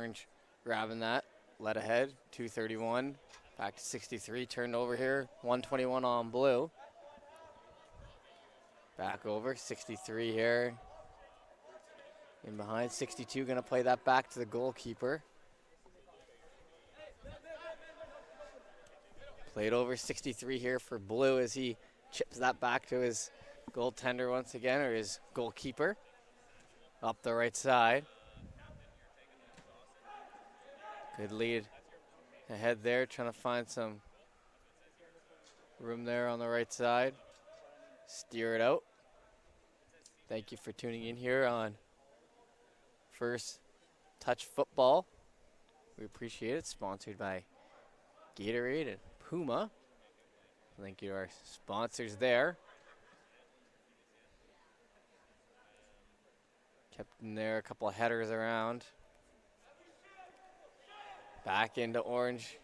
Orange grabbing that. Led ahead, 231. Back to 63, turned over here. 121 on blue. Back over, 63 here. In behind, 62 gonna play that back to the goalkeeper. Played over 63 here for blue as he chips that back to his goaltender once again, or his goalkeeper. Up the right side. Good lead ahead there, trying to find some room there on the right side. Steer it out. Thank you for tuning in here on First Touch Football. We appreciate it. Sponsored by Gatorade and Puma. Thank you to our sponsors there. Kept in there, a couple of headers around. Back into Orange.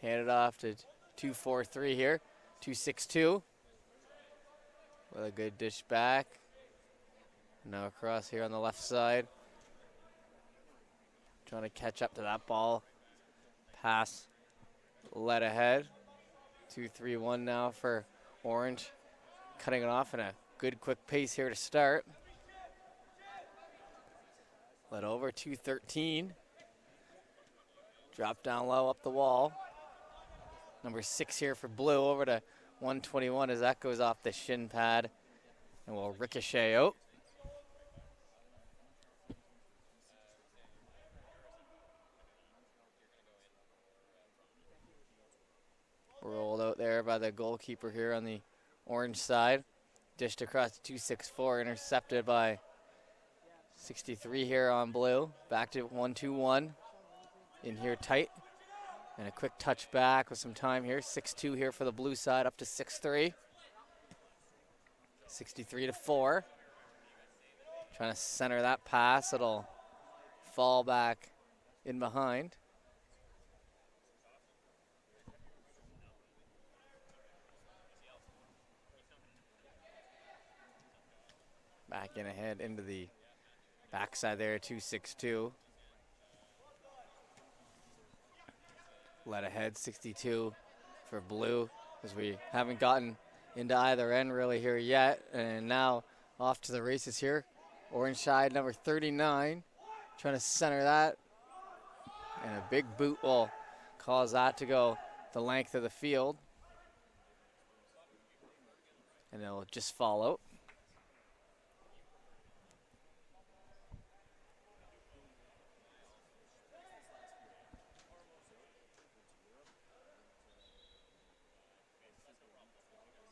Handed off to 2-4-3 here. 2-6-2. With a good dish back. Now across here on the left side. Trying to catch up to that ball. Pass led ahead. 2-3-1 now for Orange. Cutting it off in a good quick pace here to start. Led over 2-13. Drop down low up the wall. Number 6 here for blue over to 121 as that goes off the shin pad and will ricochet out. Rolled out there by the goalkeeper here on the Orange side. Dished across to 264, intercepted by 63 here on blue. Back to 1-2-1. In here tight. And a quick touch back with some time here. 6-2 here for the blue side, up to 6-3. 63-4. Trying to center that pass. It'll fall back in behind. Back in ahead into the backside there, 2-6-2. Led ahead, 62 for blue, as we haven't gotten into either end really here yet. And now off to the races here. Orange side, number 39, trying to center that. And a big boot will cause that to go the length of the field. And it'll just fall out.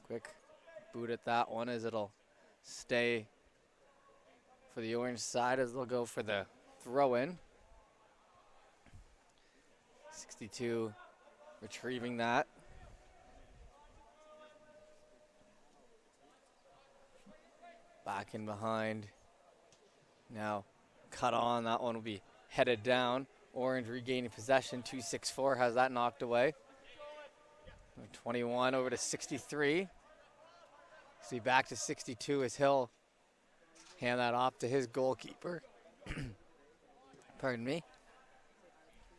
Quick boot at that one as it'll stay for the Orange side as they'll go for the throw in. 62 retrieving that. Back in behind. Now cut on, that one will be headed down. Orange regaining possession, 2-6-4 has that knocked away. 21 over to 63. See back to 62 as he'll hand that off to his goalkeeper. Pardon me.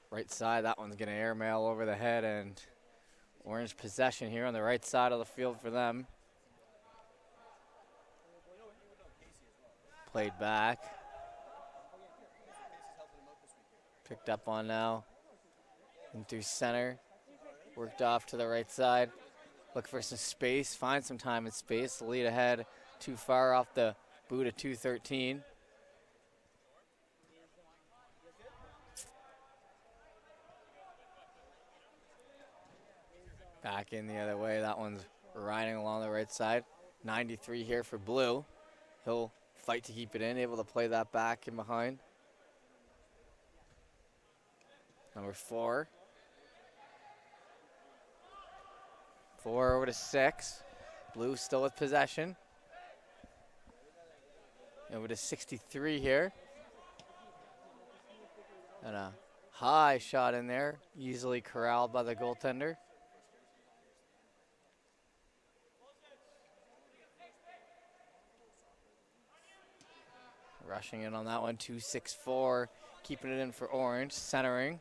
Right side, that one's gonna airmail over the head, and Orange possession here on the right side of the field for them. Played back. Picked up on now. And through center. Worked off to the right side. Look for some space, find some time and space. Lead ahead, too far off the boot of 213. Back in the other way, that one's riding along the right side. 93 here for blue. He'll fight to keep it in, able to play that back in behind. Number 4. 4 over to 6. Blue still with possession. Over to 63 here. And a high shot in there, easily corralled by the goaltender. Rushing in on that one, 2-6-4 keeping it in for Orange, centering.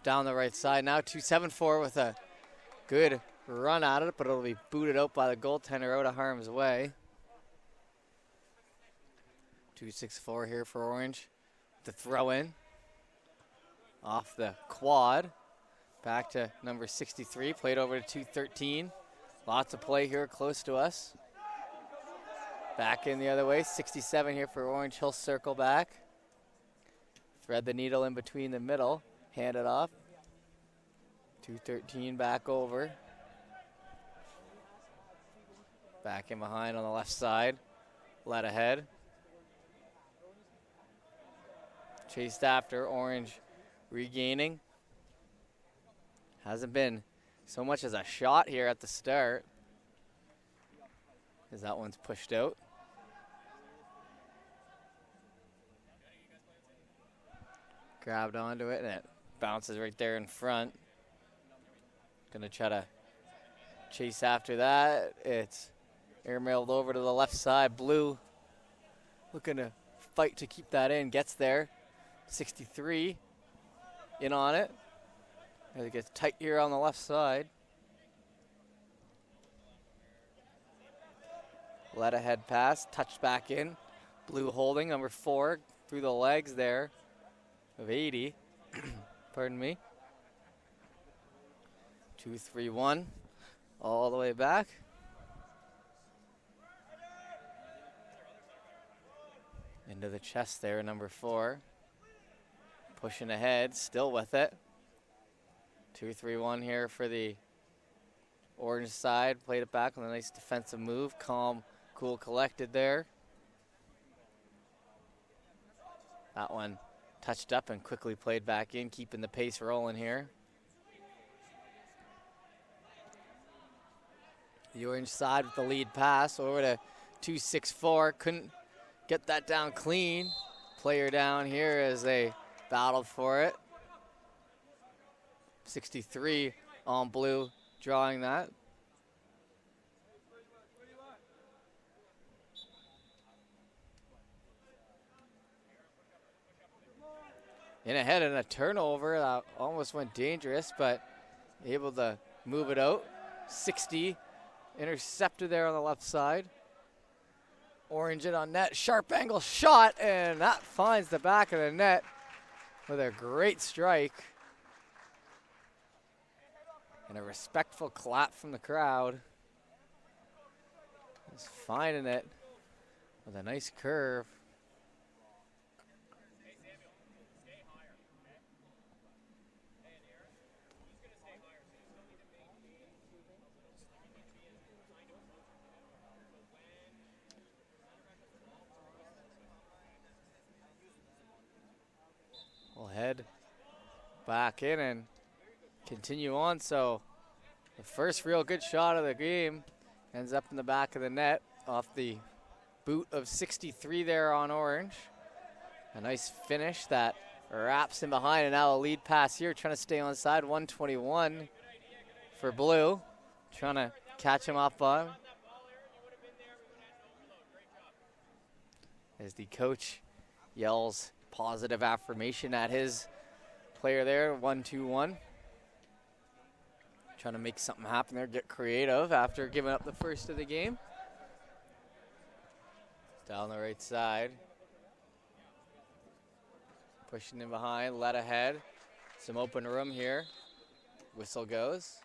Down the right side now, 2-7-4 with a good run at it, but it'll be booted out by the goaltender out of harm's way. 2-6-4 here for Orange. The throw in. Off the quad. Back to number 63, played over to 213. Lots of play here close to us. Back in the other way, 67 here for Orange. He'll circle back. Thread the needle in between the middle. Hand it off. 213 back over. Back in behind on the left side. Let ahead. Chased after. Orange regaining. Hasn't been so much as a shot here at the start, as that one's pushed out. Grabbed onto it and it bounces right there in front. Gonna try to chase after that. It's airmailed over to the left side. Blue looking to fight to keep that in. Gets there. 63 in on it. It gets tight here on the left side. Let ahead pass, touched back in. Blue holding, number 4, through the legs there of 80. Pardon me. 2-3-1, all the way back. Into the chest there, number 4. Pushing ahead, still with it. 2-3-1 here for the Orange side. Played it back with a nice defensive move. Calm, cool, collected there. That one touched up and quickly played back in, keeping the pace rolling here. The Orange side with the lead pass over to 2-6-4. Couldn't get that down clean. Player down here as they battled for it. 63 on Blue, drawing that. In ahead and a turnover that almost went dangerous, but able to move it out. 60 intercepted there on the left side. Orange in on net, sharp angle shot, and that finds the back of the net with a great strike. And a respectful clap from the crowd. He's finding it with a nice curve. We'll head back in and continue on. So the first real good shot of the game ends up in the back of the net off the boot of 63 there on Orange. A nice finish that wraps in behind, and now a lead pass here, trying to stay on side. 121 for Blue, trying to catch him up on. As the coach yells positive affirmation at his player there. 1-2-1. Trying to make something happen there, get creative after giving up the first of the game. Down the right side. Pushing in behind, let ahead. Some open room here. Whistle goes.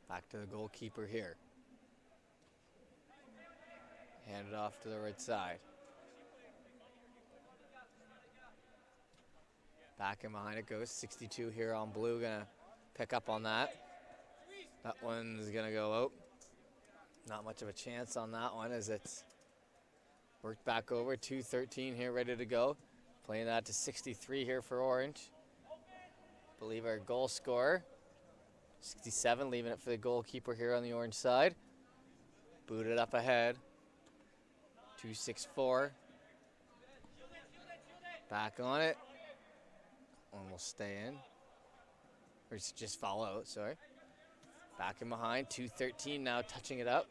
Back to the goalkeeper here. Hand it off to the right side. Back in behind it goes. 62 here on Blue, gonna pick up on that. That one's gonna go out. Not much of a chance on that one as it's worked back over. 2-13 here, ready to go. Playing that to 63 here for Orange. Believe our goal scorer. 67, leaving it for the goalkeeper here on the Orange side. Booted up ahead. 2-6-4. Back on it. One will stay in. Or just fall out, sorry. Back in behind, 2:13 now, touching it up.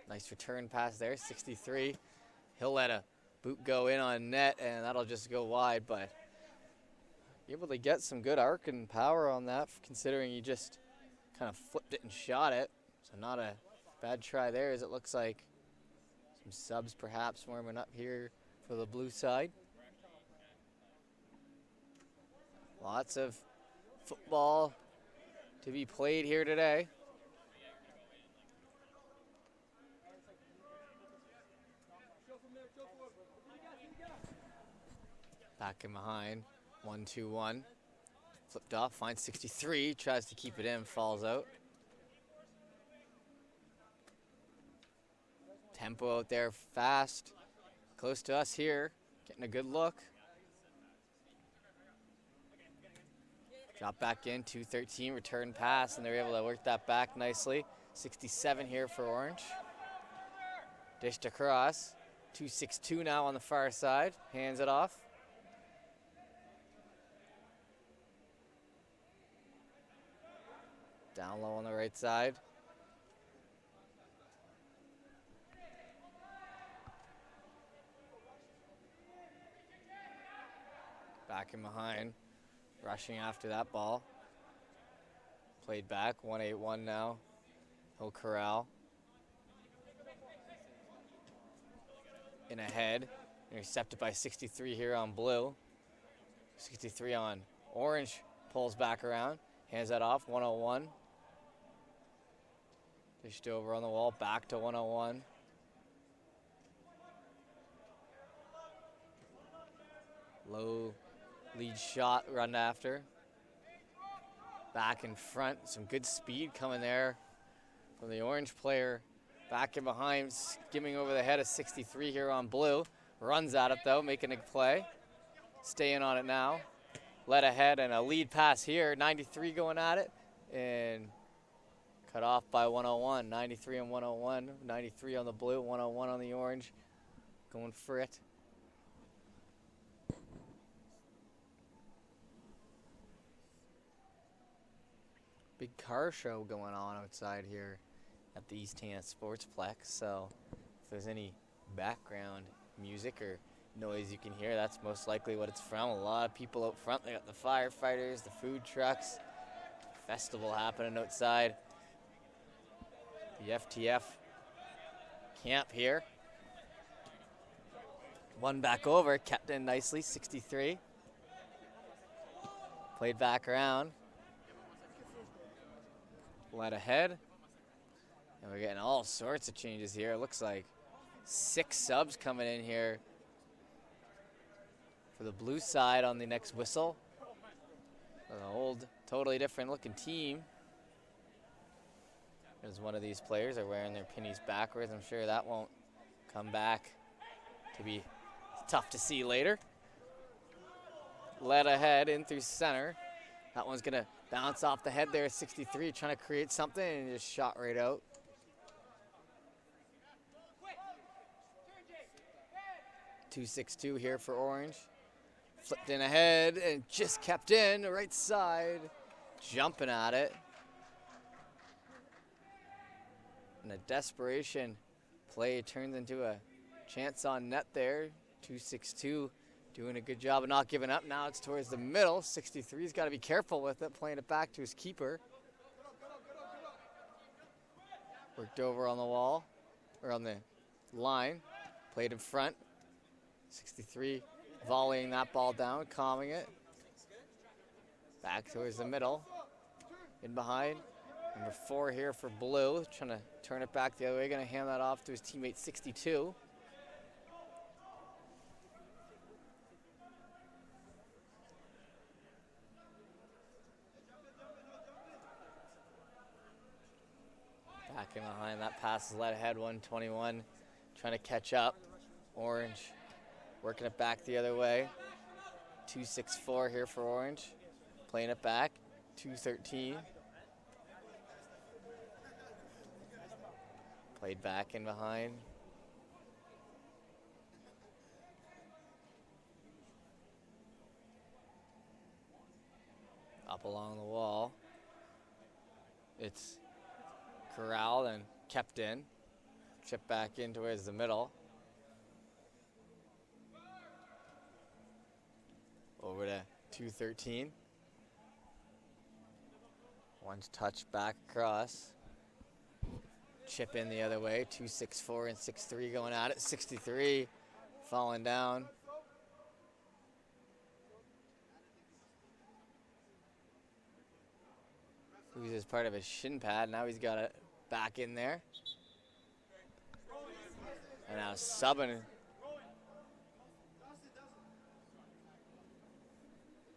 Nice return pass there, 63. He'll let a boot go in on net, and that'll just go wide, but able to get some good arc and power on that, considering he just kind of flipped it and shot it. So not a bad try there, as it looks like some subs perhaps warming up here for the blue side. Lots of football to be played here today. Back in behind, 1-2-1. Flipped off, finds 63, tries to keep it in, falls out. Tempo out there, fast, close to us here, getting a good look. Drop back in, 2:13, return pass, and they're able to work that back nicely. 67 here for Orange. Dished across, 2-6-2 now on the far side, hands it off. Down low on the right side. Back in behind, rushing after that ball. Played back, 1-8-1 now. He'll corral. In ahead, intercepted by 63 here on blue. 63 on orange, pulls back around, hands that off, 101. Dished over on the wall, back to 101. Low lead shot, run after. Back in front, some good speed coming there from the orange player. Back in behind, skimming over the head of 63 here on blue. Runs at it though, making a play. Staying on it now. Led ahead and a lead pass here, 93 going at it. And cut off by 101, 93 and 101. 93 on the blue, 101 on the orange. Going for it. Big car show going on outside here at the East Hannah Sportsplex, so if there's any background music or noise you can hear, that's most likely what it's from. A lot of people out front. They got the firefighters, the food trucks, festival happening outside the FTF camp here. One back over, kept in nicely, 63. Played back around. Led ahead. And we're getting all sorts of changes here. It looks like 6 subs coming in here for the blue side on the next whistle. An old, totally different looking team. As one of these players are wearing their pennies backwards. I'm sure that won't come back to be tough to see later. Led ahead in through center. That one's gonna bounce off the head there, 63, trying to create something, and just shot right out. .262 here for Orange. Flipped in ahead and just kept in the right side, jumping at it. And a desperation play turns into a chance on net there. 262 doing a good job of not giving up. Now it's towards the middle. 63's got to be careful with it, playing it back to his keeper. Worked over on the wall, or on the line. Played in front. 63 volleying that ball down, calming it. Back towards the middle. In behind. Number 4 here for blue, trying to turn it back the other way. Going to hand that off to his teammate 62. Back in behind, that pass is led ahead, 121. Trying to catch up. Orange working it back the other way. 264 here for Orange. Playing it back, 213. Played back in behind. along the wall. It's corralled and kept in. Chip back in towards the middle. Over to 213. One's touch back across. Chip in the other way. 264 and 63 going at it. 63 falling down. Loses part of his shin pad. Now he's got it back in there. And now subbing.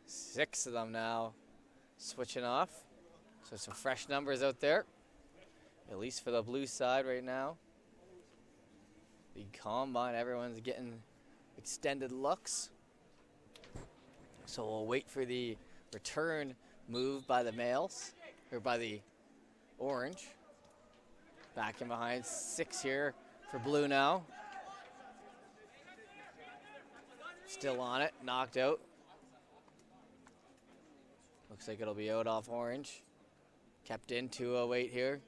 6 of them now switching off. So some fresh numbers out there, at least for the blue side right now. Big combine, everyone's getting extended looks. So we'll wait for the return move by the males, or by the orange. Back in behind, 6 here for blue now. Still on it, knocked out. Looks like it'll be out off orange. Kept in, 208 here.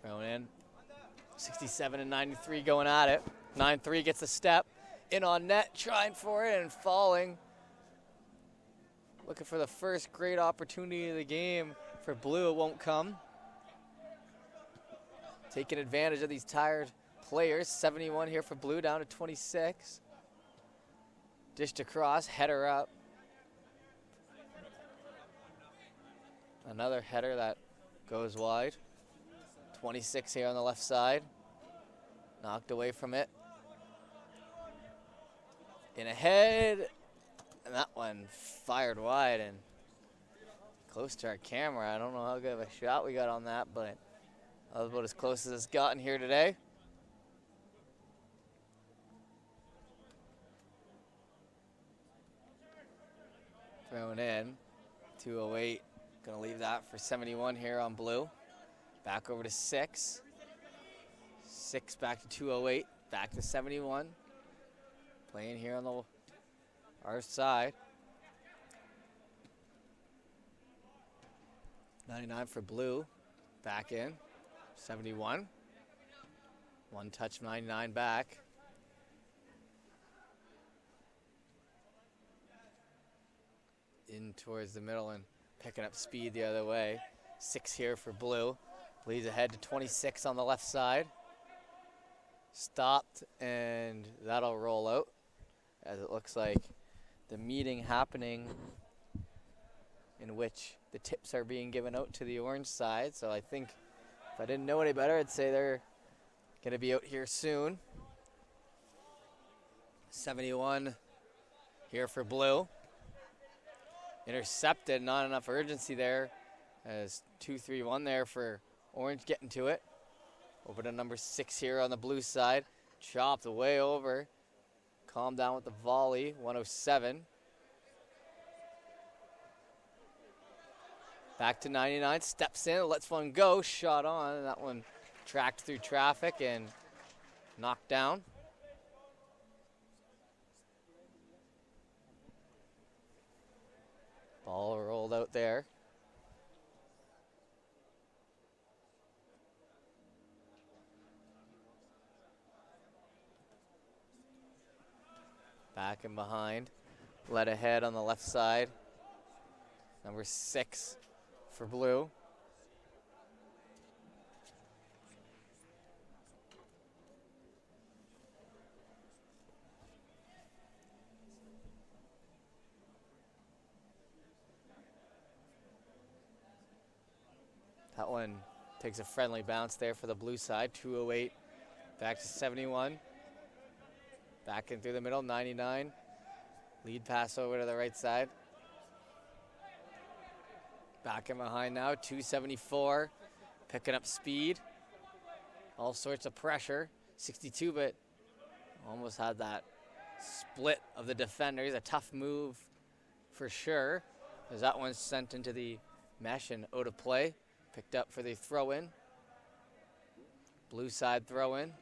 Thrown in. 67 and 93 going at it. 9-3 gets a step. In on net, trying for it and falling. Looking for the first great opportunity of the game. For blue, it won't come. Taking advantage of these tired players. 71 here for blue, down to 26. Dished across, header up. Another header that goes wide. 26 here on the left side. Knocked away from it. In ahead. And that one fired wide and close to our camera. I don't know how good of a shot we got on that, but that was about as close as it's gotten here today. Thrown in. 208. Gonna leave that for 71 here on blue. Back over to 6. 6 back to 208. Back to 71. Playing here on our side. 99 for blue. Back in. 71. One touch, 99 back. In towards the middle and picking up speed the other way. 6 here for blue. Leads ahead to 26 on the left side. Stopped, and that'll roll out as it looks like the meeting happening in which the tips are being given out to the orange side. So I think if I didn't know any better, I'd say they're going to be out here soon. 71 here for blue. Intercepted, not enough urgency there as 2-3-1 there for orange getting to it. Over to number 6 here on the blue side. Chopped way over. Calm down with the volley, 107. Back to 99, steps in, lets one go, shot on, and that one tracked through traffic and knocked down. Ball rolled out there. Back and behind. Led ahead on the left side. Number 6 for blue. That one takes a friendly bounce there for the blue side. 208 back to 71. Back in through the middle, 99. Lead pass over to the right side. Back in behind now, 274. Picking up speed. All sorts of pressure. 62, but almost had that split of the defenders. A tough move for sure, as that one's sent into the mesh and out of play. Picked up for the throw-in. Blue side throw-in.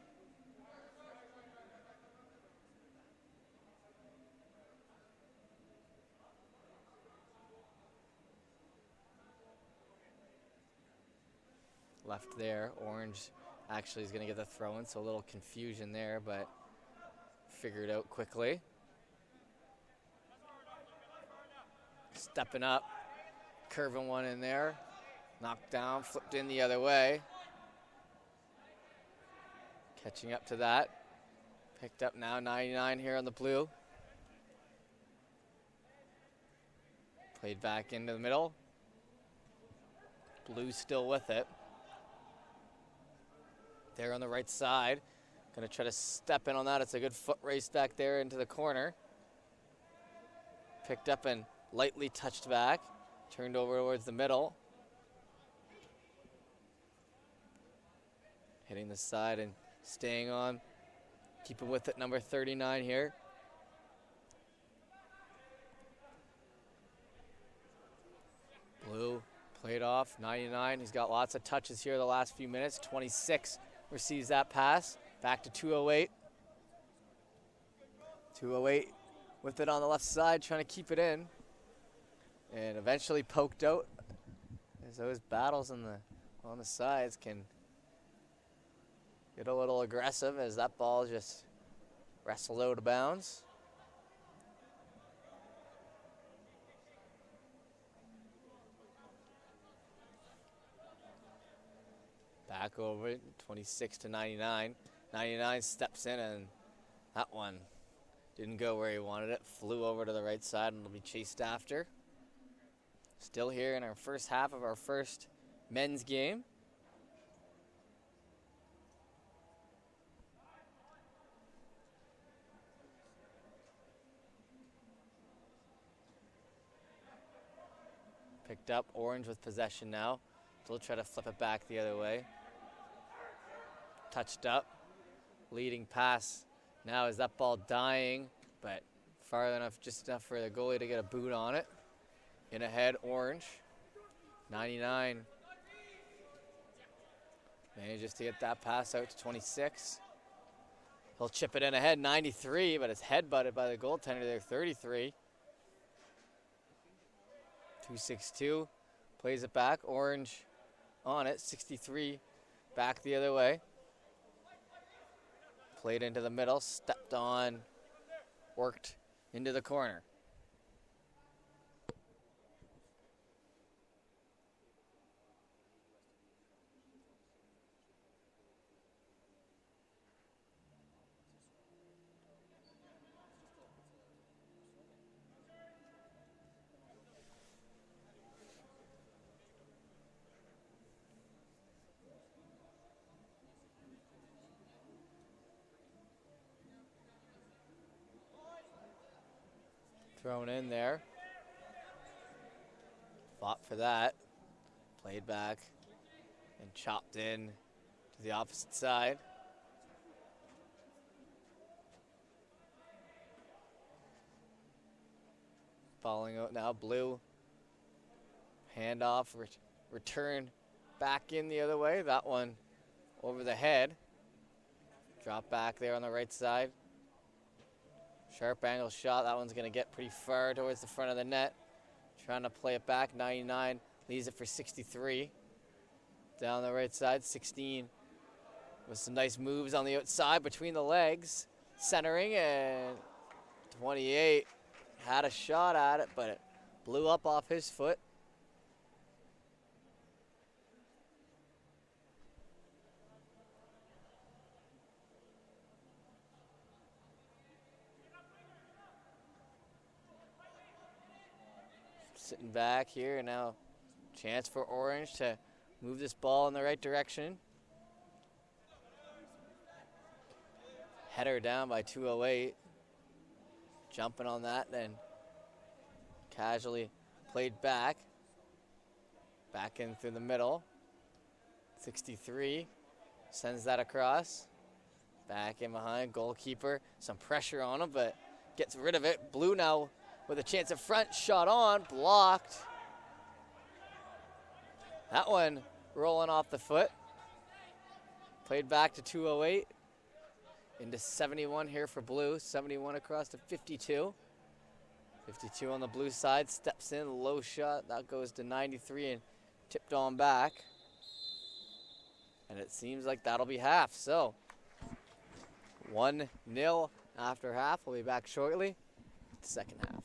left there. Orange actually is going to get the throw in, so a little confusion there, but figured out quickly. Stepping up, curving one in there. Knocked down, flipped in the other way. Catching up to that. Picked up now, 99 here on the blue. Played back into the middle. Blue still with it. There on the right side. Gonna try to step in on that. It's a good foot race back there into the corner. Picked up and lightly touched back. Turned over towards the middle. Hitting the side and staying on. Keeping with it, number 39 here. Blue played off, 99. He's got lots of touches here the last few minutes. 26 receives that pass. Back to 208. 208 with it on the left side, trying to keep it in. And eventually poked out, as those battles on the sides can get a little aggressive as that ball just wrestled out of bounds. Back over it, 26 to 99. 99 steps in, and that one didn't go where he wanted it. Flew over to the right side and will be chased after. Still here in our first half of our first men's game. Picked up, Orange with possession now. They'll try to flip it back the other way. Touched up, leading pass. Now is that ball dying, but far enough, just enough for the goalie to get a boot on it. In ahead, Orange. 99. Manages to get that pass out to 26. He'll chip it in ahead, 93, but it's headbutted by the goaltender there, 33. 262, plays it back, Orange on it, 63, back the other way. Played into the middle, stepped on, worked into the corner. Thrown in there. Fought for that. Played back and chopped in to the opposite side. Falling out now, Blue. Handoff, return back in the other way. That one over the head. Drop back there on the right side. Sharp angle shot. That one's going to get pretty far towards the front of the net. Trying to play it back. 99 leaves it for 63. Down the right side. 16 with some nice moves on the outside between the legs. Centering, and 28 had a shot at it, but it blew up off his foot. Sitting back here, and now chance for Orange to move this ball in the right direction. Header down by 208. Jumping on that, then casually played back. Back in through the middle. 63 sends that across. Back in behind, goalkeeper. Some pressure on him, but gets rid of it. Blue now with a chance in front, shot on, blocked. That one rolling off the foot. Played back to 208. Into 71 here for Blue. 71 across to 52. 52 on the Blue side, steps in, low shot. That goes to 93 and tipped on back. And it seems like that'll be half. So 1-0 after half. We'll be back shortly. Second half.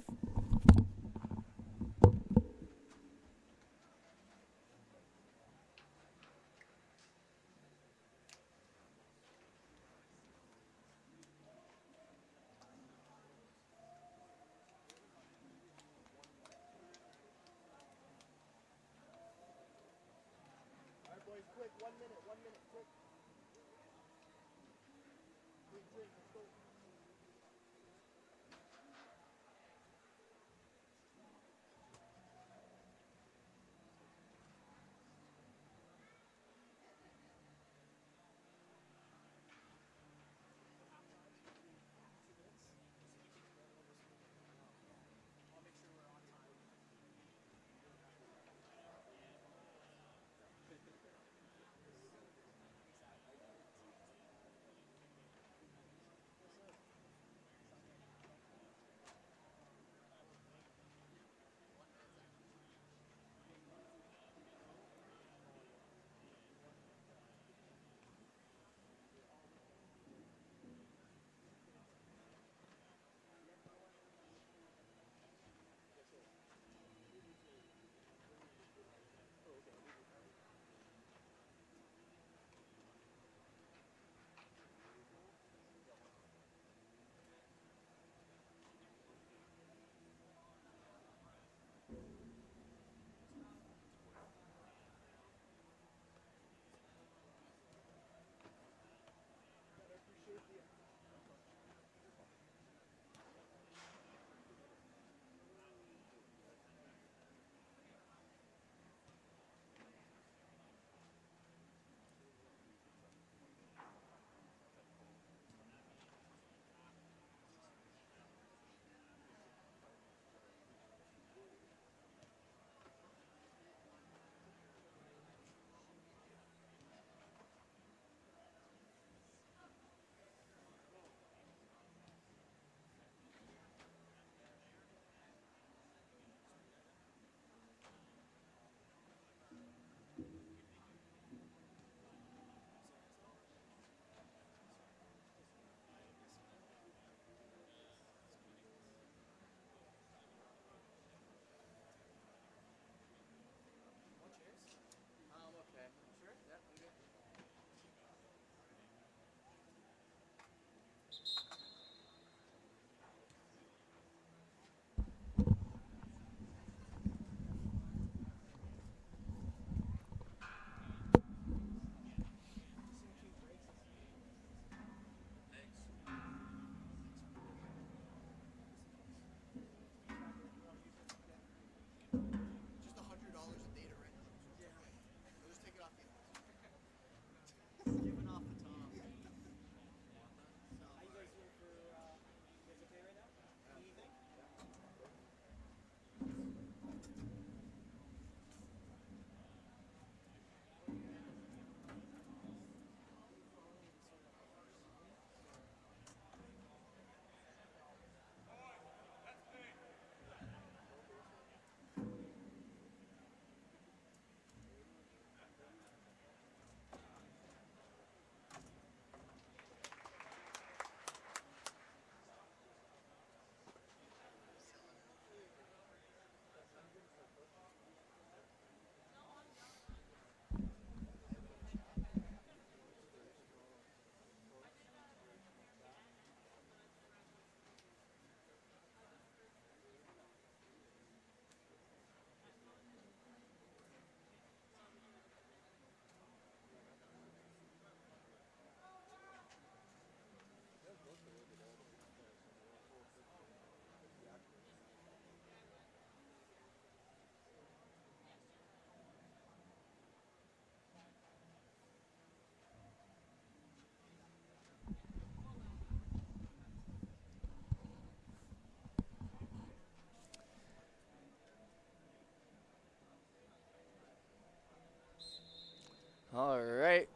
All right,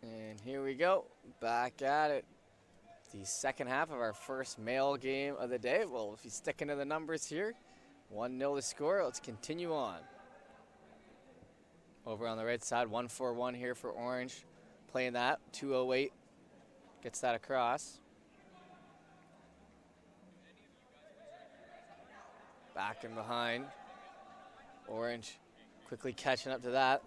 and here we go, back at it. The second half of our first male game of the day. Well, if you stick into the numbers here, 1-0 to score. Let's continue on. Over on the right side, 1-4-1 here for Orange. playing that. 2:08 gets that across. Back and behind. Orange quickly catching up to that.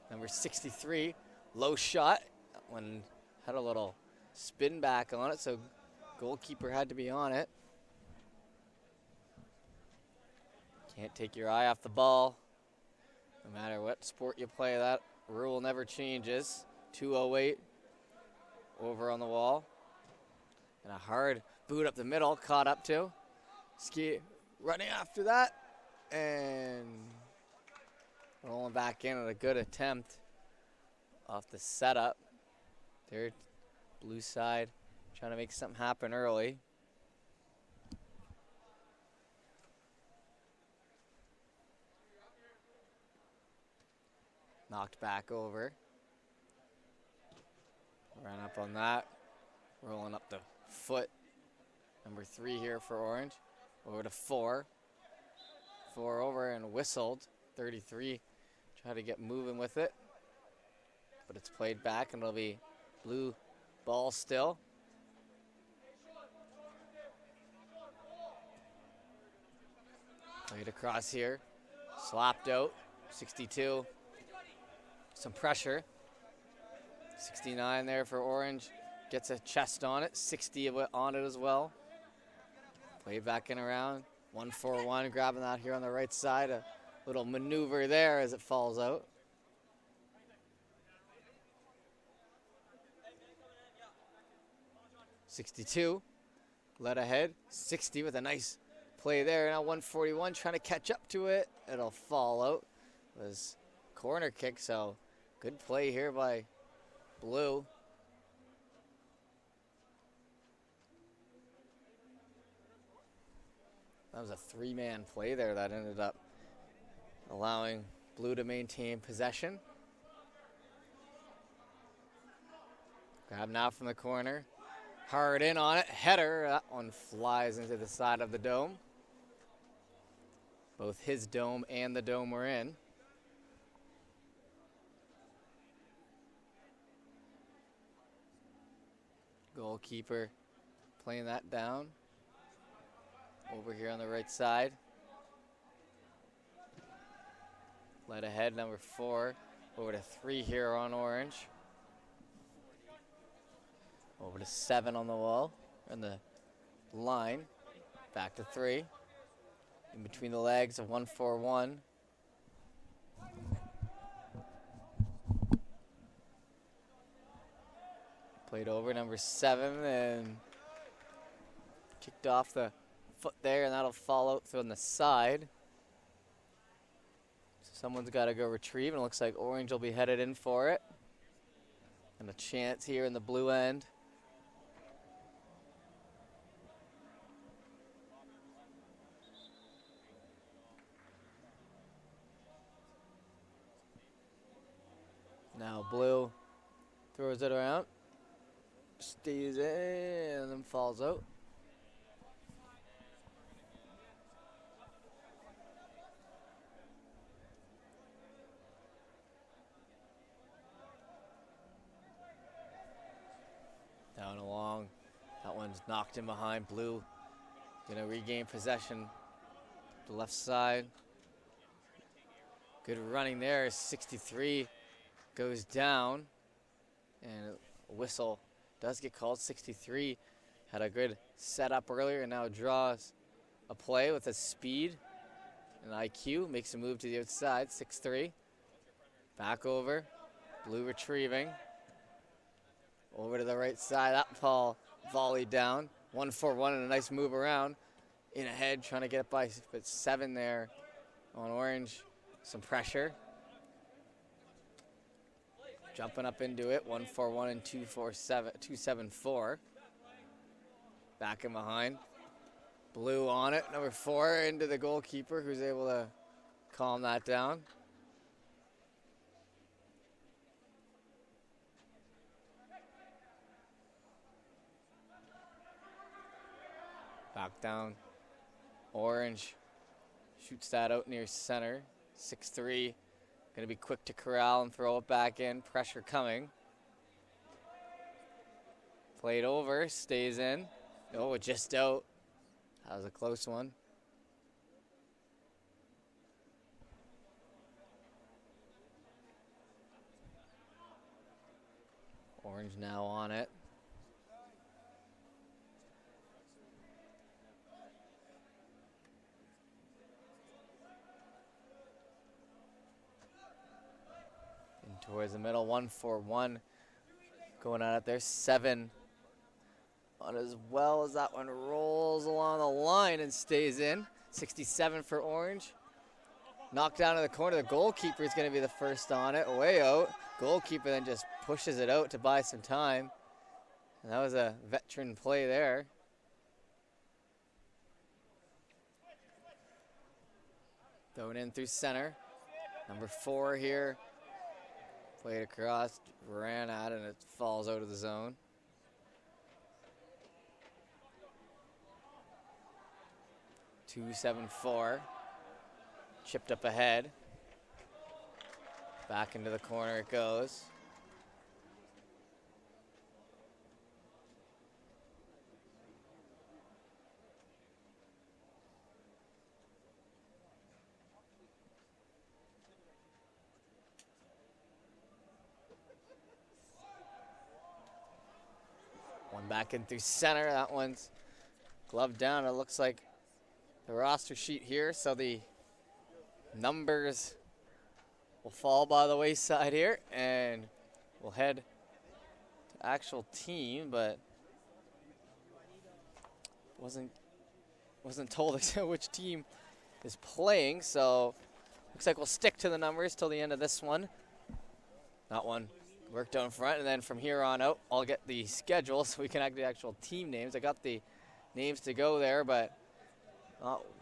Number 63, low shot. That one had a little spin back on it, so goalkeeper had to be on it. Can't take your eye off the ball. No matter what sport you play, that rule never changes. 2:08 over on the wall. And a hard boot up the middle, caught up to. Ski running after that. And rolling back in at a good attempt off the setup. There, blue side trying to make something happen early. Knocked back over. Ran up on that. Rolling up the foot. Number 3 here for Orange. Over to 4. 4 over and whistled. 33. Try to get moving with it. But it's played back and it'll be blue ball still. Played across here. Slapped out. 62. Some pressure. 69 there for Orange. Gets a chest on it. 60 on it as well. Played back in around. 1-4-1. Grabbing that here on the right side. A little maneuver there as it falls out. .62. Led ahead. 60 with a nice play there. Now 141 trying to catch up to it. It'll fall out. It was corner kick, so good play here by blue. That was a 3-man play there that ended up allowing blue to maintain possession. Grab now from the corner. Hard in on it. Header. That one flies into the side of the dome. Both his dome and the dome were in. Goalkeeper playing that down. Over here on the right side. Led ahead, number 4. Over to 3 here on Orange. Over to 7 on the wall. On the line. Back to 3. In between the legs of 1-4-1. Played over number 7 and kicked off the foot there, and that'll fall out from the side. So someone's got to go retrieve, and it looks like Orange will be headed in for it. And a chance here in the blue end. Now blue throws it around. Stays in and then falls out. Down along. That one's knocked in behind. Blue gonna regain possession. The left side. Good running there. 63 goes down. And a whistle does get called. 63 had a good setup earlier and now draws a play with a speed and IQ. Makes a move to the outside. 6-3. Back over. Blue retrieving. Over to the right side. That ball volleyed down. 1-4-1 and a nice move around. In ahead, trying to get it by 7 there on Orange. Some pressure. Jumping up into it. 1-4-1 and 2-7-4. Back and behind. Blue on it. Number 4 into the goalkeeper, who's able to calm that down. Back down. Orange shoots that out near center. 6-3. Going to be quick to corral and throw it back in. Pressure coming. Played over, stays in. Oh, just out. That was a close one. Orange now on it. In towards the middle, 1-4-1. Going at it there, 7 on as well as that one rolls along the line and stays in. 67 for Orange. Knocked down to the corner. The goalkeeper is going to be the first on it. Way out. Goalkeeper then just pushes it out to buy some time. And that was a veteran play there. Thrown in through center. Number 4 here. Played across, ran at it, and it falls out of the zone. .274. Chipped up ahead. Back into the corner it goes. One back in through center. That one's gloved down. It looks like the roster sheet here, so the numbers will fall by the wayside here, and we'll head to actual team, but wasn't told which team is playing, so looks like we'll stick to the numbers till the end of this one. That one worked out in front, and then from here on out, I'll get the schedule so we can add the actual team names. I got the names to go there, but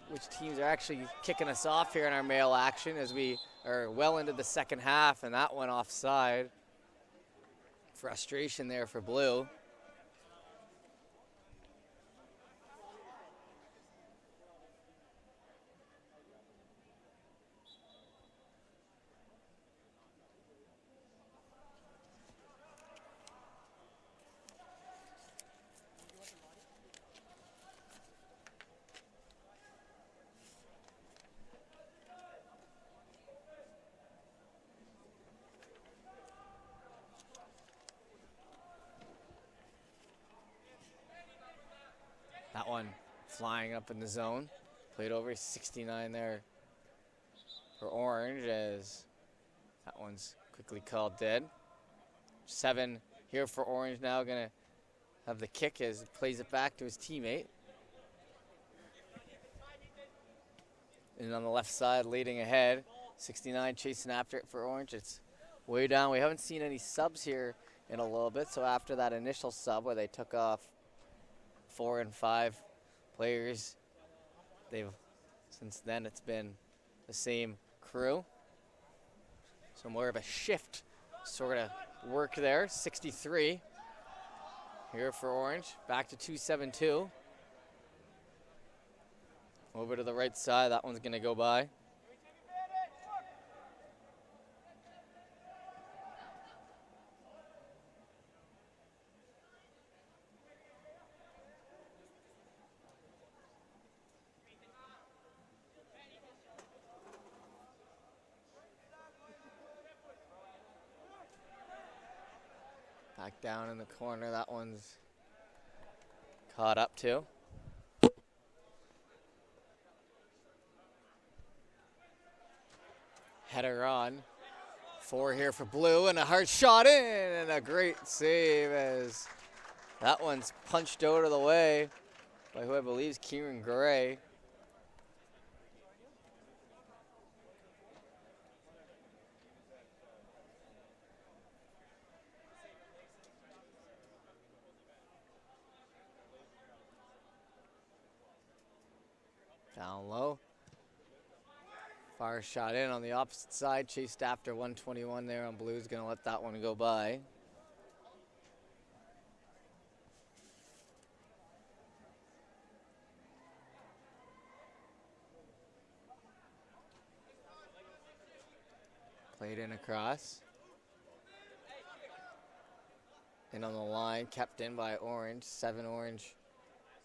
which teams are actually kicking us off here in our male action as we are well into the second half, and that went offside. Frustration there for blue. That one flying up in the zone. Played over 69 there for Orange as that one's quickly called dead. 7 here for Orange now, gonna have the kick as he plays it back to his teammate. And on the left side, leading ahead. 69 chasing after it for Orange. It's way down. We haven't seen any subs here in a little bit, so after that initial sub where they took off 4 and 5 players, since then it's been the same crew. So more of a shift sort of work there. 63 here for Orange. Back to 272. Over to the right side. That one's going to go by. Back down in the corner, that one's caught up too. Header on. 4 here for blue, and a hard shot in, and a great save as that one's punched out of the way by who I believe is Kieran Gray. Down low. Fire shot in on the opposite side. Chased after 121 there on Blue's. Going to let that one go by. Played in across. In on the line, kept in by Orange. 7 Orange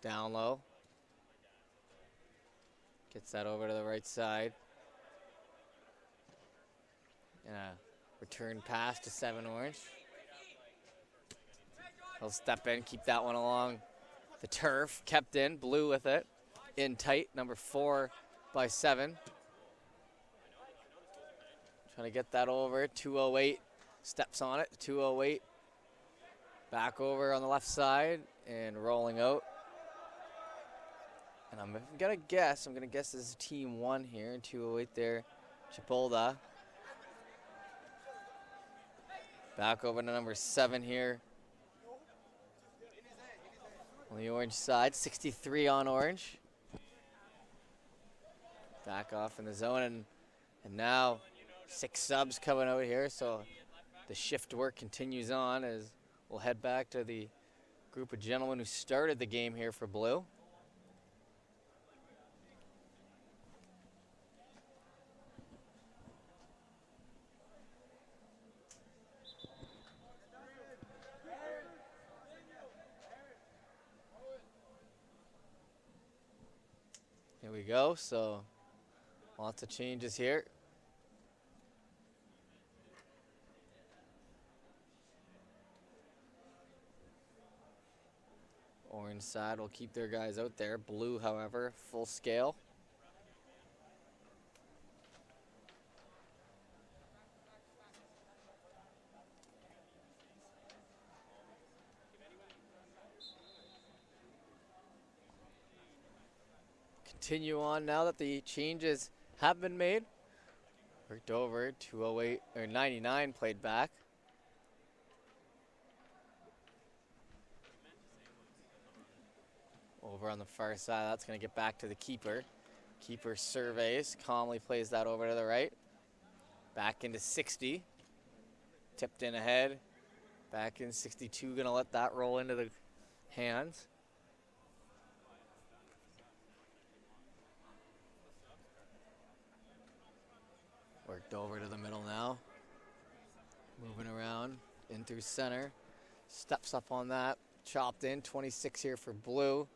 down low. Gets that over to the right side. And a return pass to 7 Orange. He'll step in, keep that one along the turf. Kept in, Blue with it. In tight, number 4 by 7. Trying to get that over, 208. Steps on it, 208. Back over on the left side and rolling out. And I'm gonna guess this is team 1 here. 208 there, Chipolda. Back over to number 7 here. On the Orange side, 63 on Orange. Back off in the zone, and now 6 subs coming out here, so the shift work continues on as we'll head back to the group of gentlemen who started the game here for Blue. Here we go, so lots of changes here. Orange side will keep their guys out there. Blue, however, full scale. Continue on now that the changes have been made. Worked over, 208 or 99 played back. Over on the far side, that's going to get back to the keeper. Keeper surveys, calmly plays that over to the right. Back into 60. Tipped in ahead. Back in 62, going to let that roll into the hands. Worked over to the middle now. Moving around, in through center. Steps up on that. Chopped in, 26 here for Blue.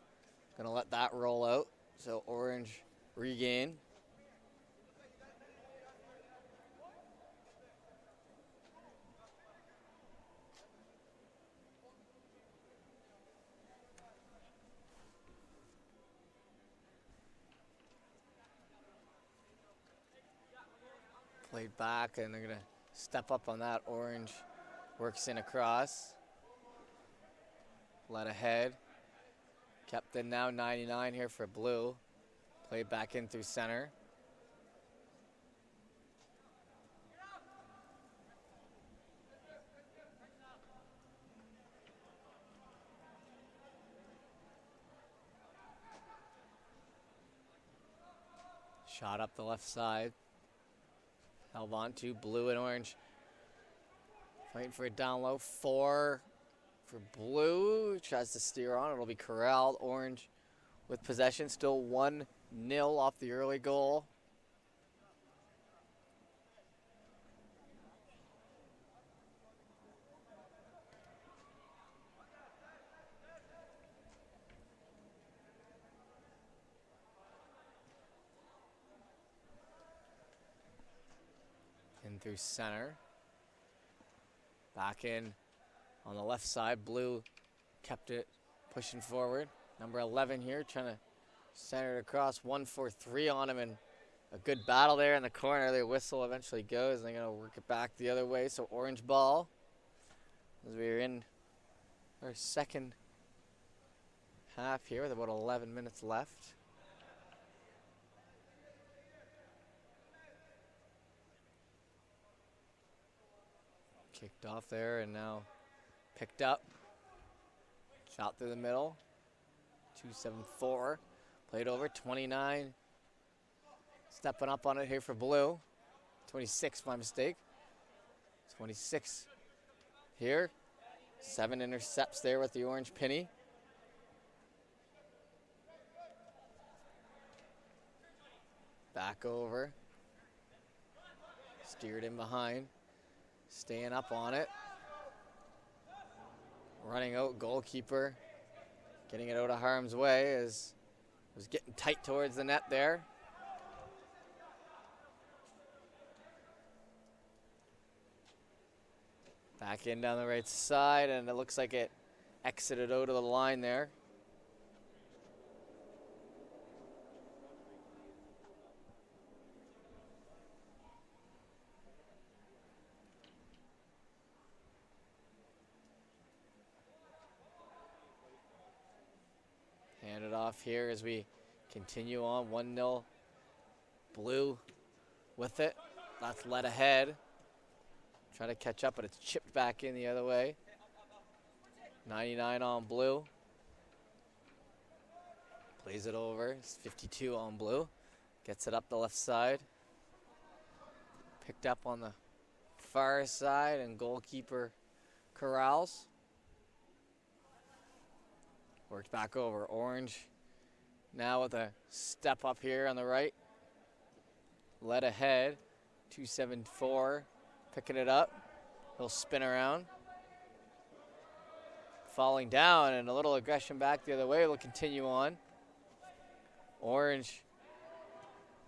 Gonna let that roll out, so Orange regain. Played back, and they're gonna step up on that. Orange works in across. Let ahead. Kept in now, 99 here for Blue. Played back in through center. Shot up the left side. Held on to Blue and Orange. Fighting for it down low. 4 for Blue. Tries to steer on. It'll be corralled. Orange with possession. Still 1-0 off the early goal. In through center. Back in on the left side. Blue kept it pushing forward. Number 11 here trying to center it across. 1-4-3 on him, and a good battle there in the corner. The whistle eventually goes, and they're going to work it back the other way. So Orange ball as we're in our second half here with about 11 minutes left. Kicked off there and now picked up. Shot through the middle. 2-7-4. Played over. 29. Stepping up on it here for Blue. 26, my mistake. 26 here. 7 intercepts there with the Orange penny. Back over. Steered in behind. Staying up on it. running out. Goalkeeper getting it out of harm's way as it was getting tight towards the net there. Back in down the right side, and it looks like it exited out of the line there. Hand it off here as we continue on. 1-0 Blue with it. That's led ahead. Trying to catch up, but it's chipped back in the other way. 99 on Blue. Plays it over. It's 52 on Blue. Gets it up the left side. Picked up on the far side, and goalkeeper corrals. Worked back over. Orange now with a step up here on the right. Led ahead. 274. Picking it up. He'll spin around. Falling down, and a little aggression back the other way. Will continue on. Orange.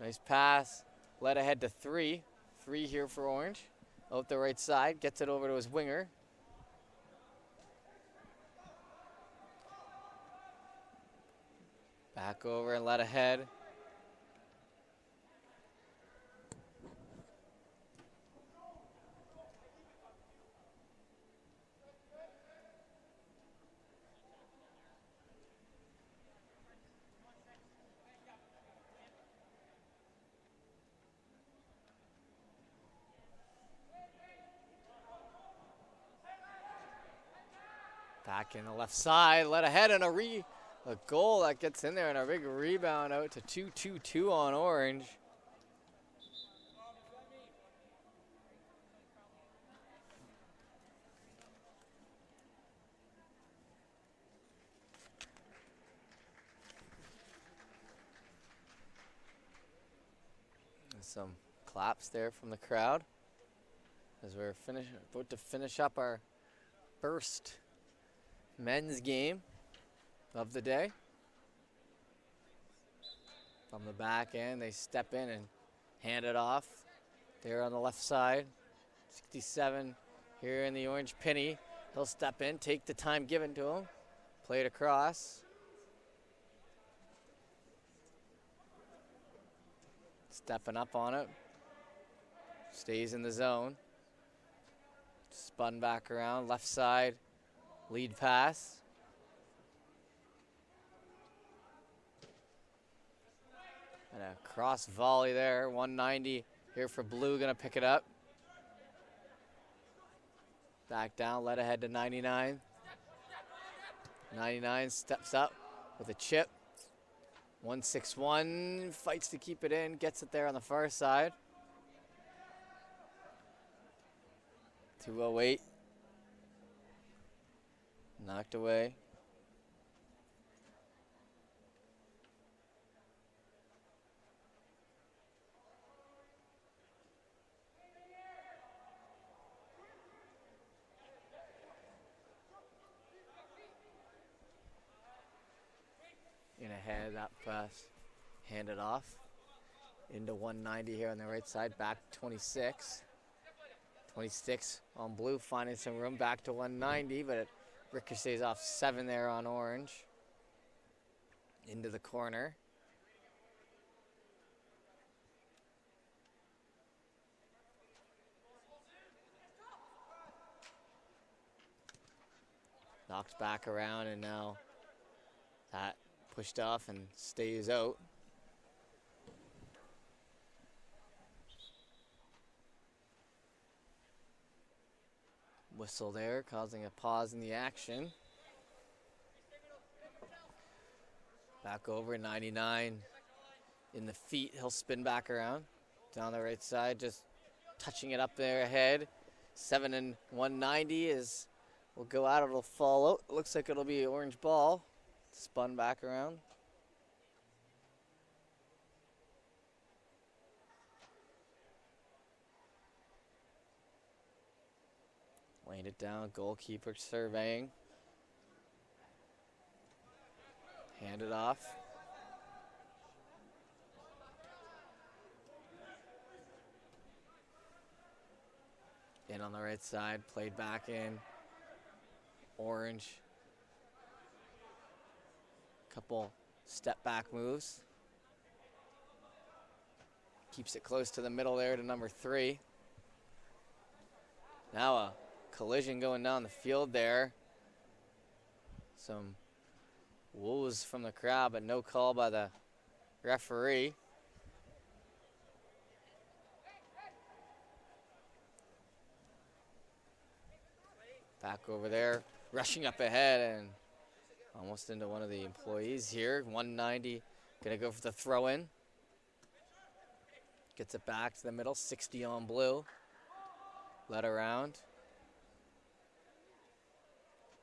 Nice pass. Led ahead to 3. 3 here for Orange. Out the right side. Gets it over to his winger. Back over and led ahead. Back in the left side, led ahead, and a goal that gets in there, and a big rebound out to 2-2-2 on Orange. And some claps there from the crowd as we're about to finish up our first men's game of the day. From the back end, they step in and hand it off. There on the left side. 67 here in the orange penny. He'll step in, take the time given to him. Play it across. Stepping up on it. Stays in the zone. Spun back around, left side. Lead pass. And a cross volley there. 190 here for Blue, gonna pick it up. Back down, led ahead to 99. 99 steps up with a chip. 161 fights to keep it in, gets it there on the far side. 208. Knocked away. In ahead, that pass handed off into 190 here on the right side, back 26. 26 on Blue, finding some room back to 190, but it ricochets off 7 there on Orange. Into the corner. Knocked back around, and now that pushed off and stays out. Whistle there, causing a pause in the action. Back over, 99 in the feet. He'll spin back around down the right side, just touching it up there ahead. 7 and 190 is will go out. It'll fall out. Looks like it'll be an orange ball. Spun back around. Laying it down, goalkeeper surveying. Hand it off. In on the right side, played back in. Orange. Couple step back moves. Keeps it close to the middle there to number 3. Now a collision going down the field there. Some woos from the crowd, but no call by the referee. Back over there, rushing up ahead and almost into one of the employees here. 190, gonna go for the throw in. Gets it back to the middle, 60 on blue. Led around.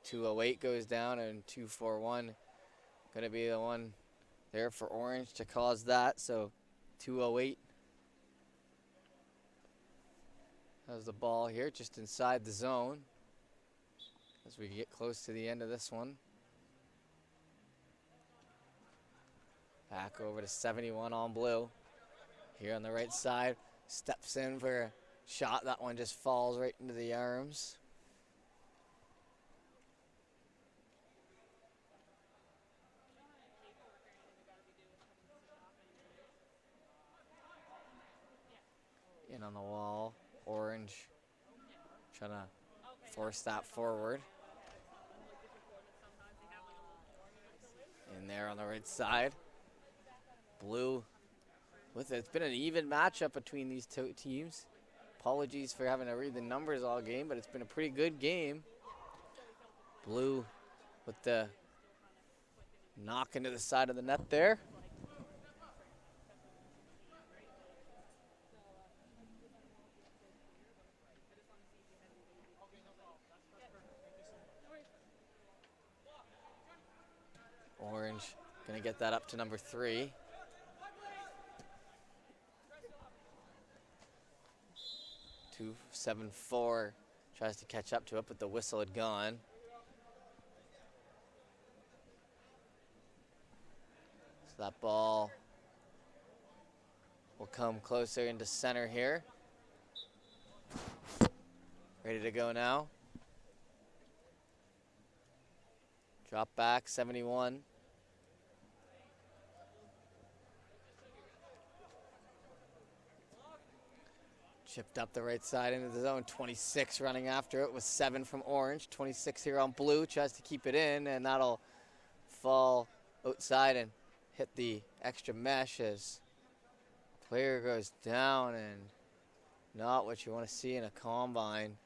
208 goes down and 241 gonna be the one there for Orange to cause that. So 208 has the ball here just inside the zone as we get close to the end of this one. Back over to 71 on blue. Here on the right side, steps in for a shot. That one just falls right into the arms. In on the wall, Orange trying to force that forward. In there on the right side. Blue with it. It's been an even matchup between these two teams. Apologies for having to read the numbers all game, but it's been a pretty good game. Blue with the knock into the side of the net there. Orange gonna get that up to number 3. 274 tries to catch up to it, but the whistle had gone. So that ball will come closer into center here. Ready to go now. Drop back, 71. Chipped up the right side into the zone. 26 running after it with 7 from Orange. 26 here on blue. Tries to keep it in, and that'll fall outside and hit the extra mesh as player goes down, and not what you want to see in a combine.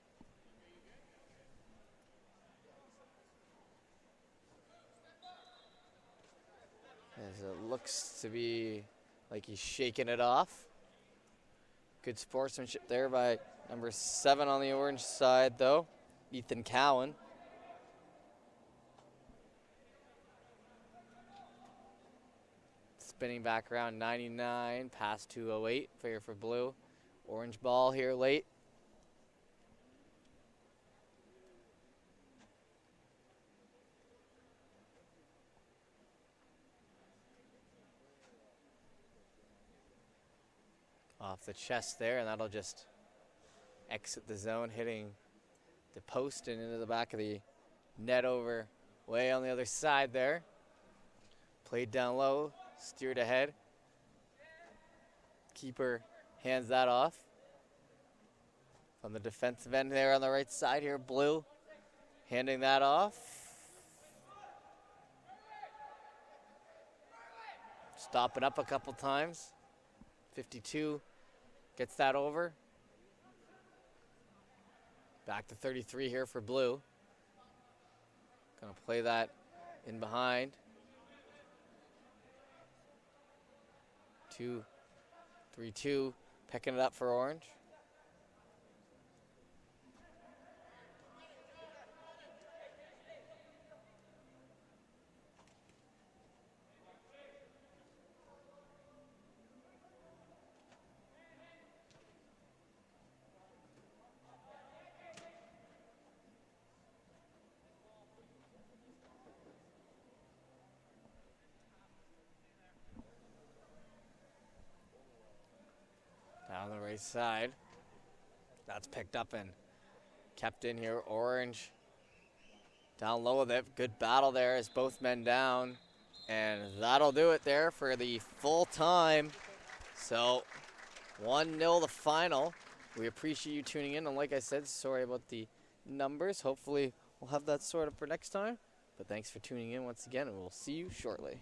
As it looks to be like he's shaking it off. Good sportsmanship there by number 7 on the Orange side, though, Ethan Cowan. Spinning back around 99, past 208, fair for blue. Orange ball here late. Off the chest there, and that'll just exit the zone, hitting the post and into the back of the net over way on the other side there. Played down low, steered ahead. Keeper hands that off. On the defensive end there on the right side here, blue handing that off. Stopping up a couple times. 52 gets that over. Back to 33 here for blue. Gonna play that in behind. 2-3-2, picking it up for Orange. right side. That's picked up and kept in here. Orange down low with it. Good battle there as both men down. And that'll do it there for the full time. So 1-0 the final. We appreciate you tuning in. And like I said, sorry about the numbers. Hopefully we'll have that sorted for next time. But thanks for tuning in once again, and we'll see you shortly.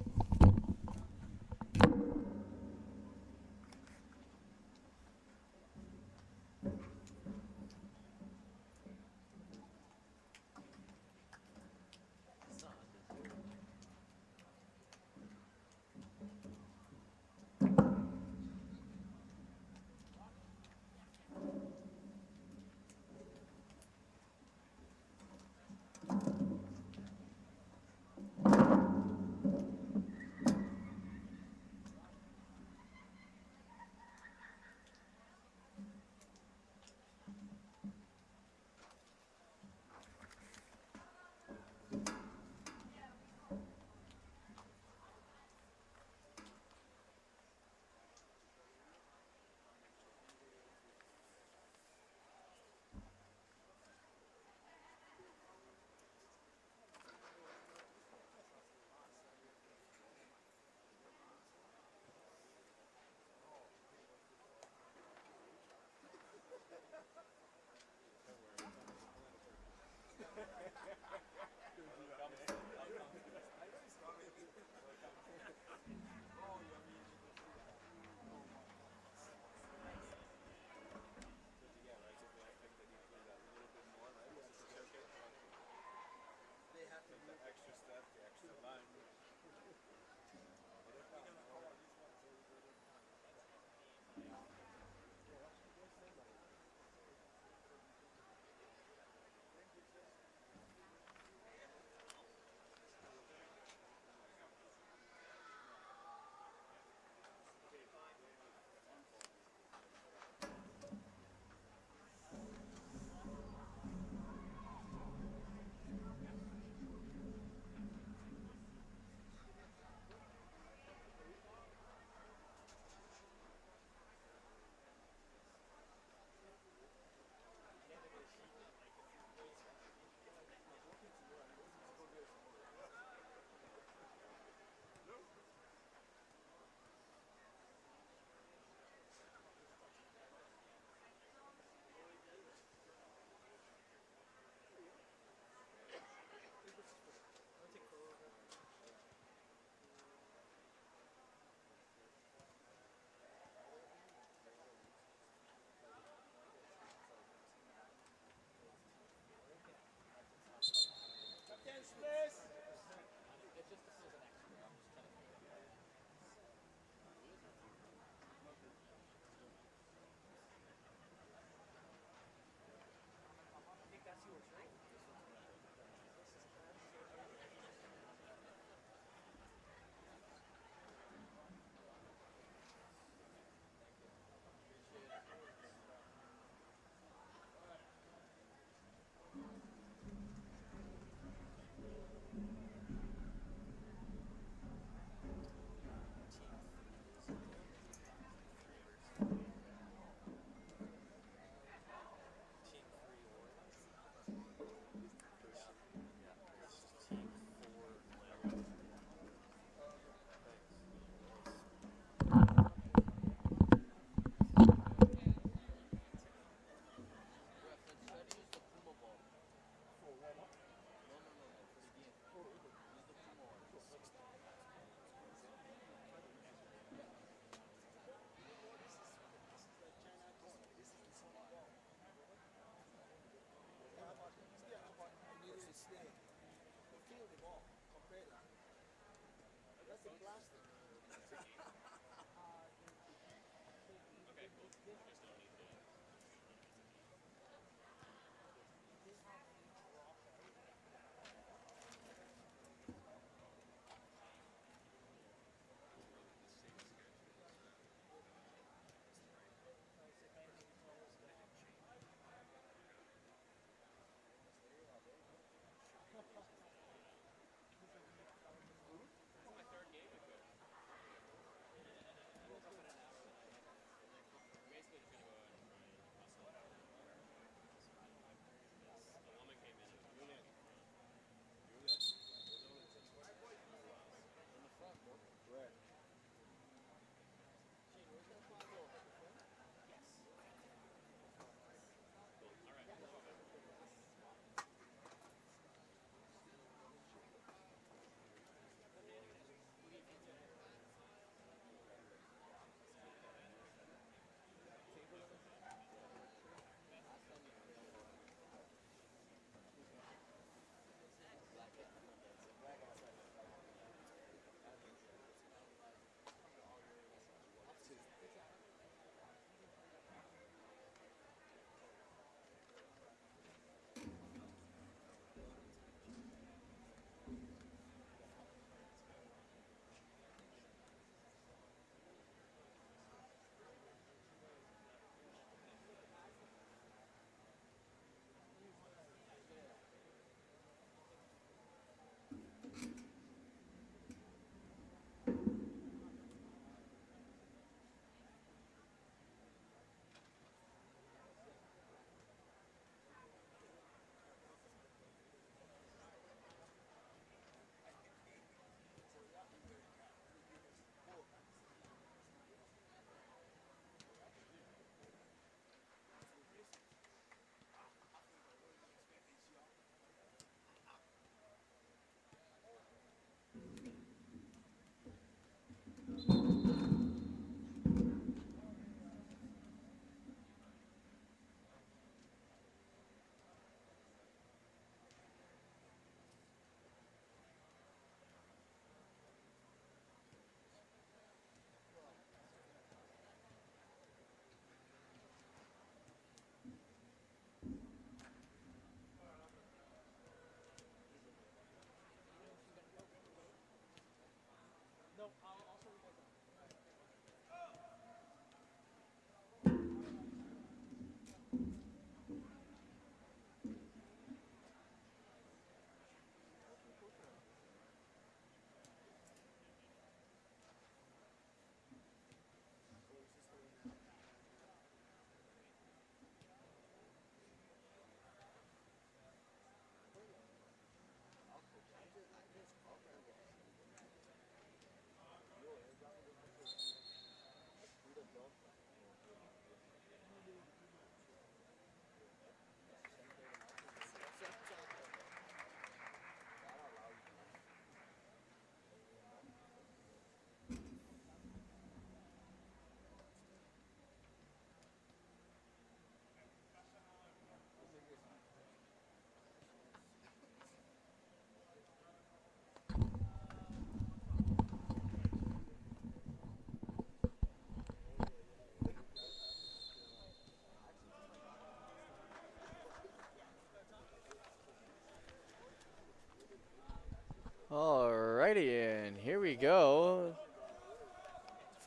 And here we go.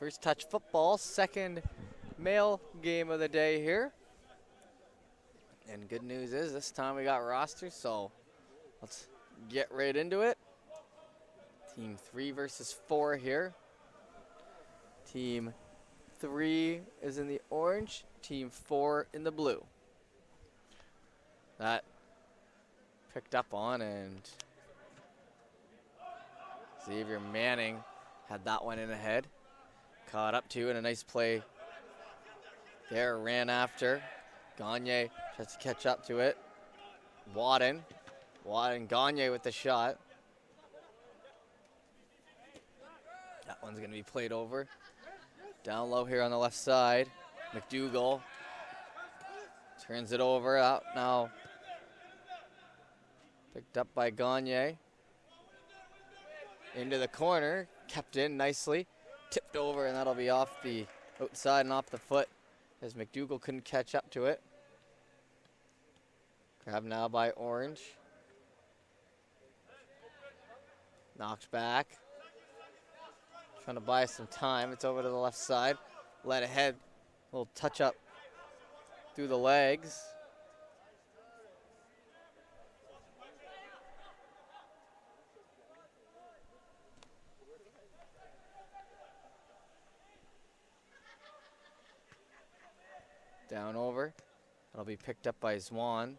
First touch football, second male game of the day here. And good news is this time we got rosters, so let's get right into it. Team 3 versus 4 here. Team 3 is in the orange, team 4 in the blue. That picked up on, and Xavier Manning had that one in ahead. Caught up to, and a nice play there, ran after. Gagne tries to catch up to it. Wadden, Gagne with the shot. That one's gonna be played over. Down low here on the left side. McDougall turns it over, out now. Picked up by Gagne. Into the corner, kept in nicely. Tipped over, and that'll be off the outside and off the foot as McDougall couldn't catch up to it. Grabbed now by Orange. Knocked back. Trying to buy some time. It's over to the left side. Led ahead. Little touch up through the legs. Down over. That'll be picked up by Zwan.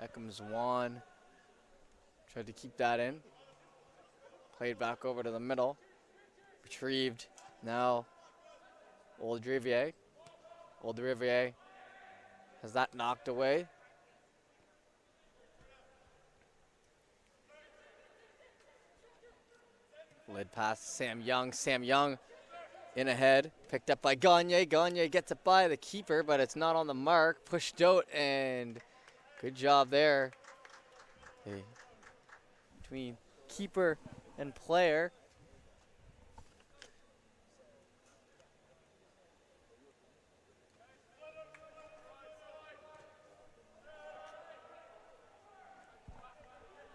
Beckham Zwan tried to keep that in. Played back over to the middle. Retrieved. Now Oldrivier. Oldrivier has that knocked away. Led past Sam Young. Sam Young in ahead, picked up by Gagne. Gagne gets it by the keeper, but it's not on the mark. Pushed out, and good job there. Okay. Between keeper and player.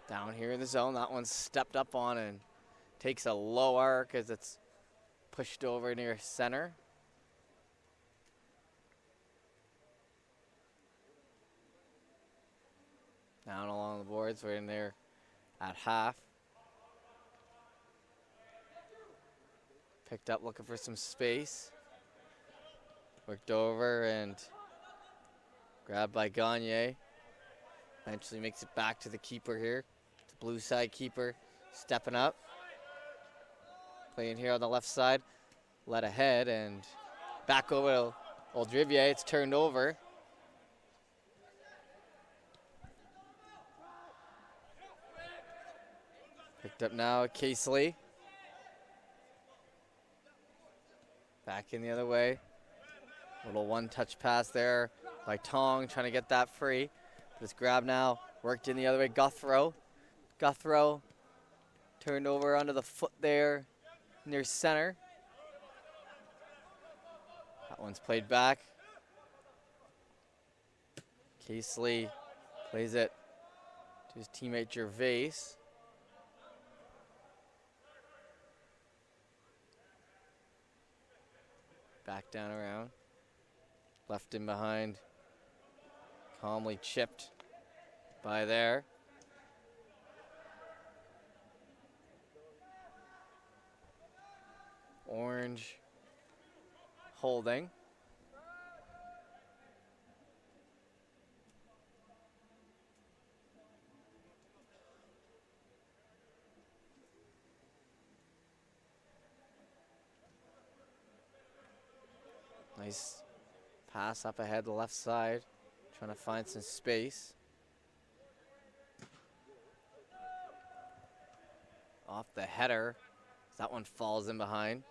Down here in the zone, that one's stepped up on and takes a low arc as it's pushed over near center. Down along the boards, we're in there at half. Picked up, looking for some space. Worked over and grabbed by Gagne. Eventually makes it back to the keeper here. The blue side keeper stepping up. Playing here on the left side, led ahead and back over to Oldrivier. It's turned over. Picked up now, Casely. Back in the other way. Little one-touch pass there by Tong, trying to get that free. This grab now, worked in the other way, Guthrow. Guthrow turned over onto the foot there. Near center. That one's played back. Casely plays it to his teammate Gervais. Back down around. Left in behind. Calmly chipped by there. Orange holding. Nice pass up ahead, the left side, trying to find some space. Off the header, that one falls in behind.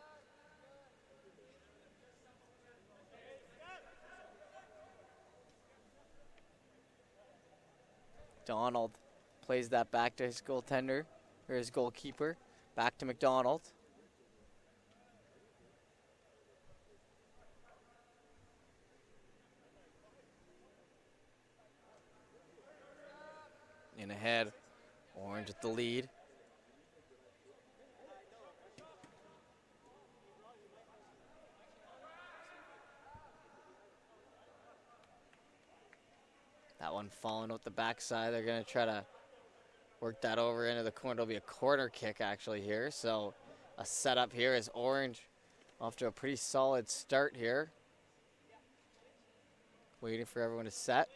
Donald plays that back to his goaltender, or his goalkeeper. Back to McDonald. In ahead, Orange with the lead. one falling out the backside. They're going to try to work that over into the corner. It'll be a corner kick actually here. So a setup here is Orange off to a pretty solid start here. Waiting for everyone to set.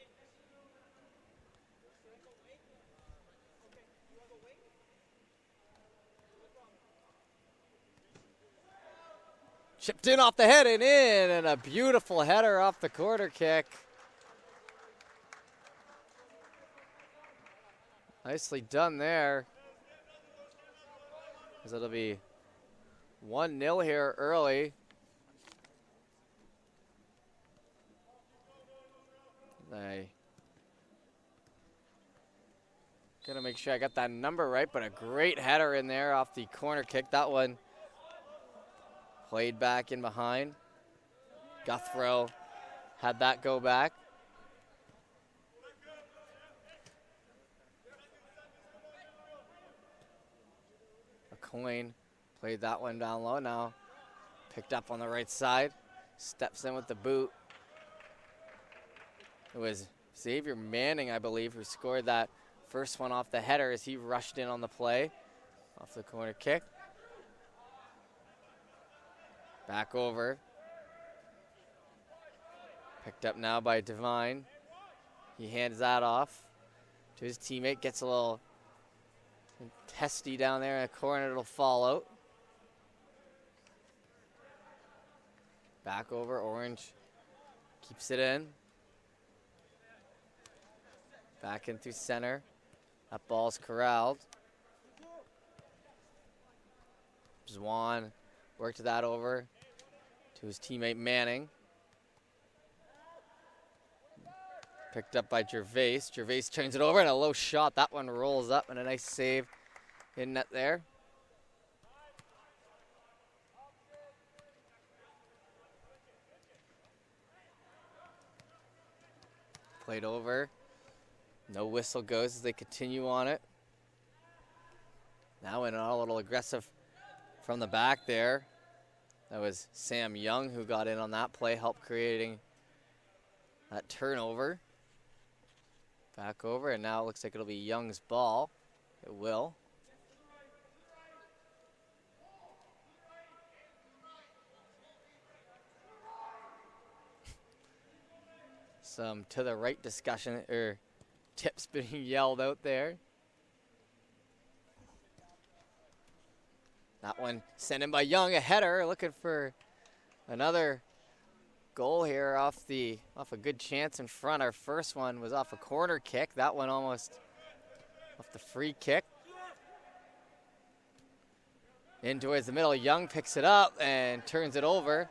Chipped in off the head and in, and a beautiful header off the corner kick. Nicely done there. As it'll be 1-0 here early. Gonna make sure I got that number right, but a great header in there off the corner kick. That one played back in behind. Guthrow had that go back. A Coin played that one down low now. Picked up on the right side. Steps in with the boot. It was Xavier Manning, I believe, who scored that first one off the header as he rushed in on the play. Off the corner kick. Back over. Picked up now by Devine. He hands that off to his teammate. Gets a little testy down there in the corner. It'll fall out. Back over. Orange keeps it in. Back in through center. That ball's corralled. Zwan worked that over to his teammate Manning. Picked up by Gervais. Gervais turns it over and a low shot. That one rolls up and a nice save in net there. Played over. No whistle goes as they continue on it. Now in a little aggressive from the back there. That was Sam Young who got in on that play, helped creating that turnover. Back over, and now it looks like it'll be Young's ball. It will. Some to the right discussion, or tips being yelled out there. That one sent in by Young, a header, looking for another goal here off a good chance in front. Our first one was off a corner kick. That one almost off the free kick. In towards the middle, Young picks it up and turns it over.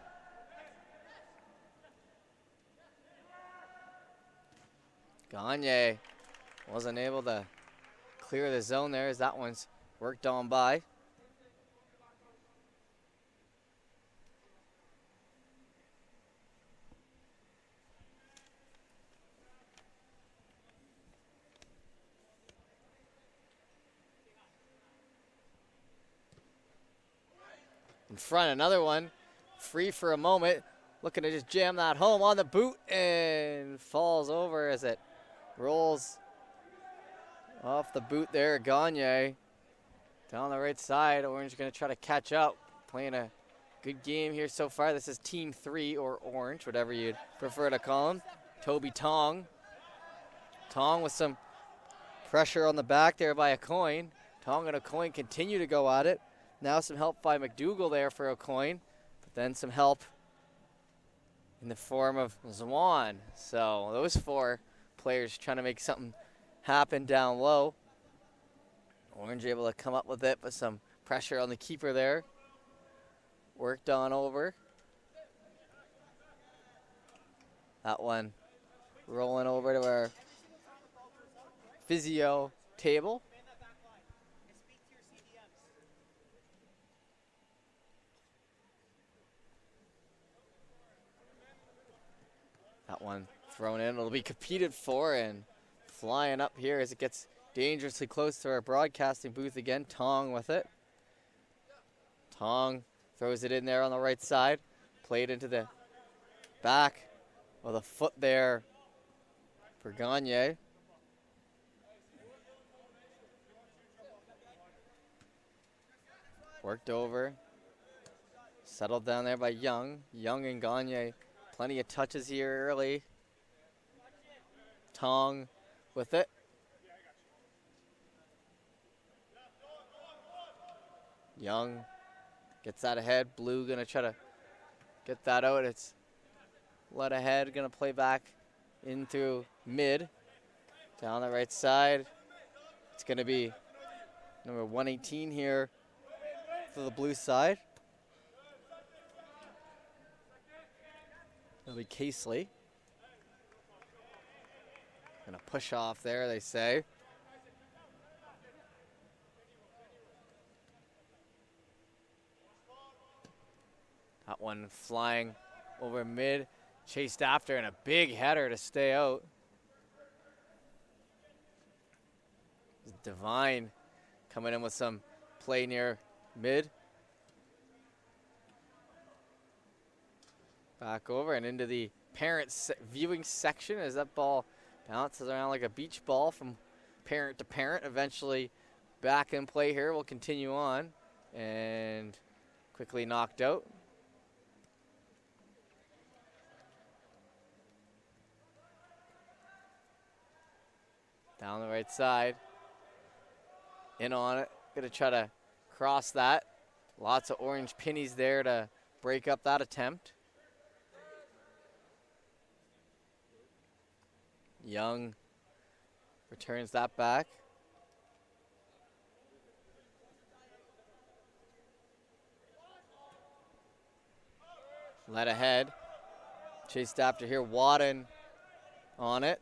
Gagne wasn't able to clear the zone there as that one's worked on by. In front, another one, free for a moment, looking to just jam that home on the boot and falls over as it rolls off the boot there. Gagne down the right side. Orange going to try to catch up, playing a good game here so far. This is Team 3 or Orange, whatever you'd prefer to call him. Toby Tong. Tong with some pressure on the back there by a Coin. Tong and a Coin continue to go at it. Now some help by McDougall there for a Coin, but then some help in the form of Zwan. So those four players trying to make something happen down low. Orange able to come up with it, but some pressure on the keeper there. Worked on over. That one rolling over to our physio table. That one thrown in. It'll be competed for and flying up here as it gets dangerously close to our broadcasting booth again. Tong with it. Tong throws it in there on the right side. Played into the back of the foot there for Gagne. Worked over. Settled down there by Young. Young and Gagne. Plenty of touches here early. Tong with it. Young gets that ahead. Blue gonna try to get that out. It's let ahead. Gonna play back in through mid. Down the right side. It's gonna be number 118 here for the blue side. It'll be Casely. Gonna push off there, they say. That one flying over mid, chased after, and a big header to stay out. Divine coming in with some play near mid. Back over and into the parent viewing section as that ball bounces around like a beach ball from parent to parent. Eventually back in play here. We'll continue on and quickly knocked out. Down the right side. In on it. Gonna try to cross that. Lots of orange pennies there to break up that attempt. Young returns that back. Led ahead. Chased after here. Wadden on it.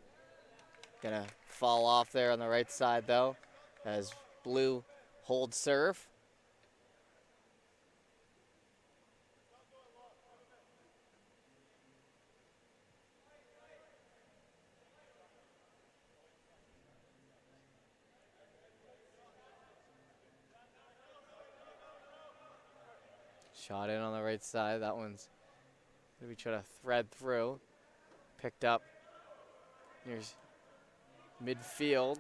Gonna fall off there on the right side though as Blue holds serve. Shot in on the right side. That one's gonna be trying to thread through. Picked up near midfield.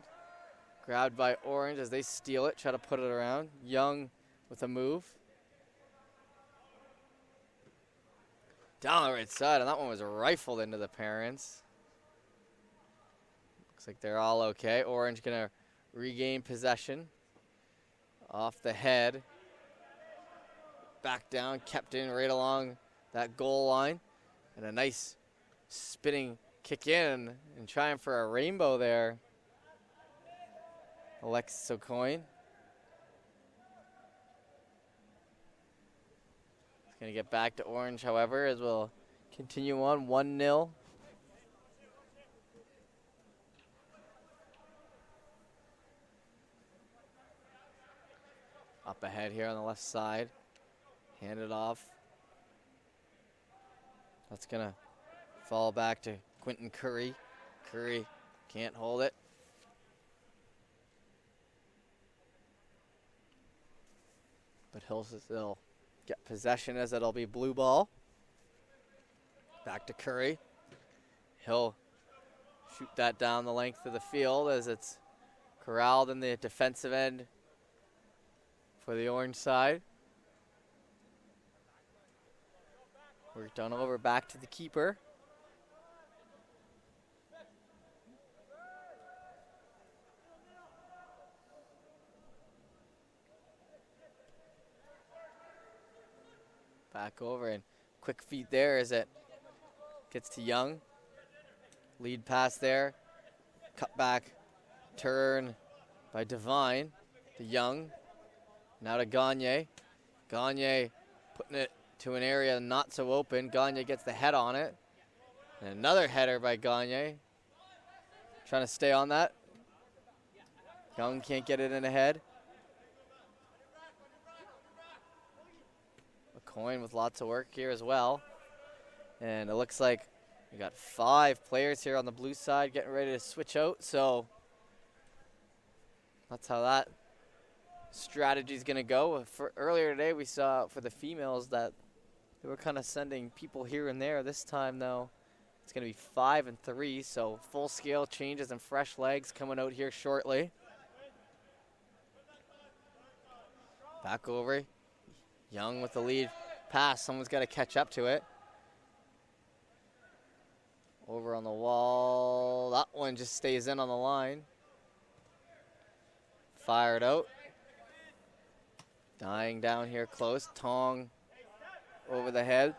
Grabbed by Orange as they steal it, try to put it around. Young with a move. Down the right side, and that one was rifled into the parents. Looks like they're all okay. Orange gonna regain possession. Off the head. Back down, kept in right along that goal line. And a nice spinning kick in and trying for a rainbow there. Alexis O'Coin. It's going to get back to Orange, however, as we'll continue on 1-0. Up ahead here on the left side. Hand it off. That's going to fall back to Quentin Curry. Curry can't hold it. But he'll get possession as it'll be blue ball. Back to Curry. He'll shoot that down the length of the field as it's corralled in the defensive end for the orange side. Worked on over back to the keeper. Back over and quick feet there as it gets to Young. Lead pass there. Cut back. Turn by Divine to Young. Now to Gagne. Gagne putting it to an area not so open. Gagne gets the head on it. And another header by Gagne. Trying to stay on that. Young can't get it in ahead. Coin with lots of work here as well. And it looks like we got 5 players here on the blue side getting ready to switch out. So that's how that strategy is going to go. For earlier today, we saw for the females that they were kind of sending people here and there. This time, though, It's going to be 5 and 3, so full scale changes and fresh legs coming out here shortly. Back over. Young with the lead pass. Someone's got to catch up to it. Over on the wall. That one just stays in on the line. Fired out. Dying down here close. Tong over the head.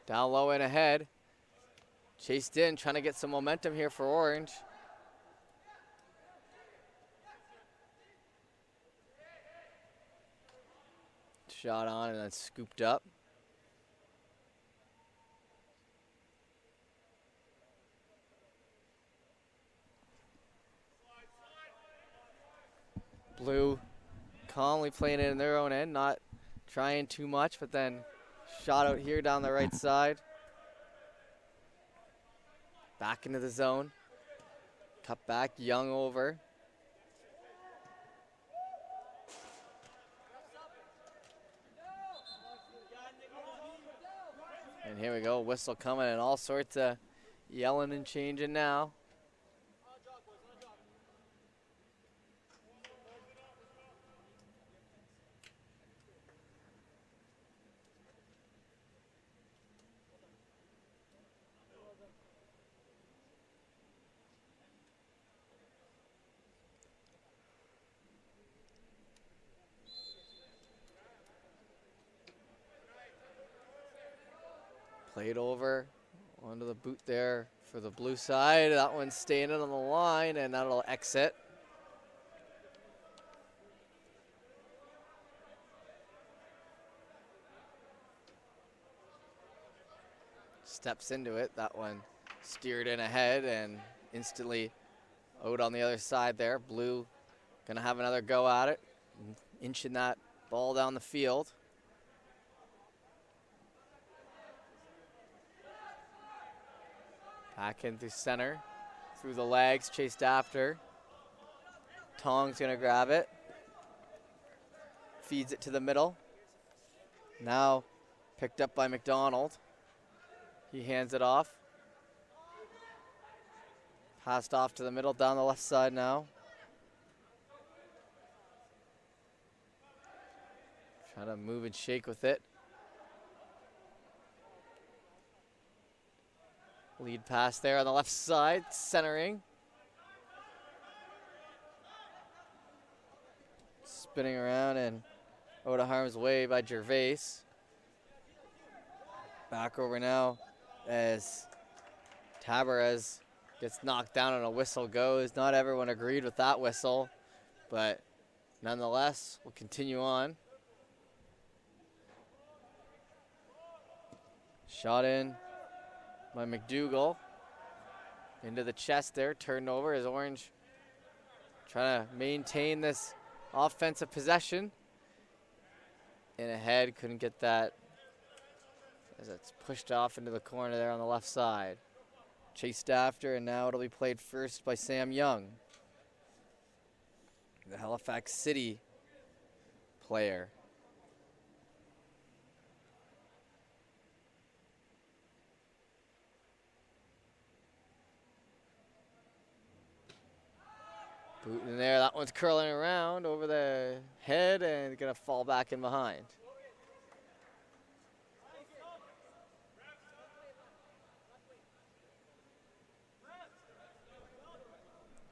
Down low and ahead. Chased in, trying to get some momentum here for Orange. Shot on and then scooped up. Blue calmly playing it in their own end, not trying too much, but then shot out here down the right side. Back into the zone. Cut back, Young over. And here we go, whistle coming and all sorts of yelling and changing now. Played over onto the boot there for the blue side. That one's staying in on the line, and that'll exit. Steps into it. That one steered in ahead and instantly out on the other side there. Blue gonna have another go at it, inching that ball down the field. Back in through center, through the legs, chased after. Tong's gonna grab it. Feeds it to the middle. Now picked up by McDonald. He hands it off. Passed off to the middle, down the left side now. Trying to move and shake with it. Lead pass there on the left side, centering. Spinning around and out of harm's way by Gervais. Back over now as Tabarez gets knocked down and a whistle goes. Not everyone agreed with that whistle, but nonetheless, we'll continue on. Shot in by McDougall. Into the chest there, turned over as Orange trying to maintain this offensive possession. In ahead, couldn't get that as it's pushed off into the corner there on the left side. Chased after, and now it'll be played first by Sam Young, the Halifax City player. Boot in there, that one's curling around over the head and gonna fall back in behind.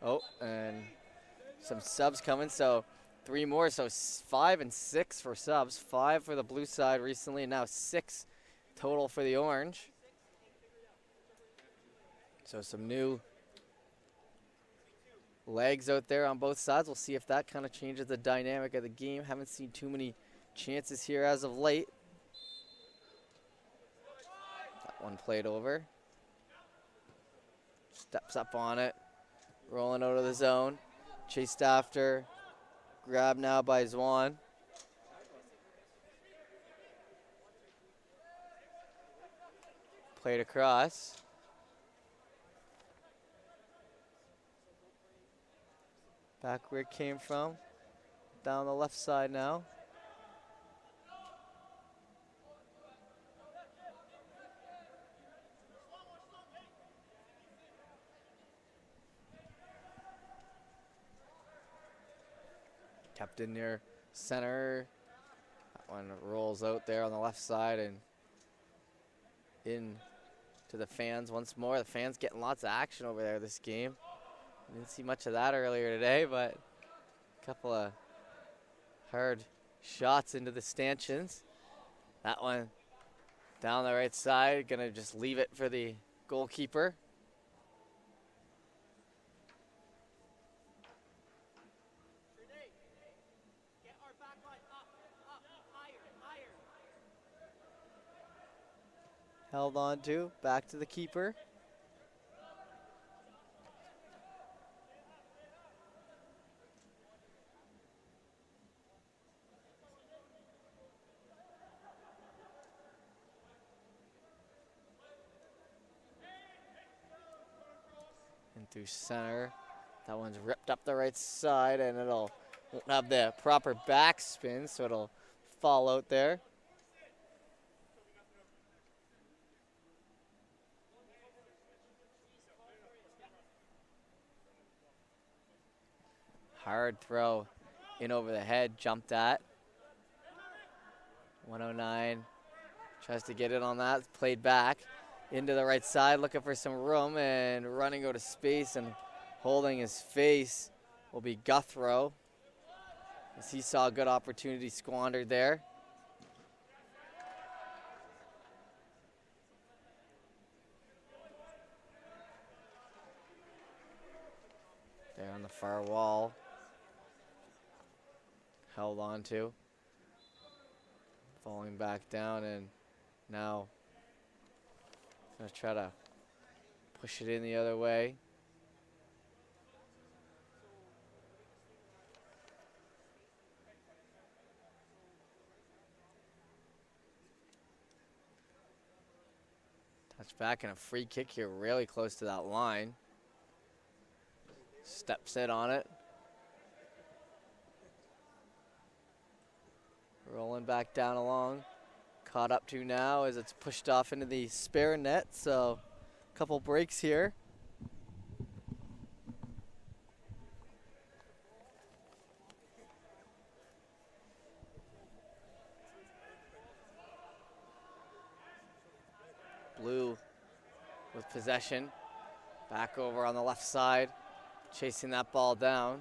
Oh, and some subs coming, so 3 more, so 5 and 6 for subs. 5 for the blue side recently, and now 6 total for the Orange. So some new legs out there on both sides. We'll see if that kind of changes the dynamic of the game. Haven't seen too many chances here as of late. That one played over. Steps up on it. Rolling out of the zone. Chased after. Grabbed now by Zwan. Played across. Back where it came from. Down the left side now. kept in near center. That one rolls out there on the left side and in to the fans once more. The fans getting lots of action over there this game. Didn't see much of that earlier today, but a couple of hard shots into the stanchions. That one down the right side, gonna just leave it for the goalkeeper. Held on to, back to the keeper. And through center. That one's ripped up the right side and won't have the proper backspin, so it'll fall out there. Hard throw in over the head, jumped at. 109 tries to get in on that, played back into the right side, looking for some room and running out of space and holding his face will be Guthrow, as he saw a good opportunity squandered there. There on the far wall. Held on to. Falling back down and now gonna try to push it in the other way. Touch back and a free kick here, really close to that line. Steps in on it. Rolling back down along. Caught up to now as it's pushed off into the spare net, so a couple breaks here. Blue with possession. Back over on the left side, chasing that ball down.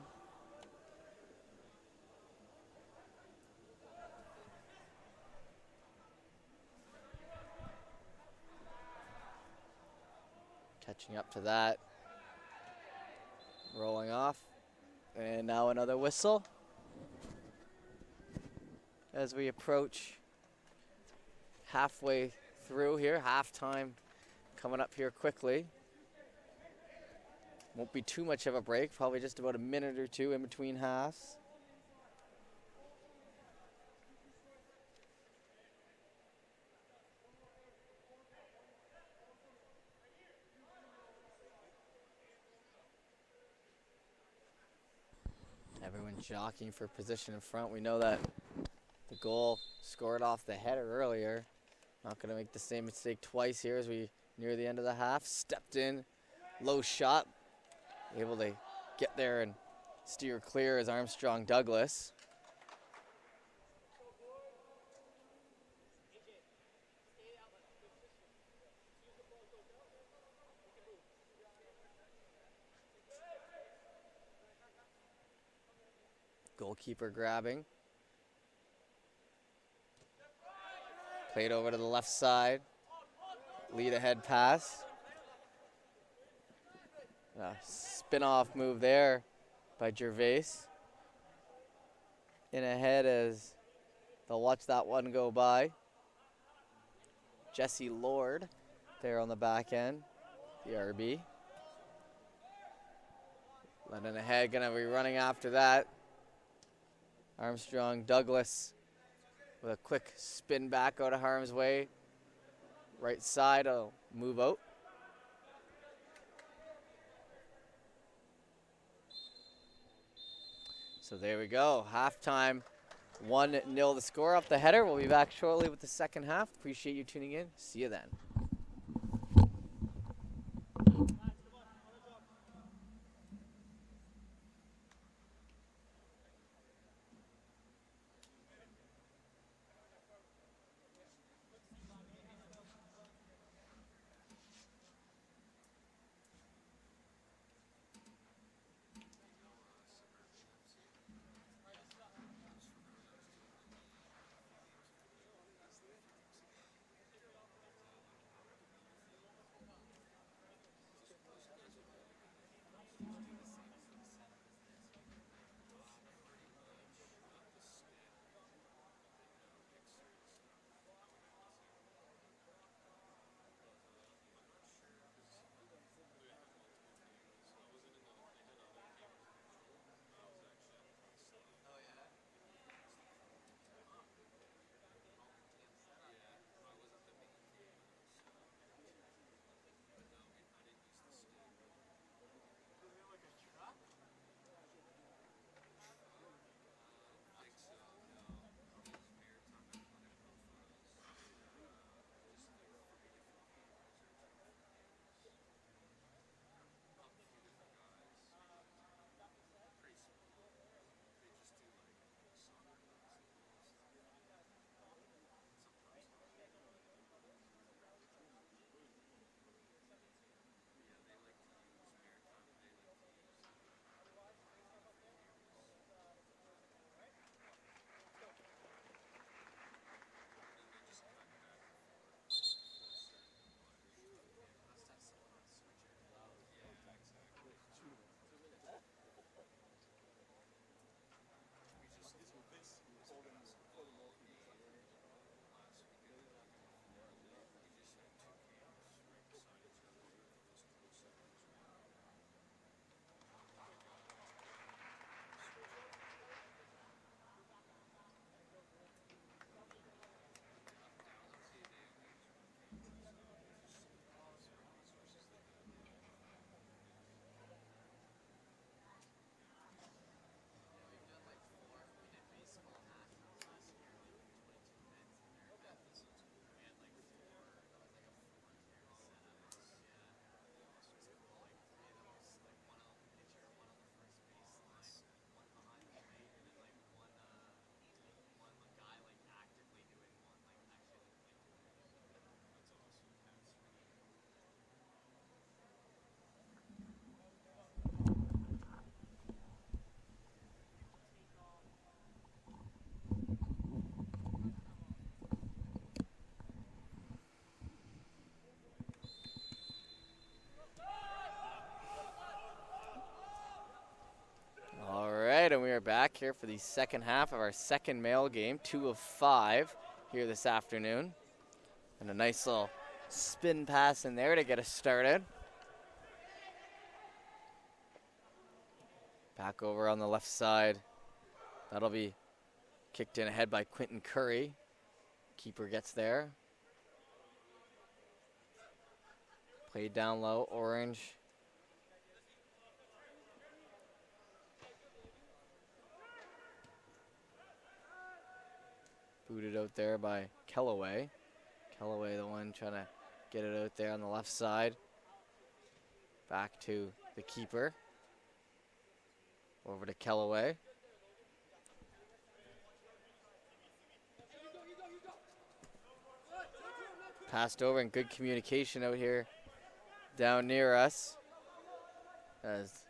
Catching up to that. Rolling off. And now another whistle. As we approach halfway through here, halftime coming up here quickly. Won't be too much of a break, probably just about a minute or two in between halves. Everyone's jockeying for position in front. We know that the goal scored off the header earlier. Not going to make the same mistake twice here as we near the end of the half. Stepped in, low shot. Able to get there and steer clear as Armstrong Douglas. Goalkeeper grabbing. Played over to the left side. Lead ahead pass. Spin-off move there by Gervais. In ahead as they'll watch that one go by. Jesse Lord there on the back end, the RB. Lennon ahead, gonna be running after that. Armstrong Douglas with a quick spin back out of harm's way. Right side, will move out. So there we go, halftime, 1-0 the score off the header. We'll be back shortly with the second half. Appreciate you tuning in. See you then. are back here for the second half of our second male game, 2 of 5 here this afternoon. And a nice little spin pass in there to get us started. Back over on the left side. That'll be kicked in ahead by Quentin Curry. Keeper gets there. Played down low, Orange. Booted out there by Kellaway. Kellaway the one trying to get it out there on the left side. Back to the keeper. Over to Kellaway. Passed over and good communication out here down near us. As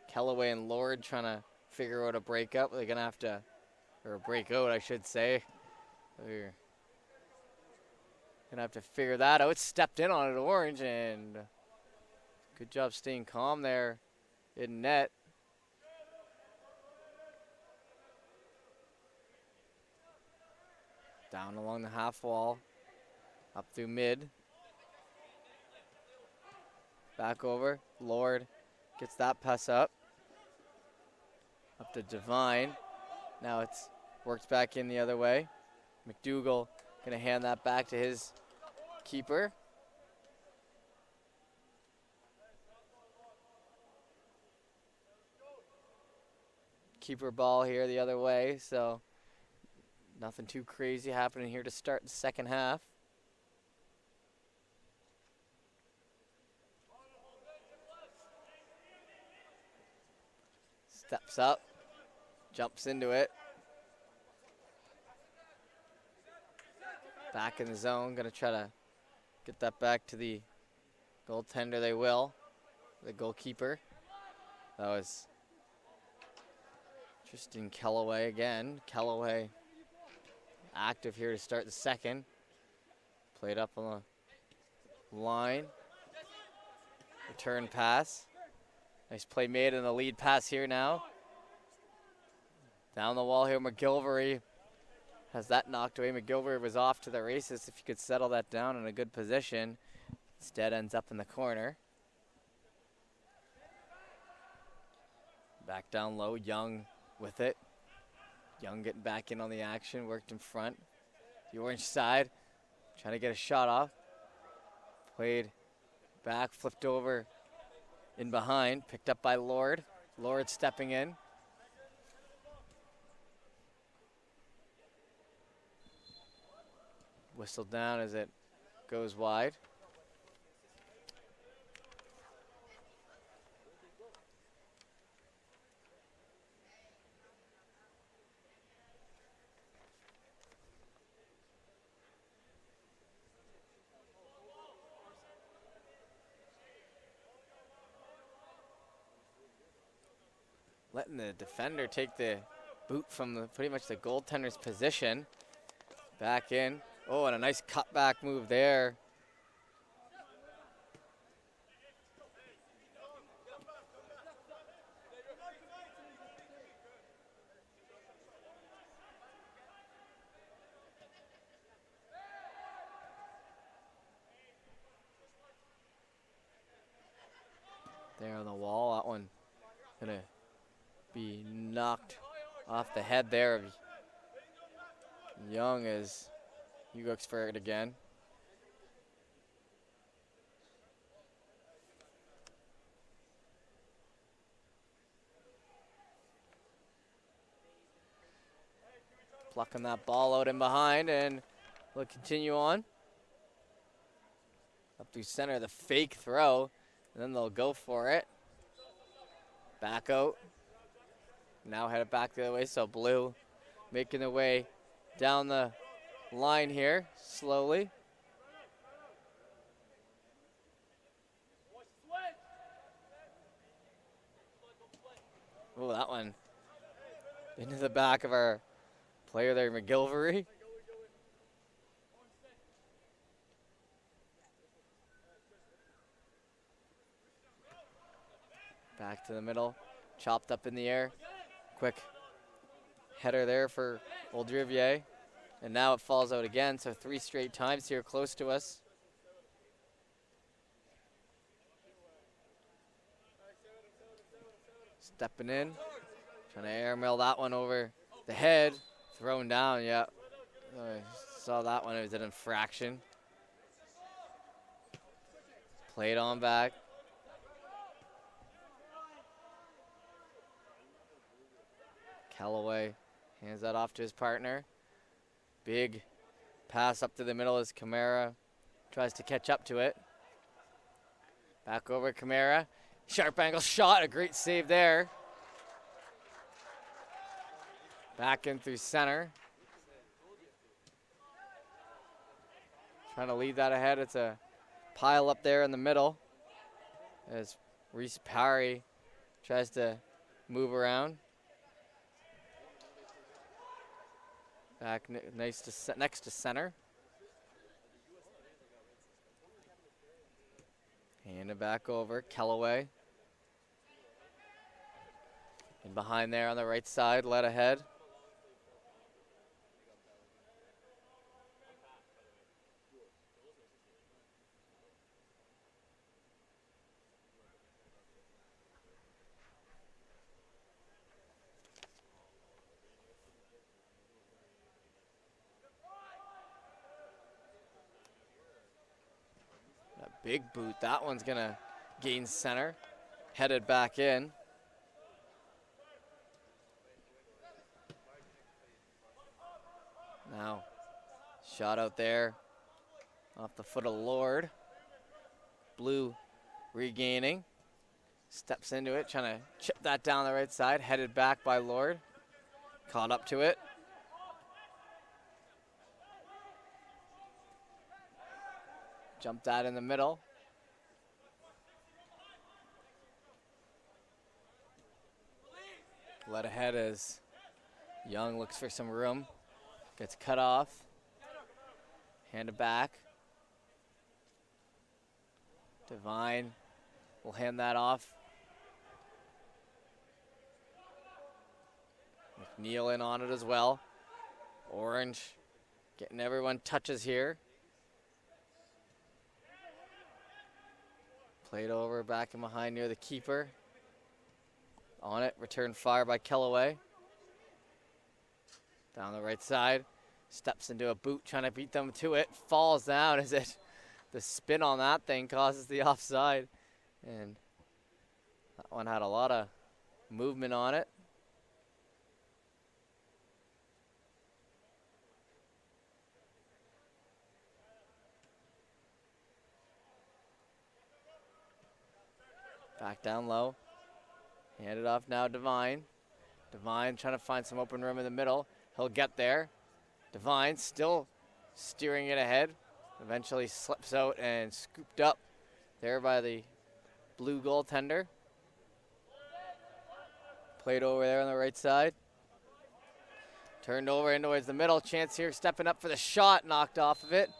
Kellaway and Lord trying to figure out a break up. They're going to have to, or a break out, I should say. They're going to have to figure that out. Stepped in on it, Orange, and good job staying calm there in net. Down along the half wall. Up through mid. Back over. Lord gets that pass up. Up to Devine. Now it's worked back in the other way. McDougall gonna hand that back to his keeper. Keeper ball here the other way, so nothing too crazy happening here to start the second half. Steps up, jumps into it. Back in the zone, gonna try to get that back to the goaltender. They will, the goalkeeper. That was Tristan Kellaway again. Kellaway active here to start the second. Played up on the line. Return pass. Nice play made and the lead pass here now. Down the wall here, McGilvery has that knocked away. McGilvery was off to the races. If you could settle that down in a good position. Instead ends up in the corner. Back down low, Young with it. Young getting back in on the action, worked in front. The Orange side, trying to get a shot off. Played back, flipped over in behind, picked up by Lord. Lord stepping in. Whistled down as it goes wide. Letting the defender take the boot from the pretty much the goaltender's position. Back in. Oh, and a nice cutback move there. There on the wall, that one gonna be knocked off the head there of Young as he looks for it again. Plucking that ball out in behind, and we'll continue on. Up through center, the fake throw, and then they'll go for it. Back out. Now headed back the other way, so Blue making their way down the line here, slowly. Oh, that one into the back of our player there, McGilvery. Back to the middle, chopped up in the air. Quick header there for Old Rivier. And now it falls out again, so 3 straight times here close to us. Stepping in, trying to airmail that one over the head. Thrown down, yeah. I saw that one, it was an infraction. Played on back. Callaway hands that off to his partner. Big pass up to the middle as Camara tries to catch up to it. Back over Camara. Sharp angle shot, a great save there. Back in through center. Trying to lead that ahead. It's a pile up there in the middle as Reese Parry tries to move around. Back nice to next to center. Hand it back over, Callaway. And behind there on the right side, led ahead. Big boot, that one's gonna gain center. Headed back in. Now, shot out there off the foot of Lord. Blue regaining. Steps into it, trying to chip that down the right side. Headed back by Lord. Caught up to it. Jumped that in the middle. Led ahead as Young looks for some room. Gets cut off. Hand it back. Devine will hand that off. McNeil in on it as well. Orange getting everyone touches here. Played over, back and behind near the keeper. On it, return fire by Callaway. Down the right side, steps into a boot, trying to beat them to it. Falls down as it, the spin on that thing causes the offside. And that one had a lot of movement on it. Back down low. Hand it off now, Devine. Devine trying to find some open room in the middle. He'll get there. Devine still steering it ahead. Eventually slips out and scooped up there by the blue goaltender. Played over there on the right side. Turned over in towards the middle. Chance here stepping up for the shot. Knocked off of it.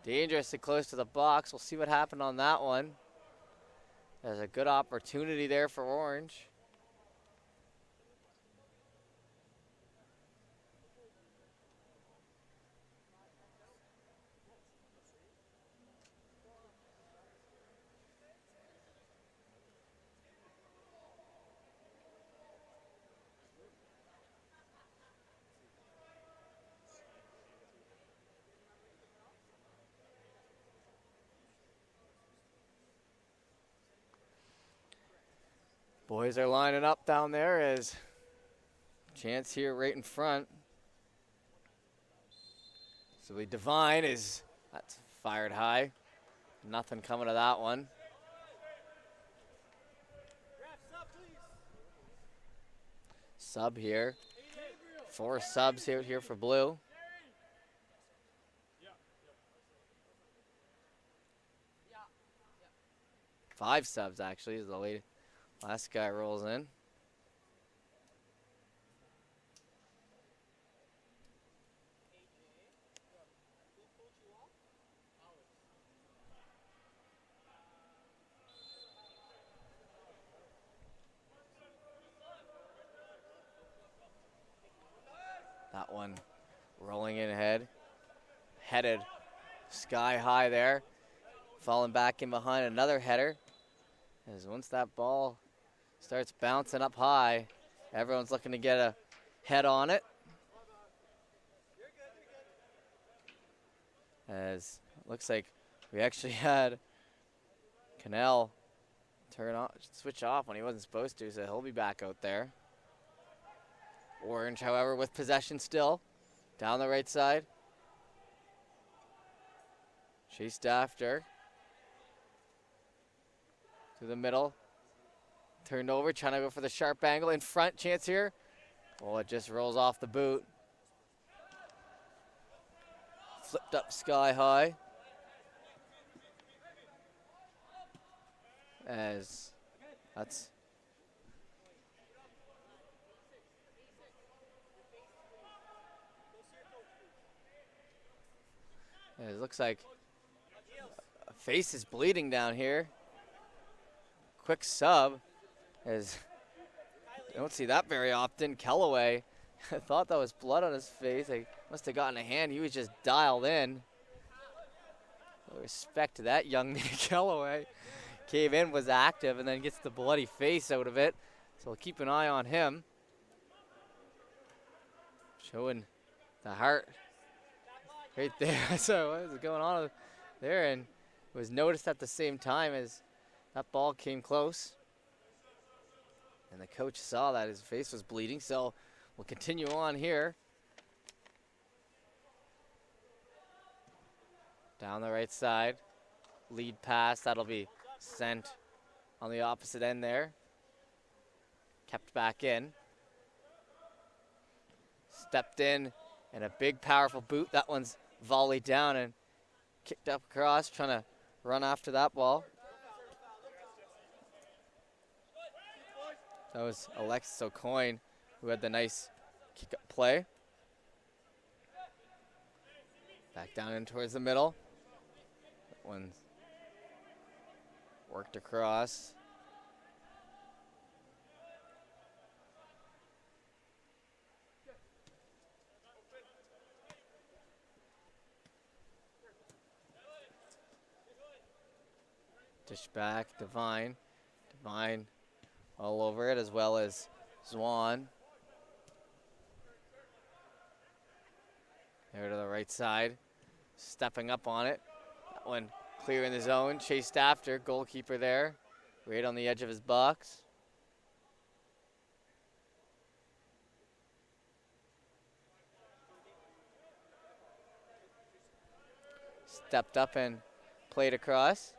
Dangerously close to the box. We'll see what happened on that one. There's a good opportunity there for Orange. Boys are lining up down there as Chance here right in front. So the Devine is, that's fired high. Nothing coming to that one. Sub here. 4 subs here for Blue. Five subs actually is the lead. Last guy rolls in. Rolling in ahead. Headed sky high there. Falling back in behind another header. As once that ball starts bouncing up high, everyone's looking to get a head on it. As it looks like we actually had Cannell switch off when he wasn't supposed to, so he'll be back out there. Orange, however, with possession still. Down the right side. Chased after. To the middle. Turned over, trying to go for the sharp angle. In front, chance here. Oh, it just rolls off the boot. Flipped up sky high. As that's it looks like a face is bleeding down here. Quick sub, as I don't see that very often. Kellaway, I thought that was blood on his face. I must have gotten a hand. He was just dialed in. Respect to that young man, Kellaway. Came in, was active, and then gets the bloody face out of it. So we'll keep an eye on him. Showing the heart right there. So what is going on there? And it was noticed at the same time as that ball came close. And the coach saw that his face was bleeding. So we'll continue on here. Down the right side. Lead pass. That'll be sent on the opposite end there. Kept back in. Stepped in, and a big, powerful boot. That one's volleyed down and kicked up across, trying to run after that ball. That was Alexis O'Coin who had the nice kick-up play. Back down in towards the middle. That one's worked across. Dish back, Devine. Devine all over it, as well as Zwan. There to the right side. Stepping up on it. That one clear in the zone, chased after, goalkeeper there, right on the edge of his box. Stepped up and played across.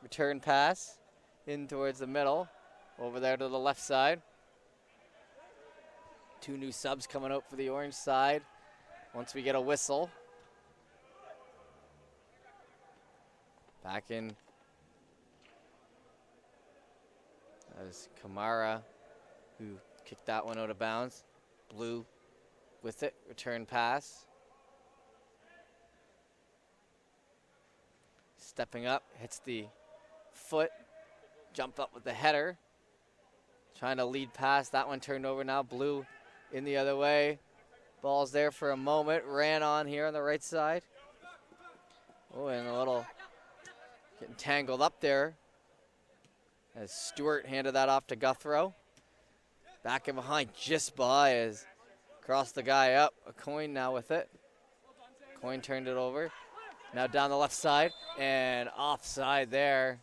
Return pass in towards the middle, over there to the left side. Two new subs coming out for the orange side once we get a whistle. Back in as Kamara, who kicked that one out of bounds. Blue with it, return pass. Stepping up, hits the foot, jumped up with the header. Trying to lead pass, that one turned over now. Blue in the other way. Ball's there for a moment, ran on here on the right side. Oh, and a little getting tangled up there as Stewart handed that off to Guthrow. Back in behind, just by as crossed the guy up. A coin now with it. Coin turned it over. Now down the left side and offside there.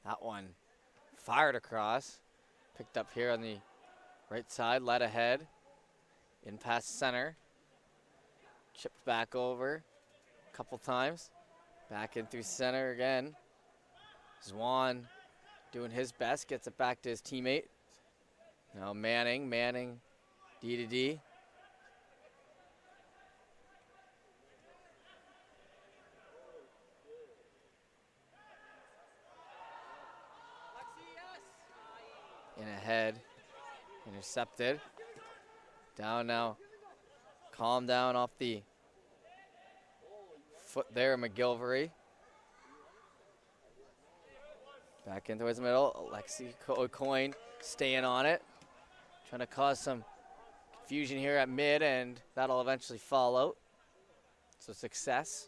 That one fired across, picked up here on the right side, led ahead, in past center, chipped back over a couple times, back in through center again. Zwan doing his best, gets it back to his teammate. Now Manning, D to D. In ahead. Intercepted. Down now. Calm down off the foot there, McGilvery. Back in towards the middle. Alexi Coyne staying on it. Trying to cause some confusion here at mid, and that'll eventually fall out. So success.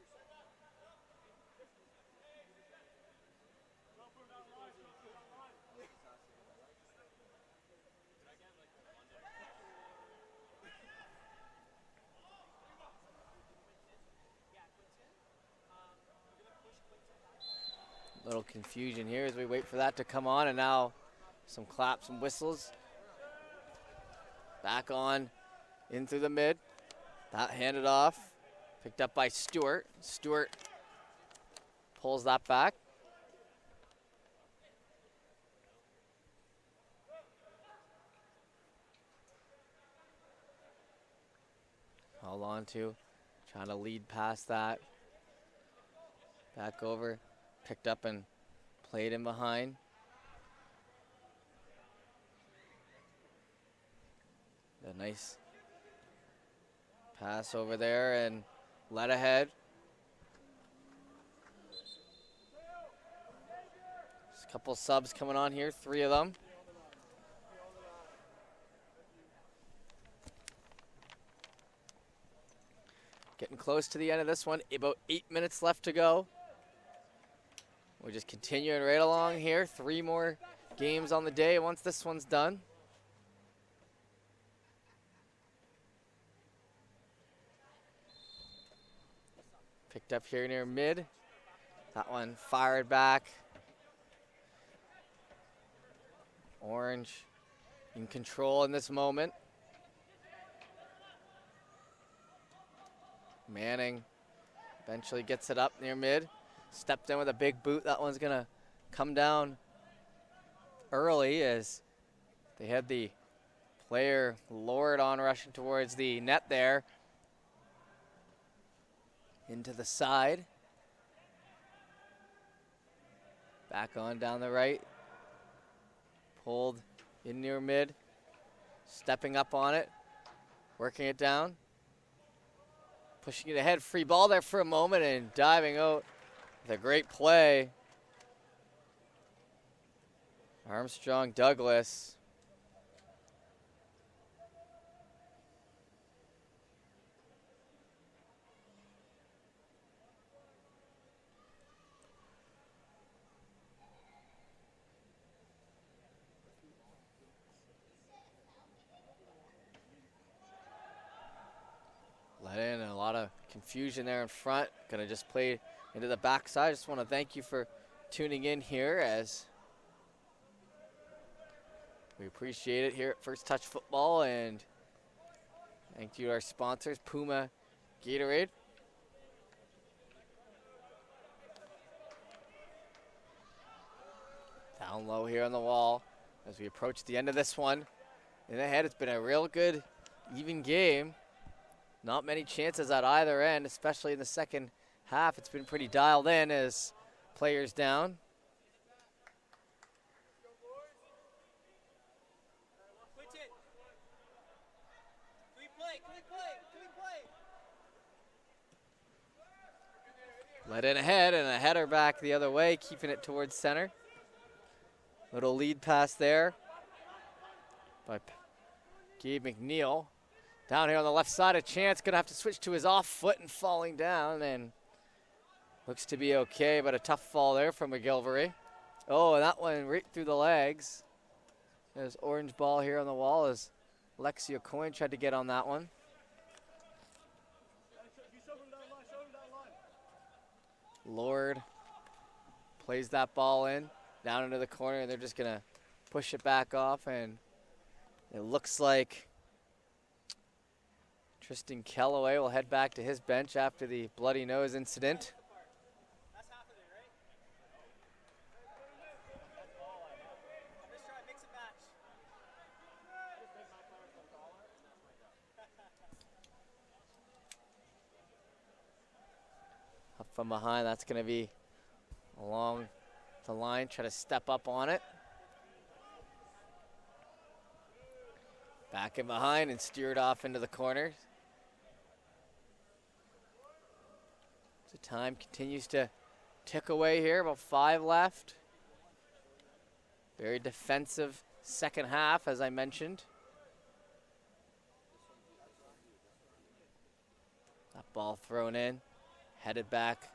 Little confusion here as we wait for that to come on, and now some claps and whistles. Back on in through the mid. That handed off. Picked up by Stewart. Stewart pulls that back. Hold on to. Trying to lead past that. Back over. Picked up and played in behind. A nice pass over there and led ahead. There's a couple subs coming on here, 3 of them. Getting close to the end of this one, about 8 minutes left to go. We're just continuing right along here. 3 more games on the day once this one's done. Picked up here near mid. That one fired back. Orange in control in this moment. Manning eventually gets it up near mid. Stepped in with a big boot. That one's gonna come down early as they had the player Lord on rushing towards the net there. Into the side. Back on down the right. Pulled in near mid. Stepping up on it. Working it down. Pushing it ahead. Free ball there for a moment and diving out. With a great play. Armstrong Douglas. Let in a lot of confusion there in front. Gonna just play into the backside. Just want to thank you for tuning in here, as we appreciate it here at First Touch Football, and thank you to our sponsors, Puma Gatorade. Down low here on the wall as we approach the end of this one. In ahead, it's been a real good, even game. Not many chances at either end, especially in the second half. It's been pretty dialed in as players down. Let in ahead and a header back the other way, keeping it towards center. Little lead pass there by Gabe McNeil. Down here on the left side, a chance. Gonna have to switch to his off foot and falling down, and looks to be okay, but a tough fall there from McGilvery. Oh, and that one right through the legs. There's orange ball here on the wall as Alexia Coyne tried to get on that one. Lord plays that ball in, down into the corner, and they're just gonna push it back off, and it looks like Tristan Kellaway will head back to his bench after the bloody nose incident. That's half of it, right? Let's try mix and match. Up from behind, that's going to be along the line, try to step up on it. Back in behind and steered off into the corner. So time continues to tick away here, about 5 left. Very defensive second half, as I mentioned. That ball thrown in, headed back.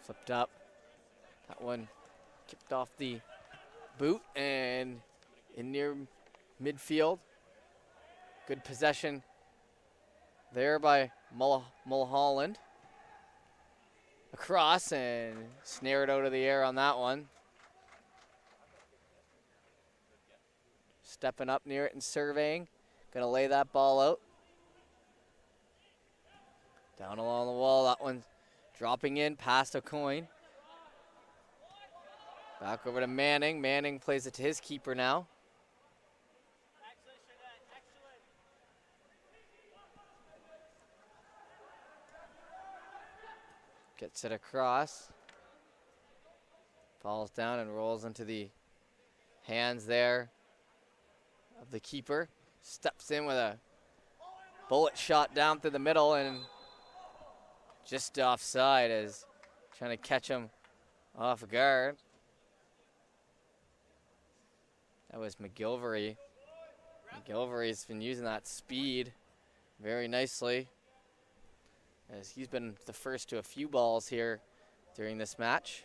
Flipped up. That one kicked off the boot and in near midfield. Good possession there by Mulholland. Across and snared out of the air on that one. Stepping up near it and surveying. Gonna lay that ball out. Down along the wall, that one's dropping in past O'Coin. Back over to Manning. Manning plays it to his keeper now. Gets it across. Falls down and rolls into the hands there of the keeper. Steps in with a bullet shot down through the middle and just offside as trying to catch him off guard. That was McGilvery. McGilvery's been using that speed very nicely, as he's been the first to a few balls here during this match.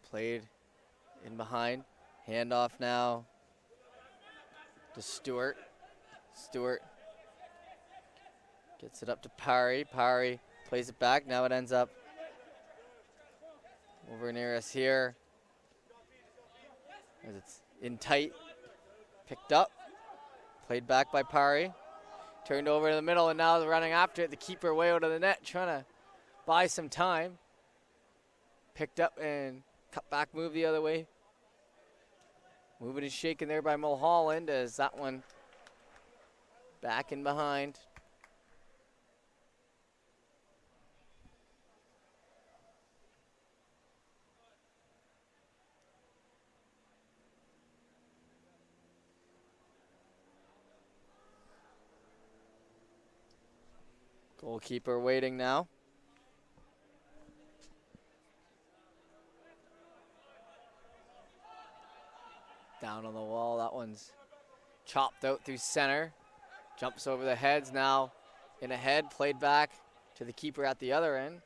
Played in behind. Handoff now to Stewart. Stewart gets it up to Parry. Parry plays it back. Now it ends up over near us here as it's in tight. Picked up. Played back by Parry. Turned over to the middle and now they're running after it. The keeper way out of the net trying to buy some time. Picked up and cut back move the other way. Moving and shaken there by Mulholland as that one back in behind. Goalkeeper waiting now. Down on the wall, that one's chopped out through center. Jumps over the heads now in ahead, played back to the keeper at the other end.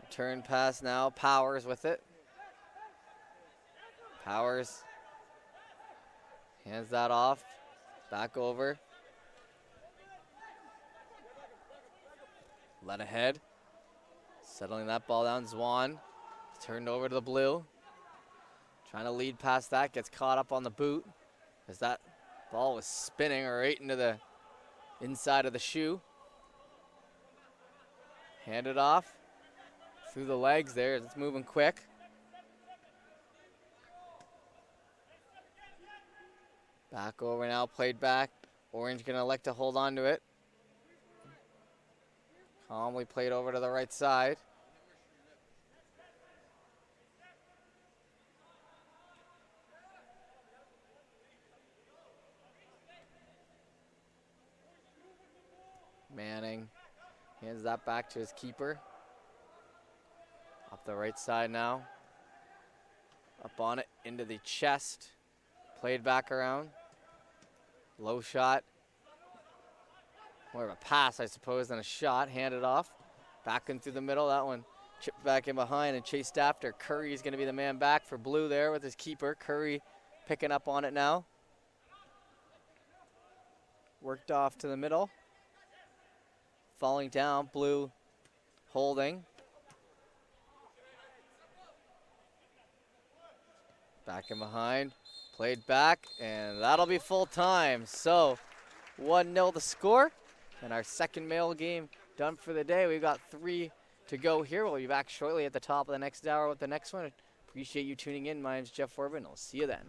Return pass now, Powers with it. Powers hands that off, back over. Let ahead, settling that ball down, Zwan. Turned over to the blue. Trying to lead past that, gets caught up on the boot as that ball was spinning right into the inside of the shoe. Handed off through the legs there. It's moving quick. Back over now, played back. Orange gonna elect to hold on to it. Calmly played over to the right side. Manning hands that back to his keeper. Up the right side now. Up on it, into the chest. Played back around. Low shot. More of a pass, I suppose, than a shot. Handed off. Back in through the middle. That one chipped back in behind and chased after. Curry's going to be the man back for blue there with his keeper. Curry picking up on it now. Worked off to the middle. Falling down, blue holding. Back in behind, played back, and that'll be full time. So 1-0 the score, and our second male game done for the day. We've got 3 to go here. We'll be back shortly at the top of the next hour with the next one. Appreciate you tuning in. My name's Jeff Forbin. I'll see you then.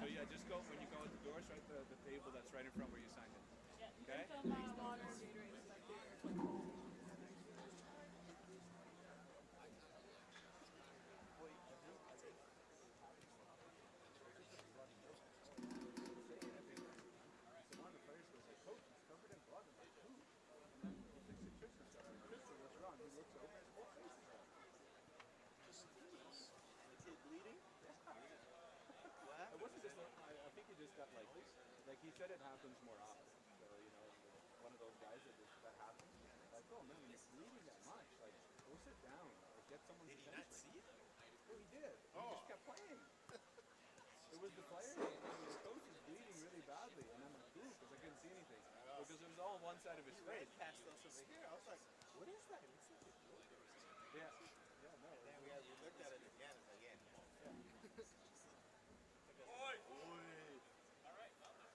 So yeah, just go when you go out the doors, right the table that's right in front where you signed it. Okay? It wasn't just. I think he just got like he said it happens more often. So you know, one of those guys that happens. That go, man. When you're bleeding that much, like, go sit down. Like, get someone's attention. Did he not see it? Well, he did. He just kept playing. It was the player, and the coach was bleeding really badly, and I'm like, ooh, because I couldn't see anything. Because it was all on one side of his face. Past those over here. I was like, what is that? It looks like a filter or something. Yeah. Yeah, no. And then we looked at it again. It's like, yeah, no.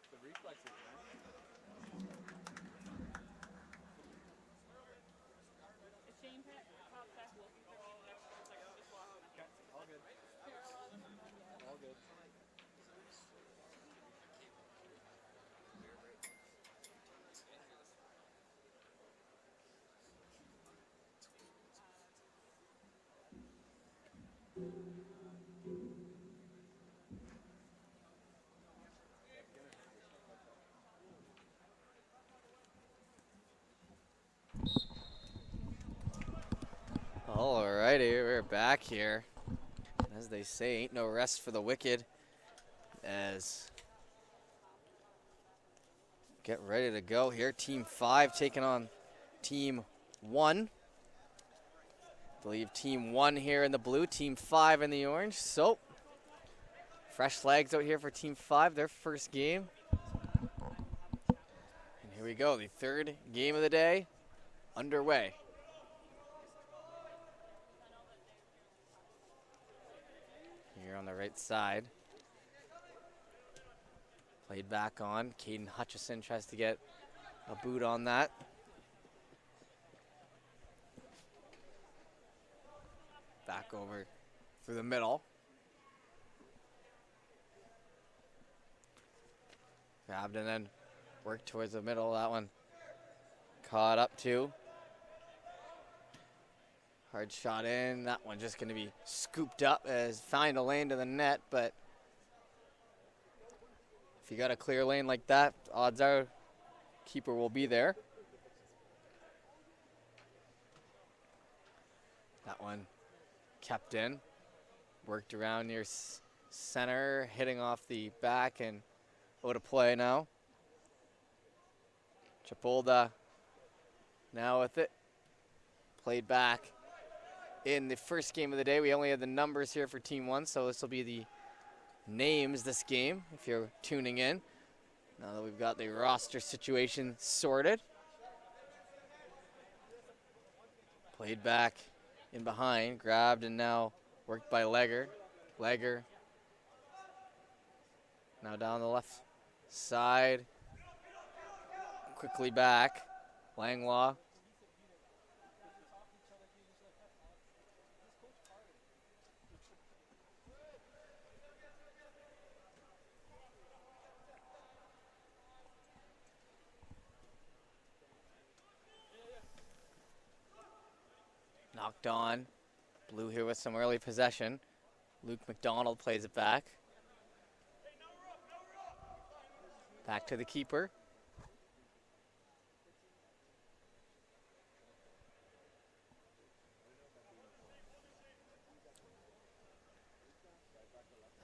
The reflexes, man. Is Shane popped back looking for all the extra? It's like, just walk. Okay, all good. All good. Alrighty, we're back here. As they say, ain't no rest for the wicked. As get ready to go here. Team 5 taking on Team 1. I believe Team 1 here in the blue, Team 5 in the orange. So, fresh legs out here for Team 5, their first game. And here we go, the third game of the day underway. Here on the right side. Played back on. Caden Hutchison tries to get a boot on that. Back over through the middle. Grabbed and then worked towards the middle. That one caught up to. Hard shot in. That one just going to be scooped up as find a lane to the net, but if you got a clear lane like that, odds are keeper will be there. That one kept in. Worked around near center, hitting off the back and out of play now. Chapolda now with it. Played back. In the first game of the day, we only had the numbers here for Team 1, so this will be the names this game, if you're tuning in. Now that we've got the roster situation sorted. Played back in behind, grabbed and now worked by Legger. Legger now down the left side. Quickly back. Langlaw. Knocked on. Blue here with some early possession. Luke McDonald plays it back. Back to the keeper.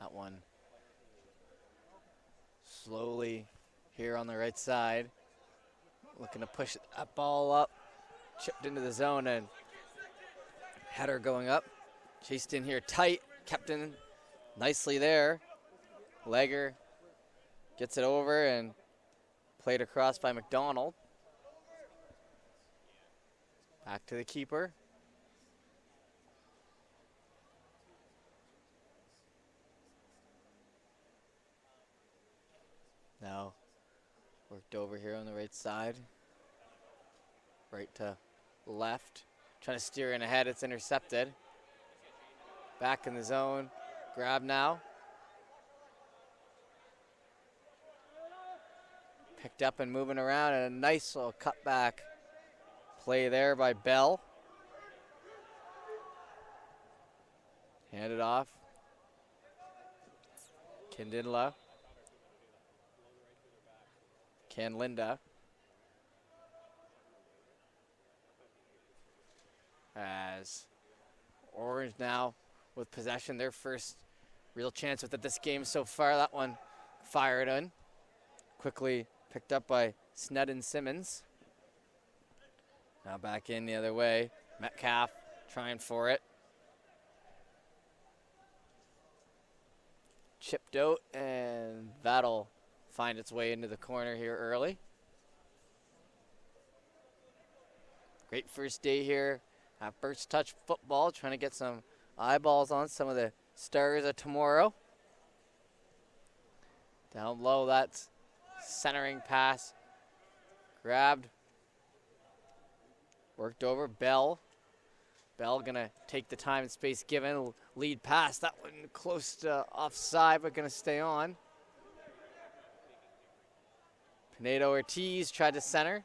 That one slowly here on the right side. Looking to push that ball up. Chipped into the zone and header going up. Chased in here tight. Kept in nicely there. Legger gets it over and played across by McDonald. Back to the keeper. Now worked over here on the right side. Right to left. Trying to steer in ahead, it's intercepted. Back in the zone, grab now. Picked up and moving around, and a nice little cutback play there by Bell. Handed off. Kindinla. Canlinda. As Orange now with possession, their first real chance with it this game so far. That one fired in. Quickly picked up by Snedden Simmons. Now back in the other way. Metcalf trying for it. Chipped out, and that'll find its way into the corner here early. Great first day here at First Touch Football, trying to get some eyeballs on some of the stars of tomorrow. Down low, that's centering pass. Grabbed. Worked over. Bell. Bell gonna take the time and space given. Lead pass. That one close to offside, but gonna stay on. Pinedo Ortiz tried to center.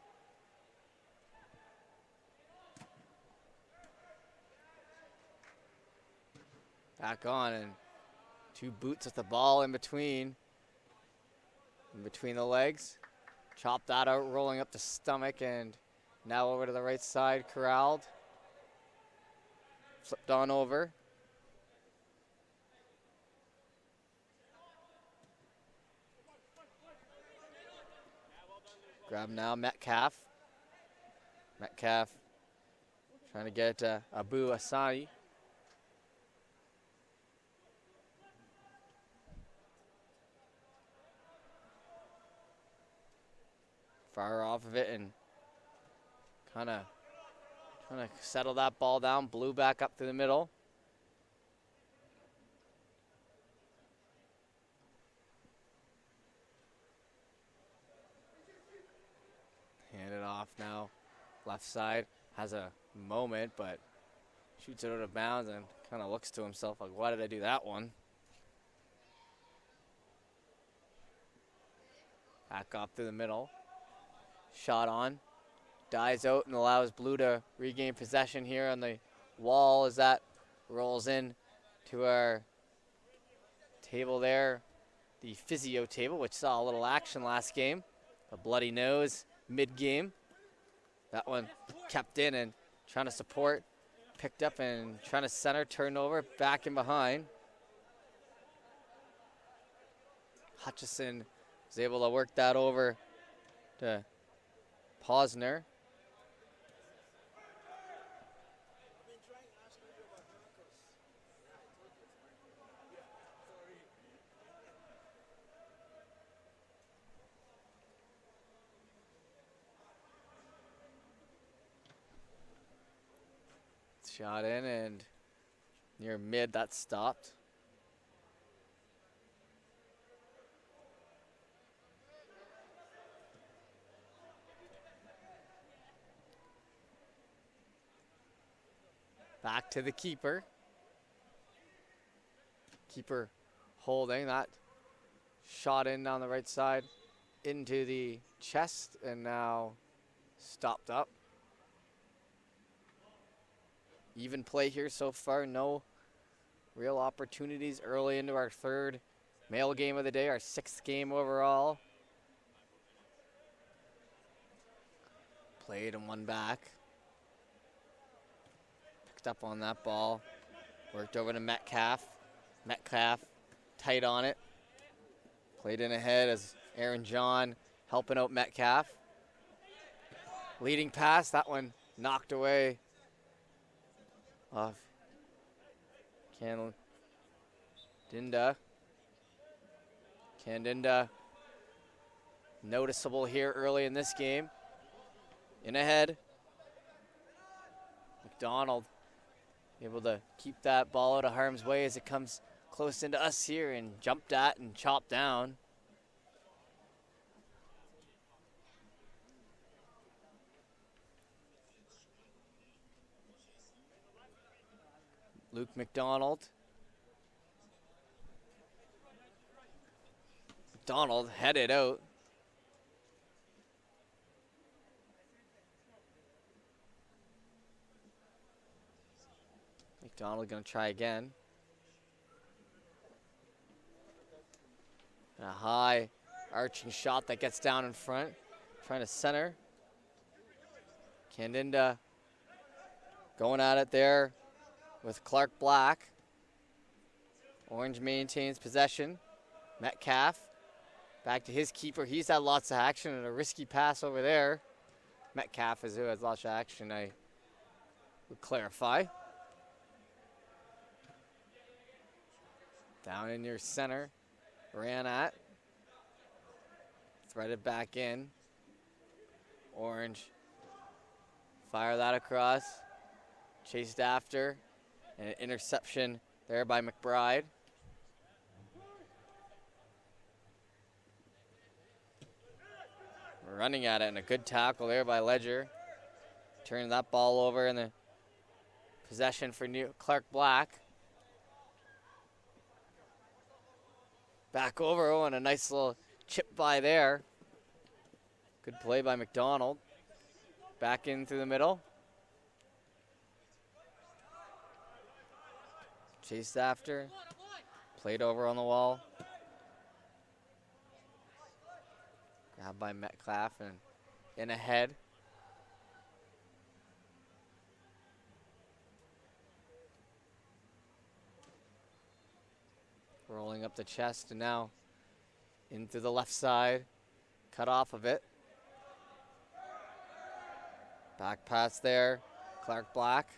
Back on, and two boots with the ball in between the legs. Chop that out, rolling up the stomach, and now over to the right side, corralled. Flipped on over. Grab now, Metcalf. Metcalf trying to get Abu Asani. Far off of it and kind of trying to settle that ball down. Blue back up through the middle. Hand it off now. Left side has a moment, but shoots it out of bounds and kind of looks to himself like, why did I do that one? Back off through the middle. Shot on. Dies out and allows Blue to regain possession here on the wall as that rolls in to our table there. The physio table, which saw a little action last game. A bloody nose mid-game. That one kept in and trying to support. Picked up and trying to center, turned over, back and behind. Hutchison was able to work that over to Posner. Shot in and near mid, that stopped. Back to the keeper. Keeper holding that. Shot in down the right side into the chest and now stopped up. Even play here so far. No real opportunities early into our third male game of the day, our sixth game overall. Played and one back. Picked up on that ball. Worked over to Metcalf. Metcalf tight on it. Played in ahead as Aaron John helping out Metcalf. Leading pass, that one knocked away off Candinda. Candinda noticeable here early in this game. In ahead. McDonald able to keep that ball out of harm's way as it comes close into us here and jumped at and chopped down. Luke McDonald. McDonald headed out. McDonald gonna try again. And a high arching shot that gets down in front. Trying to center. Candinda going at it there with Clark Black. Orange maintains possession. Metcalf back to his keeper. He's had lots of action and a risky pass over there. Metcalf is who has lost action, I would clarify. Down in your center, ran at. Threaded back in. Orange, fire that across. Chased after, and an interception there by McBride. Running at it, and a good tackle there by Ledger. Turning that ball over, and the possession for Clark Black. Back over, oh, and a nice little chip by there. Good play by McDonald. Back in through the middle. Chased after. Played over on the wall. Grabbed by Metcalf and in ahead. Rolling up the chest and now into the left side. Cut off of it. Back pass there. Clark Black.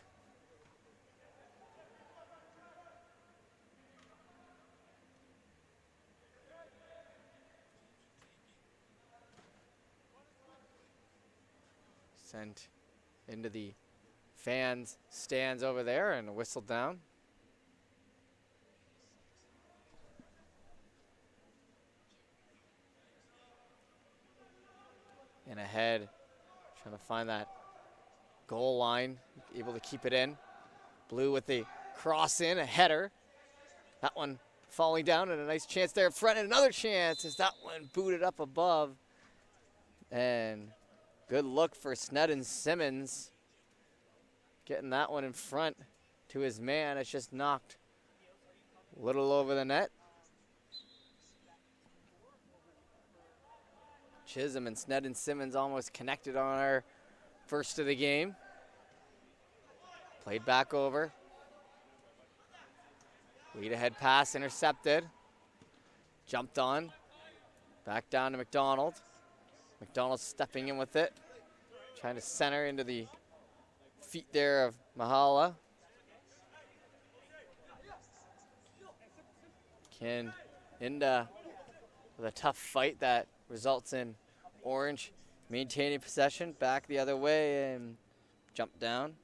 Sent into the fans stands over there and a whistle down. And ahead, trying to find that goal line, able to keep it in. Blue with the cross in, a header. That one falling down and a nice chance there in front and another chance as that one booted up above. And good look for Sneddon Simmons. Getting that one in front to his man. It's just knocked a little over the net. Chisholm and Sneddon Simmons almost connected on our first of the game. Played back over. Lead ahead pass intercepted. Jumped on. Back down to McDonald. McDonald stepping in with it. Trying to center into the feet there of Mahala. Ken Inda with a tough fight that results in Orange maintaining possession. Back the other way and jump down.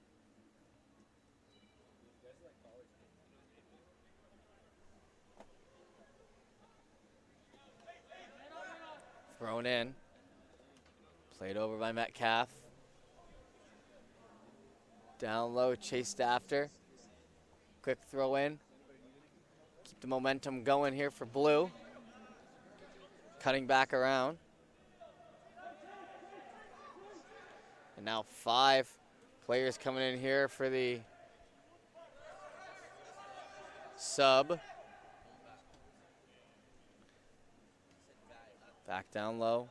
Thrown in. Played over by Metcalf. Down low, chased after. Quick throw in. Keep the momentum going here for Blue. Cutting back around. And now 5 players coming in here for the sub. Back down low.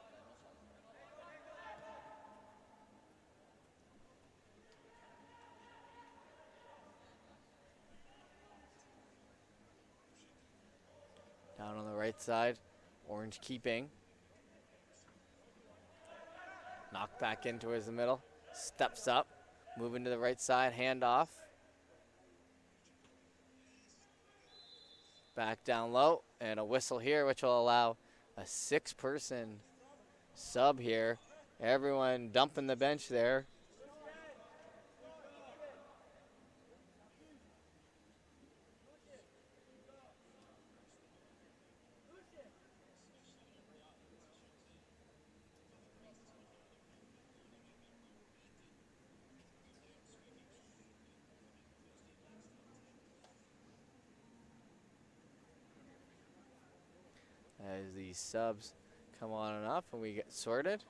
Down on the right side, Orange keeping. Knocked back into his middle, steps up, moving to the right side, handoff. Back down low, and a whistle here, which will allow a 6-person sub here. Everyone dumping the bench there. As these subs come on and off and we get sorted.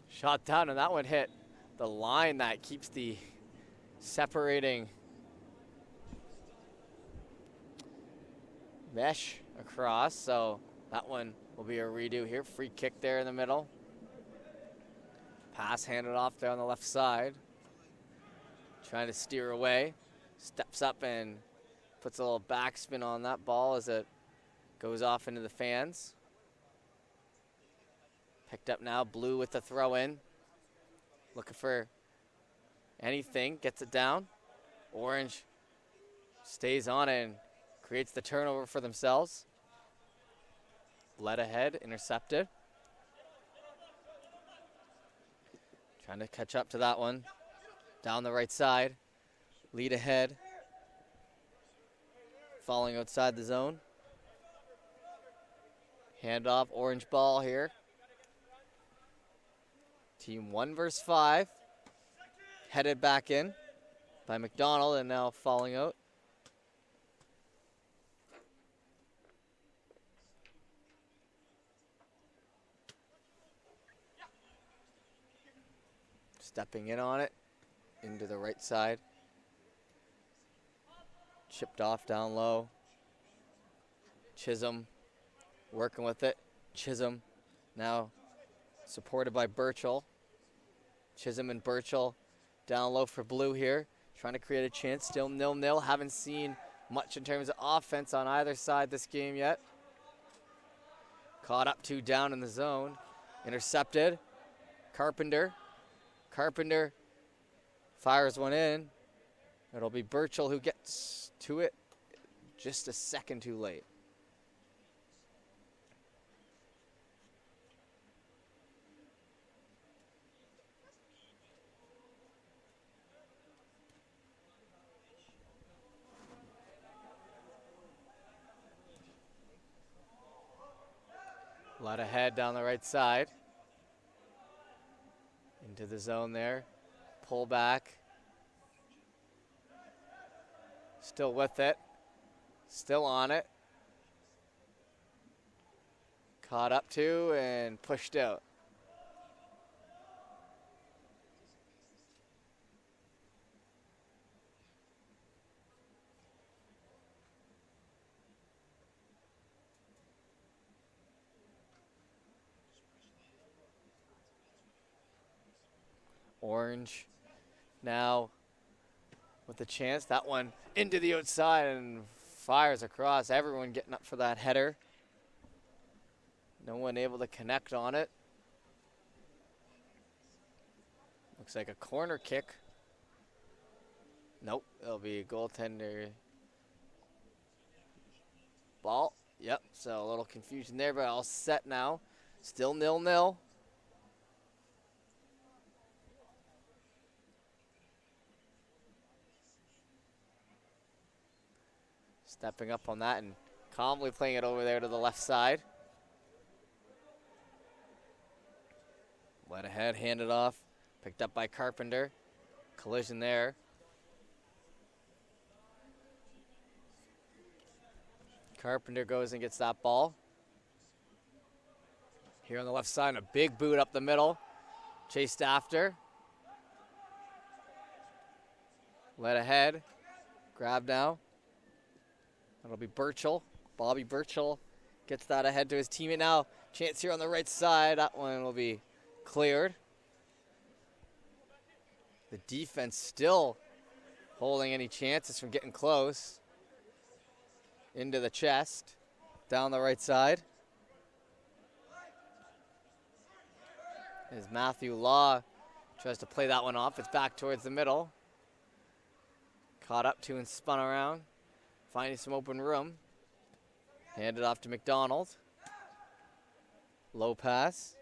Shot down, and that one hit the line that keeps the separating mesh across, so that one will be a redo here. Free kick there in the middle. Pass handed off there on the left side. Trying to steer away. Steps up and puts a little backspin on that ball as it goes off into the fans. Picked up now, Blue with the throw in. Looking for anything, gets it down. Orange stays on it and creates the turnover for themselves. Led ahead, intercepted. Trying to catch up to that one. Down the right side, lead ahead. Falling outside the zone. Handoff, Orange ball here. Team 1 versus 5. Headed back in by McDonald and now falling out. Stepping in on it, into the right side. Chipped off down low. Chisholm working with it. Chisholm now supported by Burchell. Chisholm and Burchell down low for Blue here. Trying to create a chance, still 0-0. Haven't seen much in terms of offense on either side this game yet. Caught up 2 down in the zone. Intercepted. Carpenter. Carpenter fires one in. It'll be Burchell who gets to it just a second too late. Led ahead down the right side. Into the zone there. Pull back. Still with it. Still on it. Caught up to and pushed out. Orange now with the chance. That one into the outside and fires across. Everyone getting up for that header. No one able to connect on it. Looks like a corner kick. Nope, it'll be a goaltender ball. Yep, so a little confusion there, but all set now. Still 0-0. Stepping up on that and calmly playing it over there to the left side. Led ahead, handed off. Picked up by Carpenter. Collision there. Carpenter goes and gets that ball. Here on the left side, a big boot up the middle. Chased after. Led ahead. Grab now. That'll be Burchell. Bobby Burchell gets that ahead to his teammate now. Chance here on the right side. That one will be cleared. The defense still holding any chances from getting close. Into the chest. Down the right side. As Matthew Law tries to play that one off. It's back towards the middle. Caught up to and spun around. Finding some open room. Handed off to McDonald. Low pass.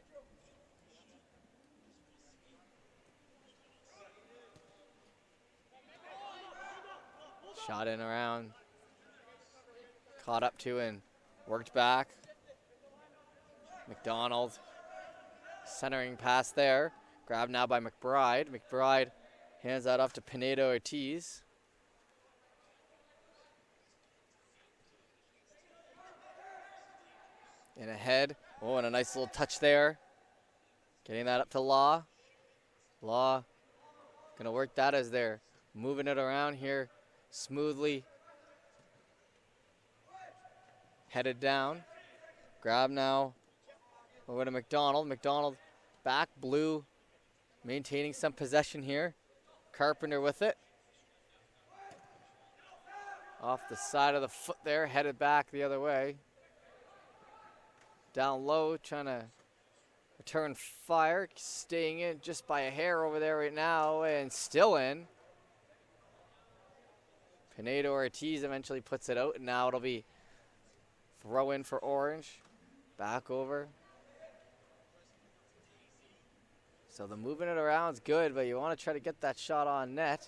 Shot in around. Caught up to and worked back. McDonald. Centering pass there. Grabbed now by McBride. McBride hands that off to Pinedo Ortiz. And ahead. Oh, and a nice little touch there. Getting that up to Law. Law gonna work that as they're moving it around here smoothly. Headed down. Grab now over to McDonald. McDonald back. Blue maintaining some possession here. Carpenter with it. Off the side of the foot there, headed back the other way. Down low, trying to return fire, staying in just by a hair over there right now, and still in. Pinedo Ortiz eventually puts it out, and now it'll be throw in for Orange. Back over. So the moving it around is good, but you want to try to get that shot on net.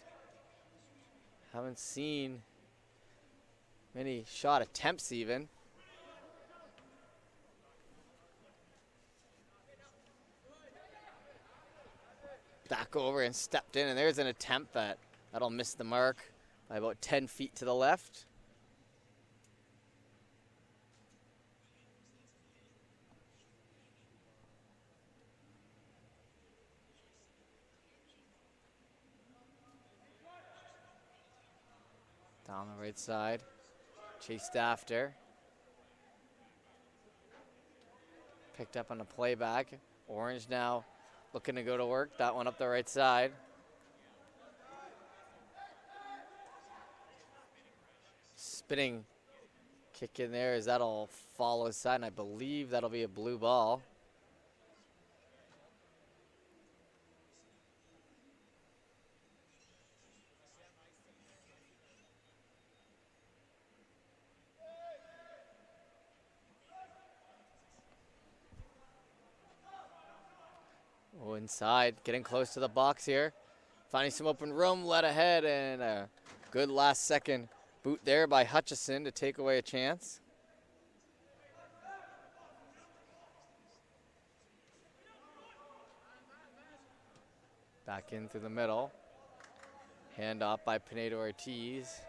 Haven't seen many shot attempts even. Back over and stepped in, and there's an attempt that'll miss the mark by about 10 feet to the left. Down the right side, chased after. Picked up on the playback. Orange now looking to go to work. That one up the right side. Spinning kick in there as that'll fall aside, and I believe that'll be a blue ball. Oh, inside, getting close to the box here. Finding some open room, led ahead, and a good last second boot there by Hutchison to take away a chance. Back in through the middle. Hand off by Pinedo Ortiz.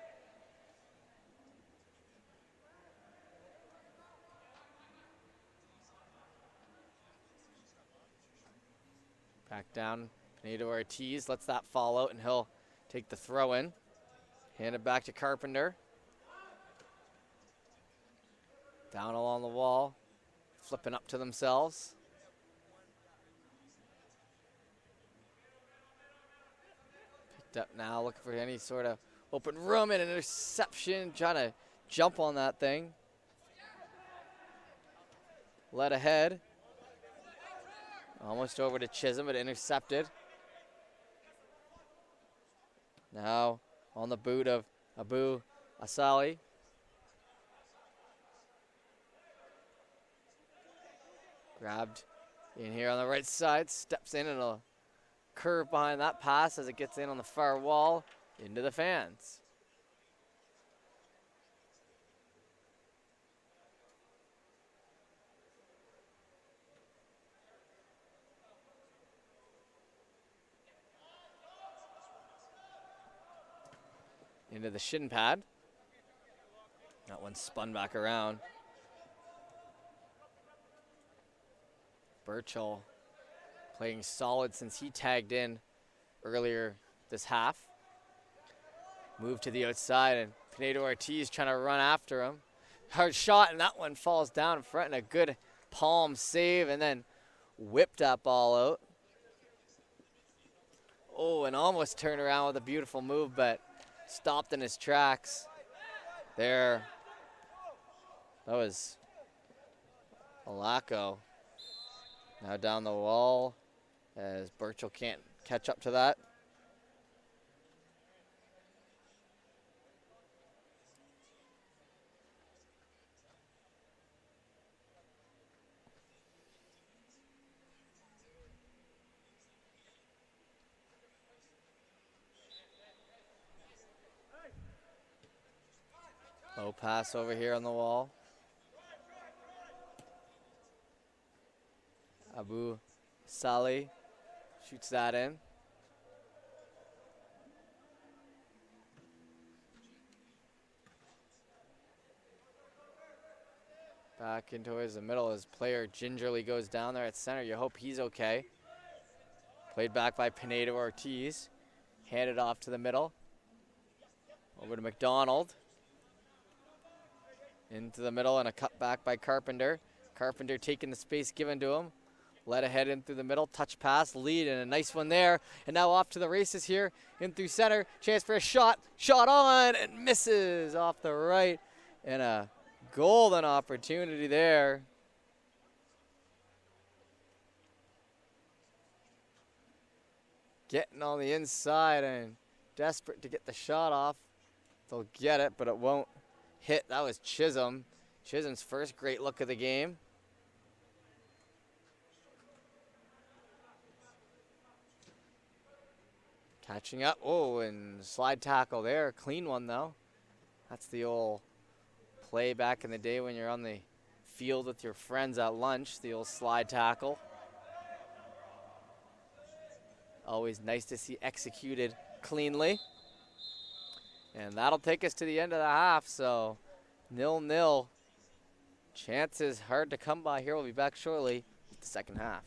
Back down, Pinedo Ortiz lets that fall out, and he'll take the throw in. Hand it back to Carpenter. Down along the wall, flipping up to themselves. Picked up now, looking for any sort of open room, and an interception, trying to jump on that thing. Led ahead. Almost over to Chisholm, but intercepted. Now on the boot of Abu Asali. Grabbed in here on the right side, steps in, and a curve behind that pass as it gets in on the far wall into the fans. Into the shin pad. That one spun back around. Burchell playing solid since he tagged in earlier this half. Move to the outside, and Pinedo Ortiz trying to run after him. Hard shot, and that one falls down in front, and a good palm save, and then whipped that ball out. Oh, and almost turned around with a beautiful move, but stopped in his tracks there. That was Alaco. Now down the wall as Burchell can't catch up to that. Low pass over here on the wall. Abu Saleh shoots that in. Back in towards the middle as player gingerly goes down there at center. You hope he's okay. Played back by Pinedo Ortiz. Handed off to the middle. Over to McDonald. Into the middle and a cut back by Carpenter. Carpenter taking the space given to him. Led ahead in through the middle, touch pass, lead, and a nice one there. And now off to the races here, in through center. Chance for a shot. Shot on, and misses off the right. And a golden opportunity there. Getting on the inside and desperate to get the shot off. They'll get it, but it won't hit. That was Chisholm. Chisholm's first great look of the game. Catching up. Oh, and slide tackle there. Clean one, though. That's the old play back in the day when you're on the field with your friends at lunch, the old slide tackle. Always nice to see executed cleanly. And that'll take us to the end of the half, so 0-0. Chances hard to come by here. We'll be back shortly with the second half.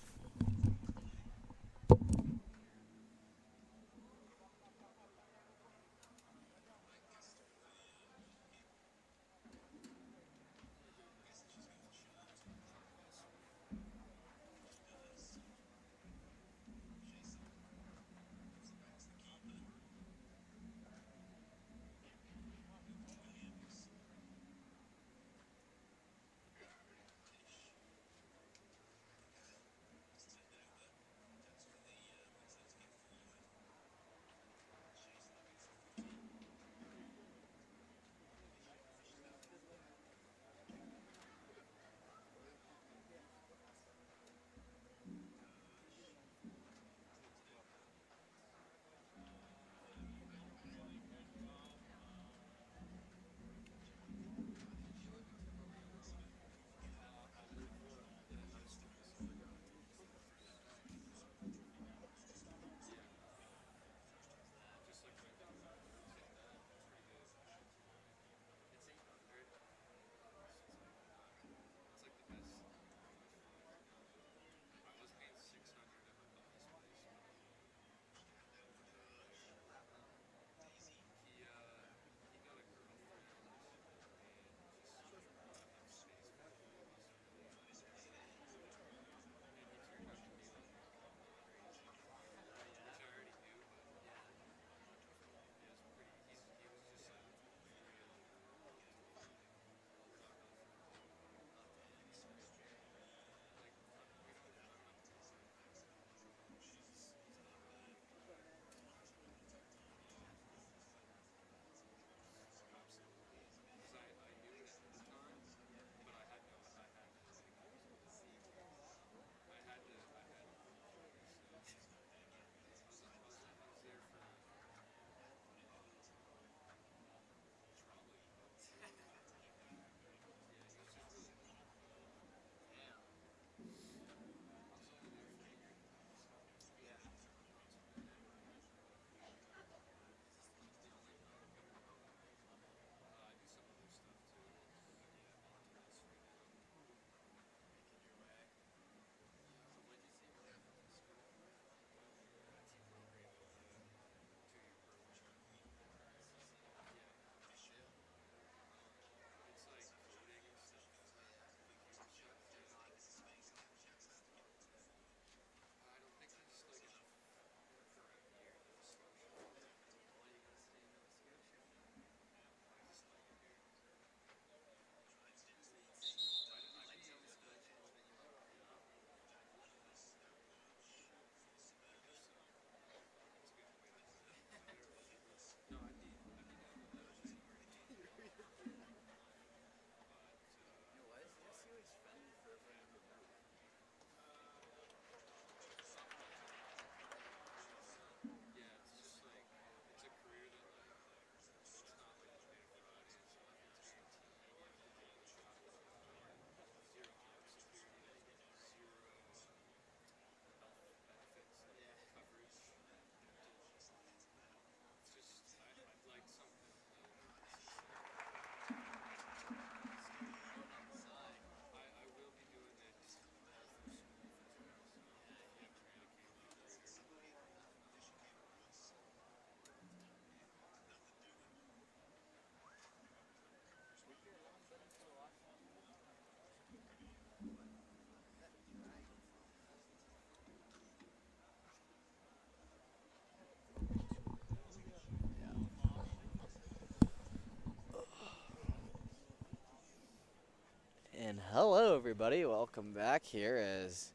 everybody. Welcome back here as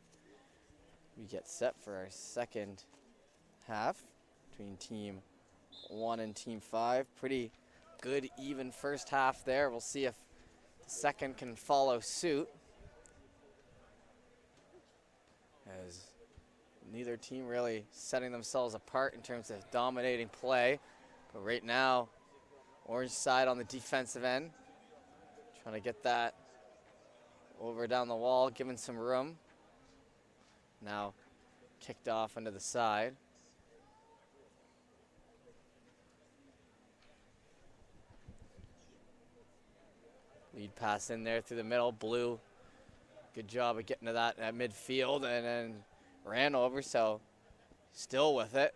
we get set for our second half between Team 1 and Team 5. Pretty good, even first half there. We'll see if the second can follow suit, as neither team really setting themselves apart in terms of dominating play. But right now, Orange side on the defensive end, trying to get that over down the wall, giving some room. Now kicked off into the side. Lead pass in there through the middle. Blue, good job of getting to that at midfield and then ran over, so still with it.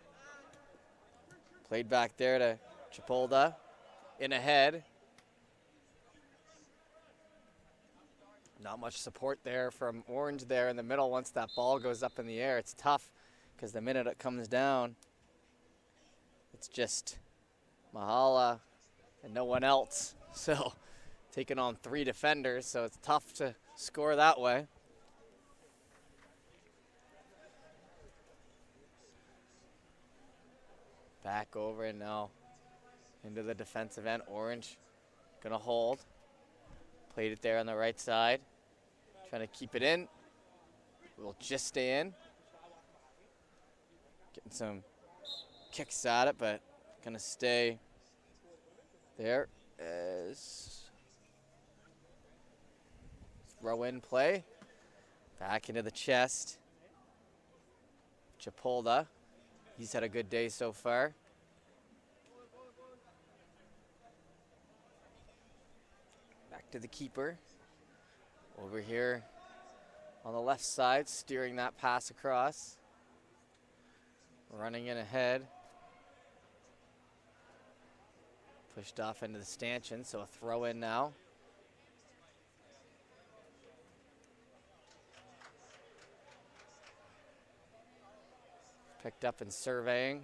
Played back there to Chipolda, in ahead. Not much support there from Orange there in the middle. Once that ball goes up in the air, it's tough because the minute it comes down, it's just Mahala and no one else. So taking on 3 defenders, so it's tough to score that way. Back over and now into the defensive end. Orange gonna hold. Played it there on the right side. Trying to keep it in. Will just stay in. Getting some kicks at it, but gonna stay there as throw in play. Back into the chest. Chipolda. He's had a good day so far. Back to the keeper. Over here on the left side, steering that pass across. Running in ahead. Pushed off into the stanchion, so a throw in now. Picked up and surveying.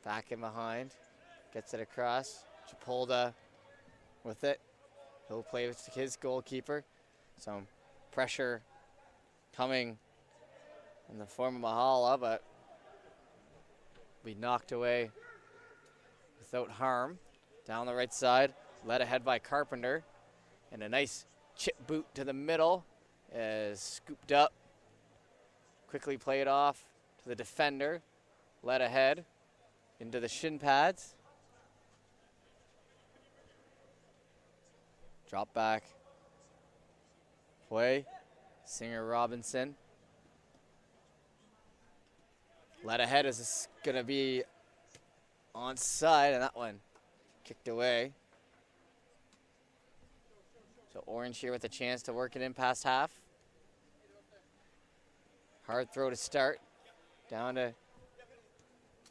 Back in behind. Gets it across. Chipolda with it. He'll play with his goalkeeper. Some pressure coming in the form of Mahala, but be knocked away without harm. Down the right side, led ahead by Carpenter. And a nice chip boot to the middle is scooped up. Quickly played off to the defender. Led ahead into the shin pads. Drop back. Play. Singer Robinson. Led ahead is this going to be onside, and that one kicked away. So Orange here with a chance to work it in past half. Hard throw to start. Down to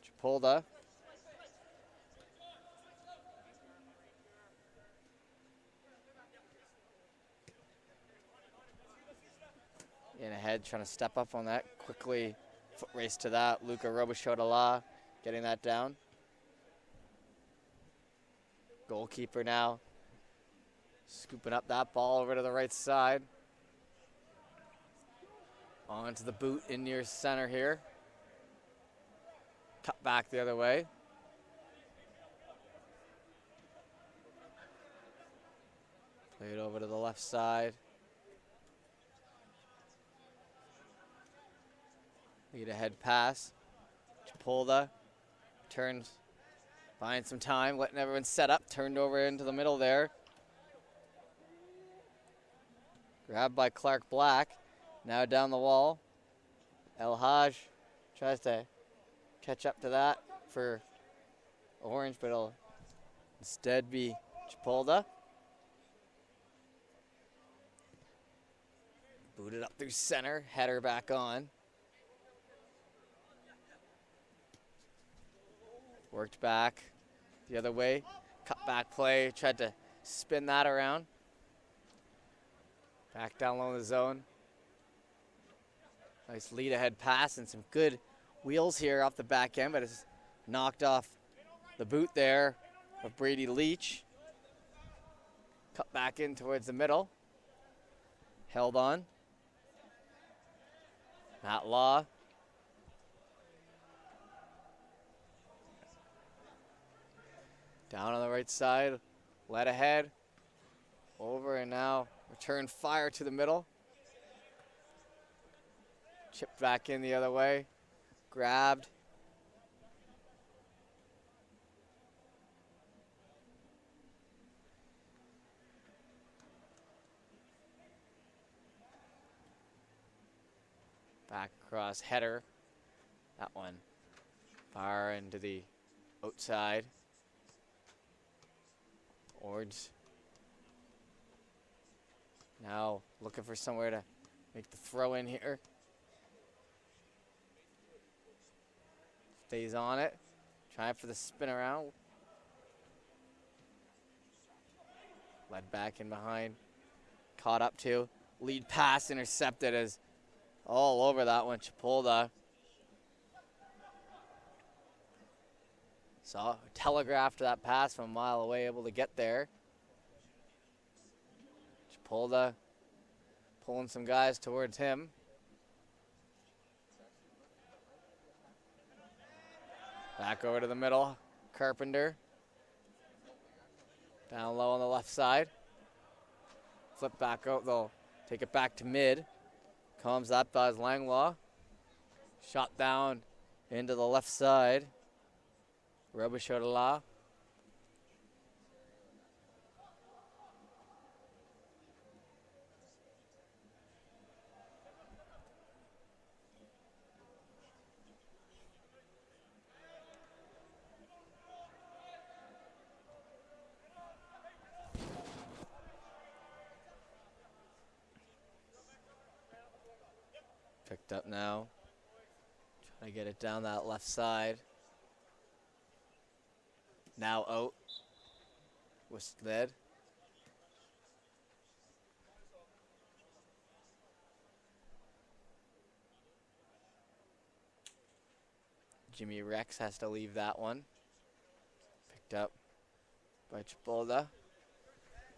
Chipolda. In ahead, trying to step up on that. Quickly foot race to that. Luca Robichaud-Dalla getting that down. Goalkeeper now scooping up that ball over to the right side. On to the boot in near center here. Cut back the other way. Played over to the left side. Lead ahead pass. Chipolda turns, buying some time, letting everyone set up. Turned over into the middle there. Grabbed by Clark Black. Now down the wall. El Haj tries to catch up to that for Orange, but it'll instead be Chipolda. Booted up through center, header back on. Worked back the other way. Cut back play, tried to spin that around. Back down low in the zone. Nice lead ahead pass and some good wheels here off the back end, but it's knocked off the boot there of Brady Leach. Cut back in towards the middle. Held on. Matt Law. Down on the right side. Led ahead. Over and now return fire to the middle. Chipped back in the other way. Grabbed. Back across header. That one far into the outside. Orange. Now looking for somewhere to make the throw in here. Stays on it. Trying for the spin around. Led back in behind. Caught up to. Lead pass intercepted as all over that one. Chapolda. Saw telegraphed that pass from a mile away, able to get there. Chapolda pulling some guys towards him. Back over to the middle. Carpenter. Down low on the left side. Flip back out. They'll take it back to mid. Comes that by Langlaw. Shot down into the left side. Robichaud-La. Picked up now. Trying to get it down that left side. Now out. Was led. Jimmy Rex has to leave that one. Picked up by Chapolda.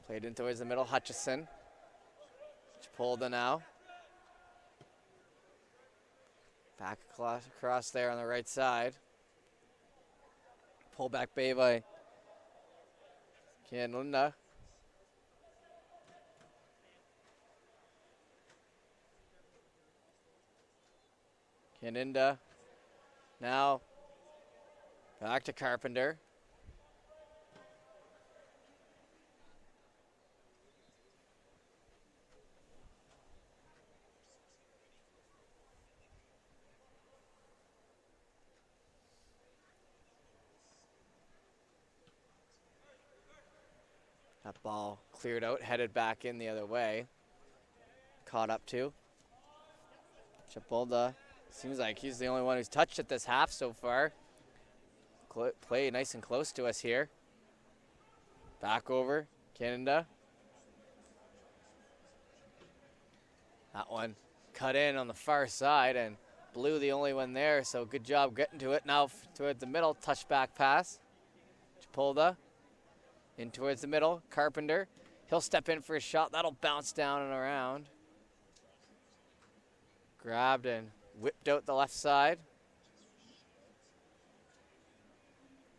Played in towards the middle. Hutchison. Chapolda now. Back across there on the right side. Pull back bay by Canlinda. Caninda. Now back to Carpenter. That ball cleared out, headed back in the other way. Caught up to. Chapolda. Seems like he's the only one who's touched it this half so far. Play nice and close to us here. Back over. Canada. That one cut in on the far side and Blue the only one there, so good job getting to it. Now towards the middle, touchback pass. Chapolda. In towards the middle, Carpenter. He'll step in for a shot. That'll bounce down and around. Grabbed and whipped out the left side.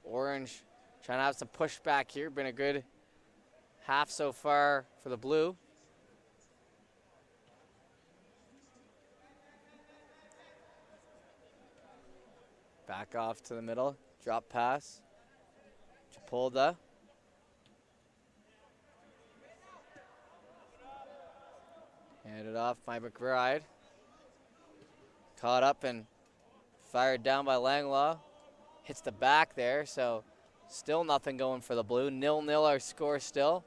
Orange trying to have some pushback here. Been a good half so far for the Blue. Back off to the middle. Drop pass. Chapolda. Handed off by McBride. Caught up and fired down by Langlaw. Hits the back there, so still nothing going for the Blue. 0-0 our score still.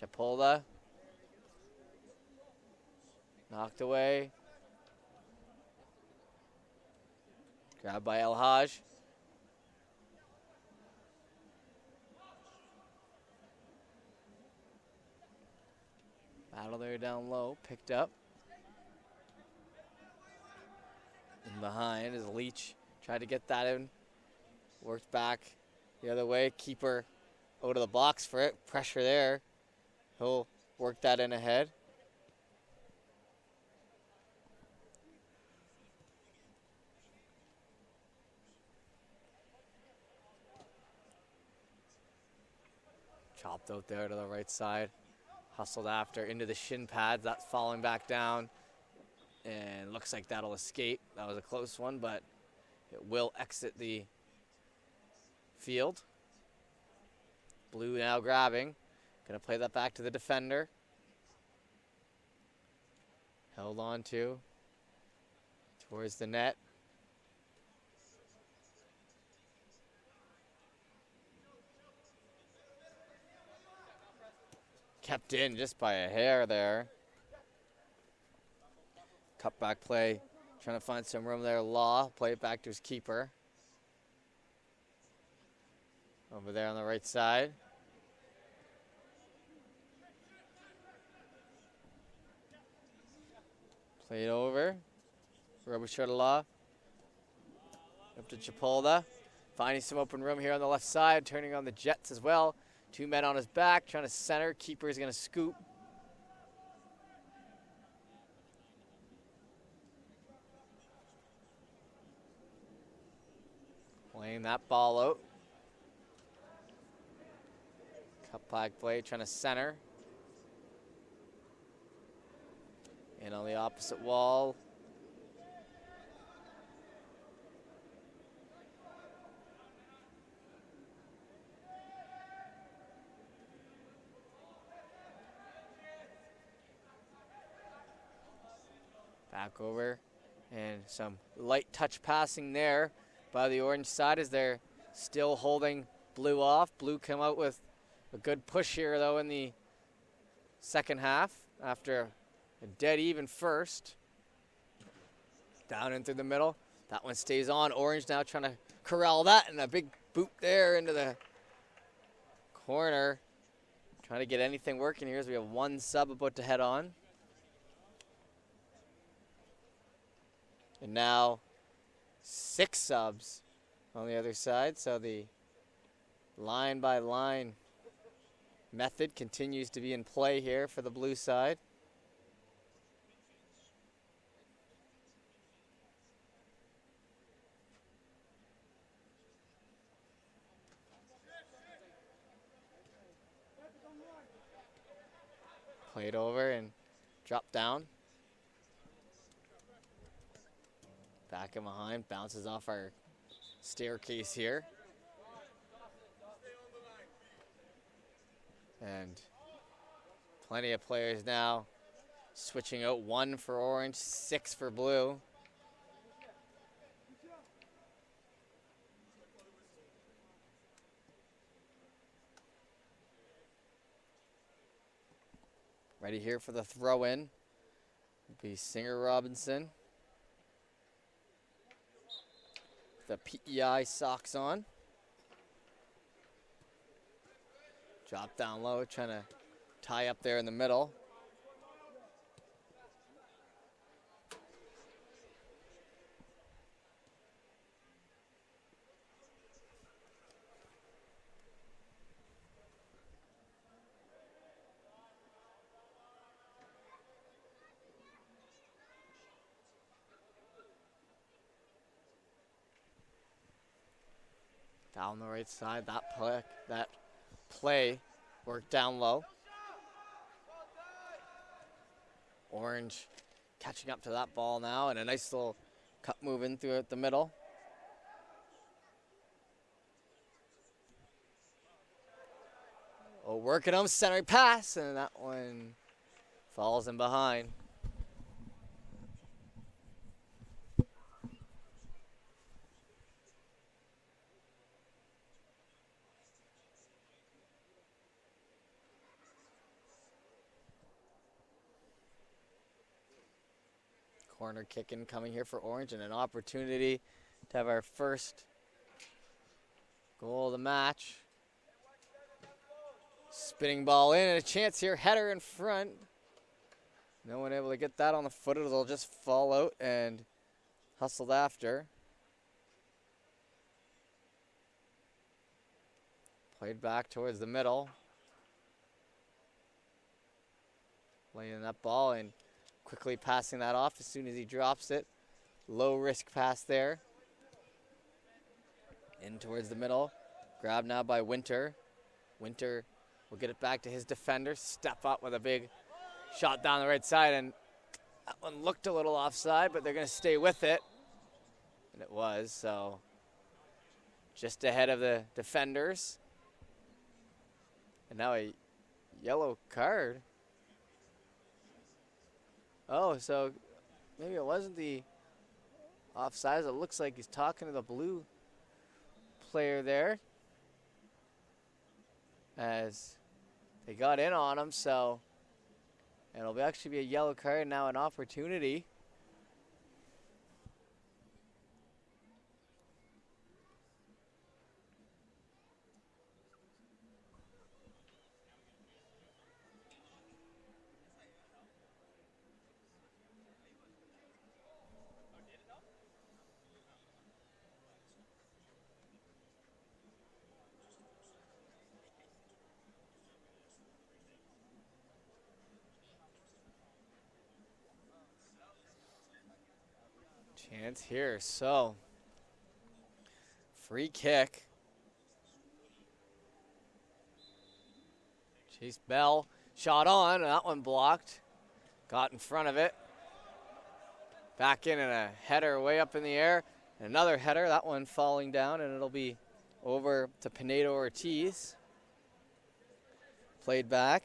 Chapolda. Knocked away. Grabbed by El Haj. Battle there down low. Picked up. behind as Leach tried to get that in. Worked back the other way. Keeper out of the box for it. Pressure there. He'll work that in ahead. Chopped out there to the right side. Hustled after into the shin pads. That's falling back down. And looks like that'll escape. That was a close one, but it will exit the field. Blue now grabbing. Gonna play that back to the defender. Held on to. Towards the net. Kept in just by a hair there. Cutback play. Trying to find some room there. Law. Play it back to his keeper. Over there on the right side. Played over. Robichaud up to Chapolda. Finding some open room here on the left side. Turning on the Jets as well. 2 men on his back. Trying to center. Keeper is going to scoop. Playing that ball out. Cutback play, trying to center. And on the opposite wall. Back over. And some light touch passing there by the orange side as they're still holding Blue off. Blue come out with a good push here, though, in the second half after a dead even first. Down in through the middle. That one stays on. Orange now trying to corral that, and a big boot there into the corner. Trying to get anything working here as we have 1 sub about to head on. And now 6 subs on the other side, so the line by line method continues to be in play here for the blue side. Played over and dropped down. Back and behind, bounces off our staircase here. And plenty of players now switching out. 1 for orange, 6 for blue. Ready here for the throw in. It'll be Singer Robinson. The PEI socks on. Drop down low, trying to tie up there in the middle. Down the right side, that play worked down low. Orange catching up to that ball now, and a nice little cut move in through the middle. Oh, working on centering pass, and that one falls in behind. Corner kicking coming here for Orange, and an opportunity to have our first goal of the match. Spinning ball in, and a chance here. Header in front. No one able to get that on the foot. It'll just fall out, and Hustled after. Played back towards the middle. Laying that ball and quickly passing that off as soon as he drops it. Low risk pass there. In towards the middle. Grabbed now by Winter. Winter will get it back to his defender. Step up with a big shot down the right side, and that one looked a little offside, but they're going to stay with it. And it was, so just ahead of the defenders. And now a yellow card. Oh, so maybe it wasn't the offsides. It looks like he's talking to the blue player there as they got in on him, so it'll actually be a yellow card, now an opportunity. Chance here, so free kick. Chase Bell, shot on, that one blocked. Got in front of it. Back in and a header way up in the air. Another header, that one falling down, and it'll be over to Pinedo Ortiz. Played back.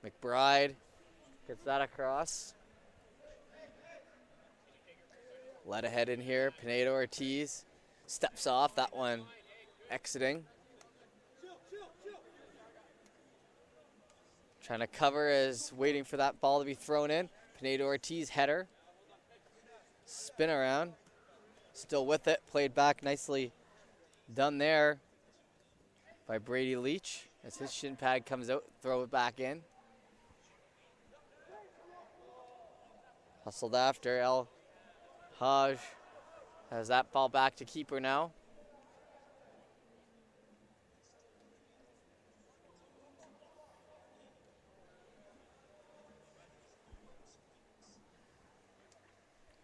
McBride gets that across. Led ahead in here, Pinedo Ortiz steps off, that one exiting. Trying to cover as waiting for that ball to be thrown in. Pinedo Ortiz header. Spin around, still with it, played back nicely done there by Brady Leach. As his shin pad comes out, throw it back in. Hustled after, El Haj has that ball back to keeper now.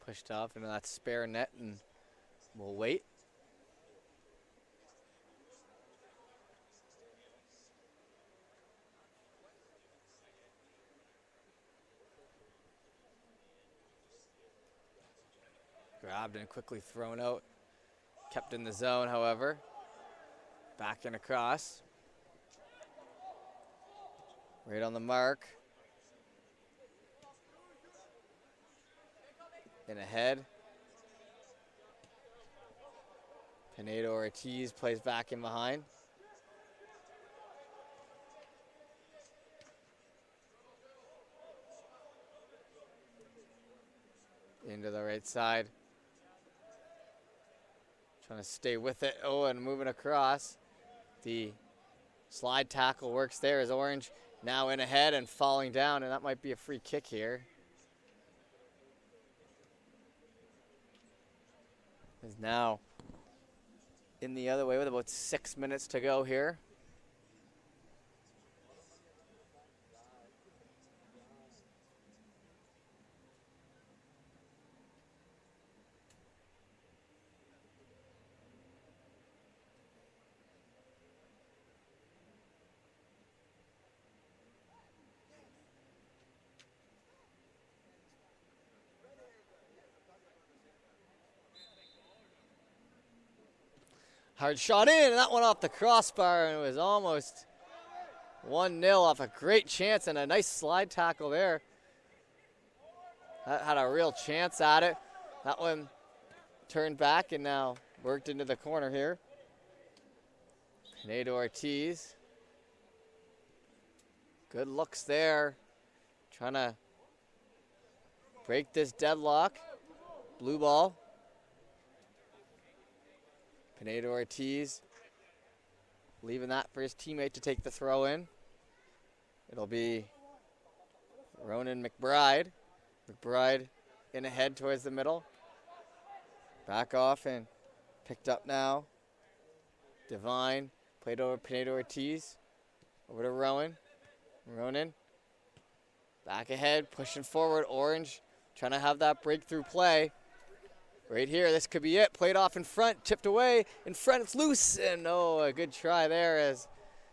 Pushed off into that spare net, and we'll wait. Grabbed and quickly thrown out. Kept in the zone, however. Back and across. Right on the mark. In ahead. Pinedo Ortiz plays back in behind. Into the right side. Trying to stay with it. Oh, and moving across. The slide tackle works there as Orange now in ahead and falling down, and that might be a free kick here. Is now in the other way with about 6 minutes to go here. Hard shot in, and that one off the crossbar, and it was almost 1-0 off a great chance and a nice slide tackle there. That had a real chance at it. That one turned back and now worked into the corner here. Pinedo Ortiz. Good looks there. Trying to break this deadlock. Blue ball. Pinedo Ortiz leaving that for his teammate to take the throw in. It'll be Ronan McBride. McBride in ahead towards the middle. Back off and picked up now. Divine played over Pinedo Ortiz. Over to Rowan. Ronan. Back ahead, pushing forward. Orange trying to have that breakthrough play. Right here, this could be it. Played off in front, tipped away. In front, it's loose. And oh, a good try there as,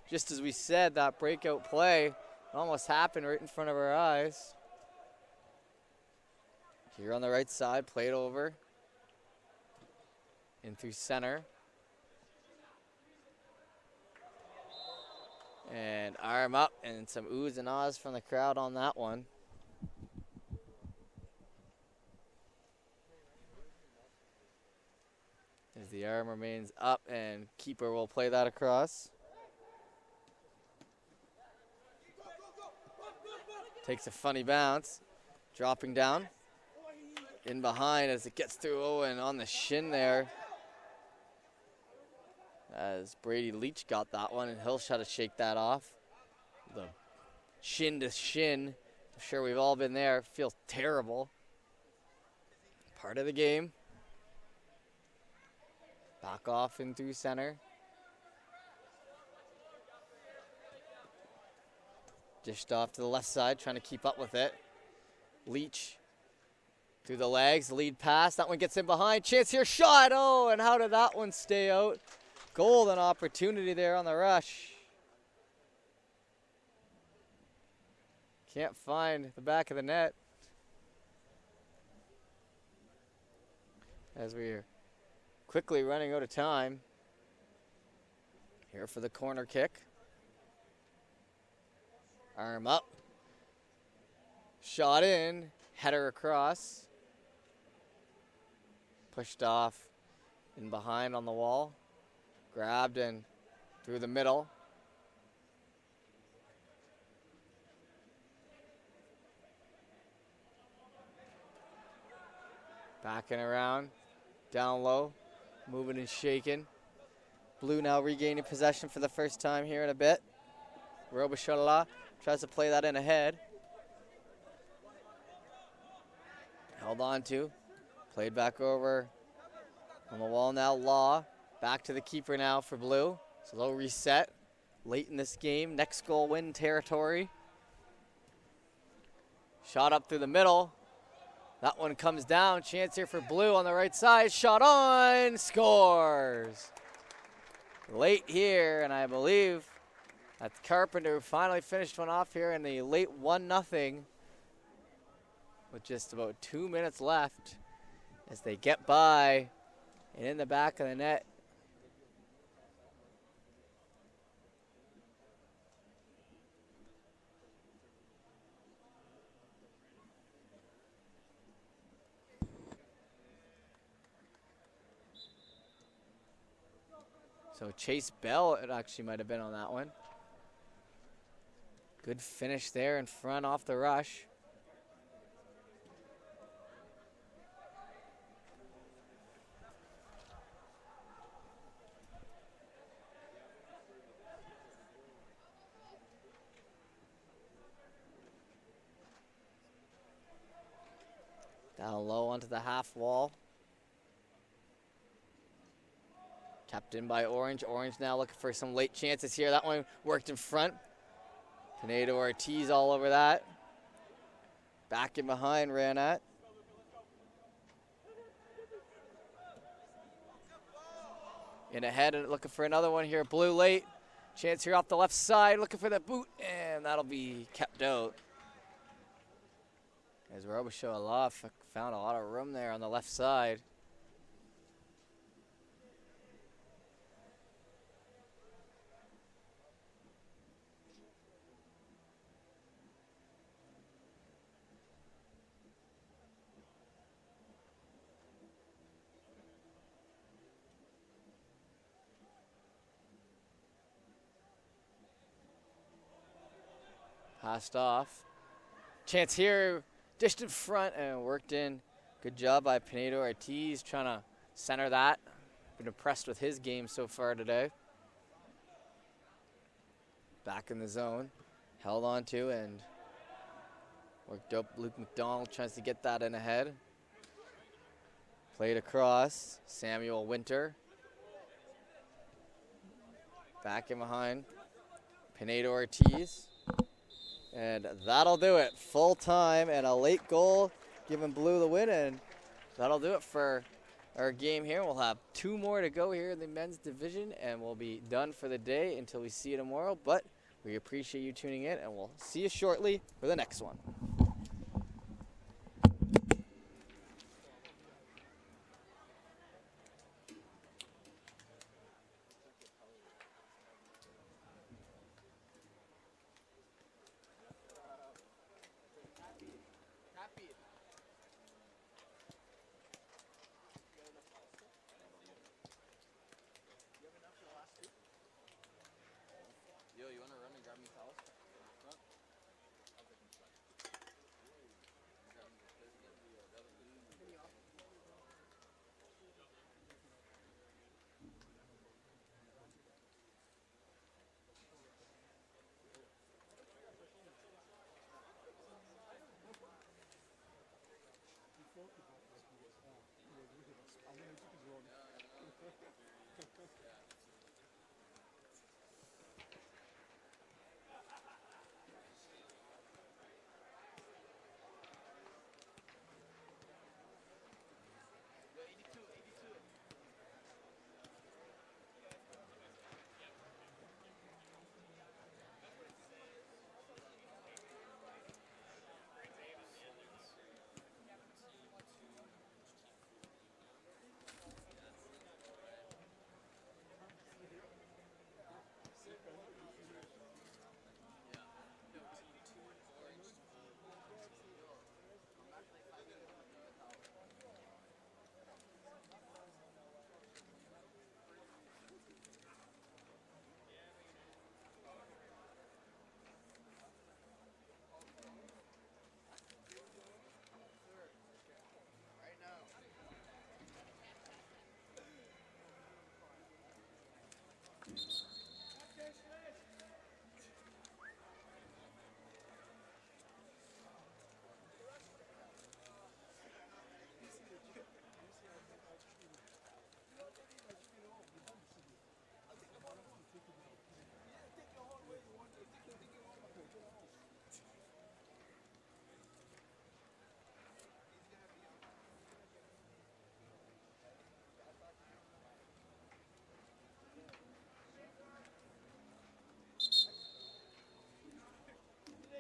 just as we said, that breakout play almost happened right in front of our eyes. Here on the right side, played over. In through center. And arm up, and some oohs and ahs from the crowd on that one. As the arm remains up, and keeper will play that across. Takes a funny bounce, dropping down. In behind as it gets through Owen on the shin there. As Brady Leach got that one, and he'll try to shake that off. The shin to shin. I'm sure we've all been there. Feels terrible. Part of the game. Back off in through center. Dished off to the left side, trying to keep up with it. Leach through the legs, lead pass. That one gets in behind. Chance here, shot. Oh, and how did that one stay out? Golden opportunity there on the rush. Can't find the back of the net. As we're quickly running out of time. Here for the corner kick. Arm up. Shot in. Header across. Pushed off in behind on the wall. Grabbed and through the middle. Backing around. Down low. Moving and shaking. Blue now regaining possession for the first time here in a bit. Robichaud tries to play that in ahead. Held on to. Played back over on the wall now. Law. Back to the keeper now for Blue. Slow reset. Late in this game. Next goal win territory. Shot up through the middle. That one comes down. Chance here for Blue on the right side. Shot on. Scores. Late here, and I believe that Carpenter finally finished one off here in the late 1-0 with just about 2 minutes left as they get by and in the back of the net. So Chase Bell, it actually might have been on that one. Good finish there in front off the rush. Down low onto the half wall. Kept in by Orange. Orange now looking for some late chances here. That one worked in front. Pinedo Ortiz all over that. Back in behind, ran at. In ahead and looking for another one here. Blue late. Chance here off the left side. Looking for the boot, and that'll be kept out. As Robichaud found a lot of room there on the left side. Passed off. Chance here, dished in front and worked in. Good job by Pinedo Ortiz trying to center that. Been impressed with his game so far today. Back in the zone. Held on to and worked up. Luke McDonald tries to get that in ahead. Played across. Samuel Winter. Back in behind. Pinedo Ortiz. And that'll do it. Full time and a late goal giving Blue the win. And that'll do it for our game here. We'll have 2 more to go here in the men's division, and we'll be done for the day until we see you tomorrow. But we appreciate you tuning in, and we'll see you shortly for the next one. Yo, you want to run and grab me towels?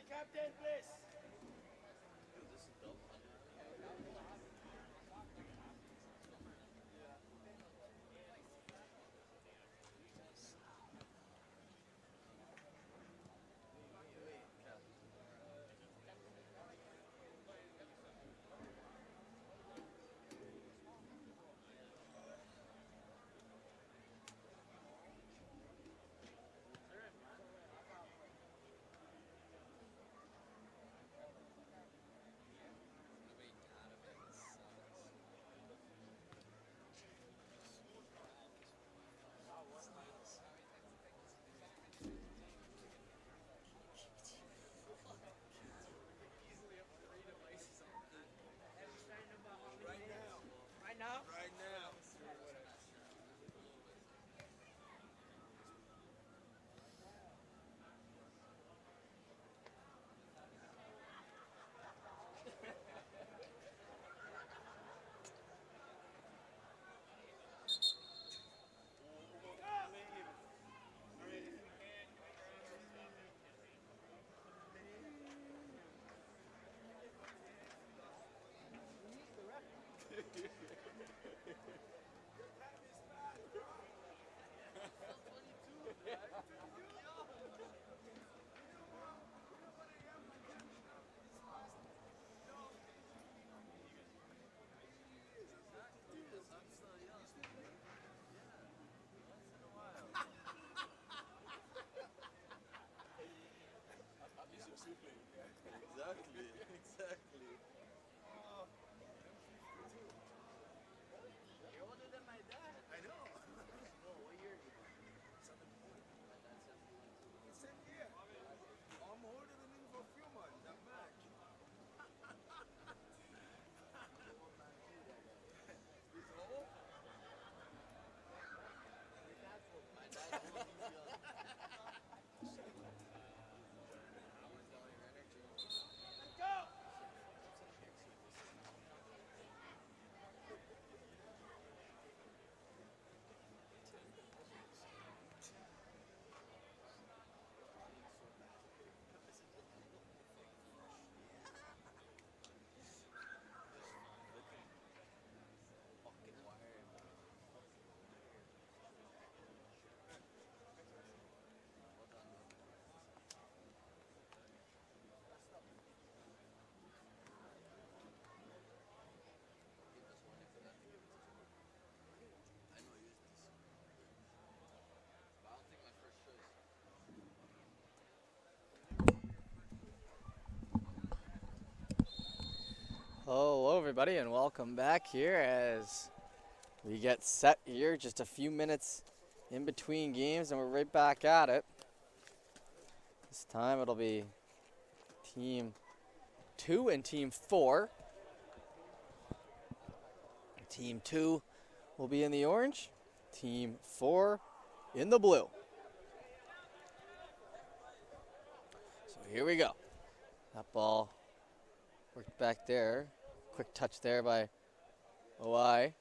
Captain, please. everybody, and welcome back here as we get set here. Just a few minutes in between games, and we're right back at it. This time it'll be Team 2 and Team 4. Team 2 will be in the orange. Team 4 in the blue. So here we go. That ball worked back there. Quick touch there by OI.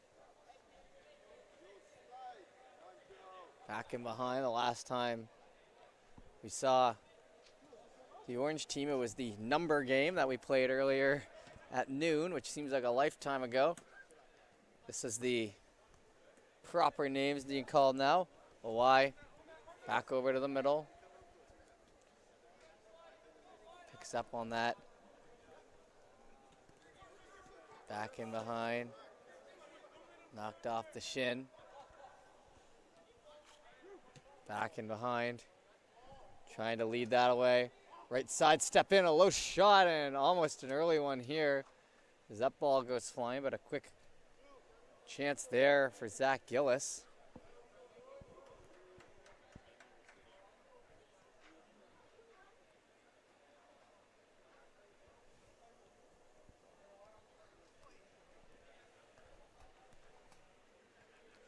Back in behind. The last time we saw the orange team, it was the number game that we played earlier at noon, which seems like a lifetime ago. This is the proper names being called now. OI back over to the middle. Picks up on that. Back in behind. Knocked off the shin. Back in behind. Trying to lead that away. Right side, step in, a low shot, and almost an early one here as that ball goes flying, but a quick chance there for Zach Gillis.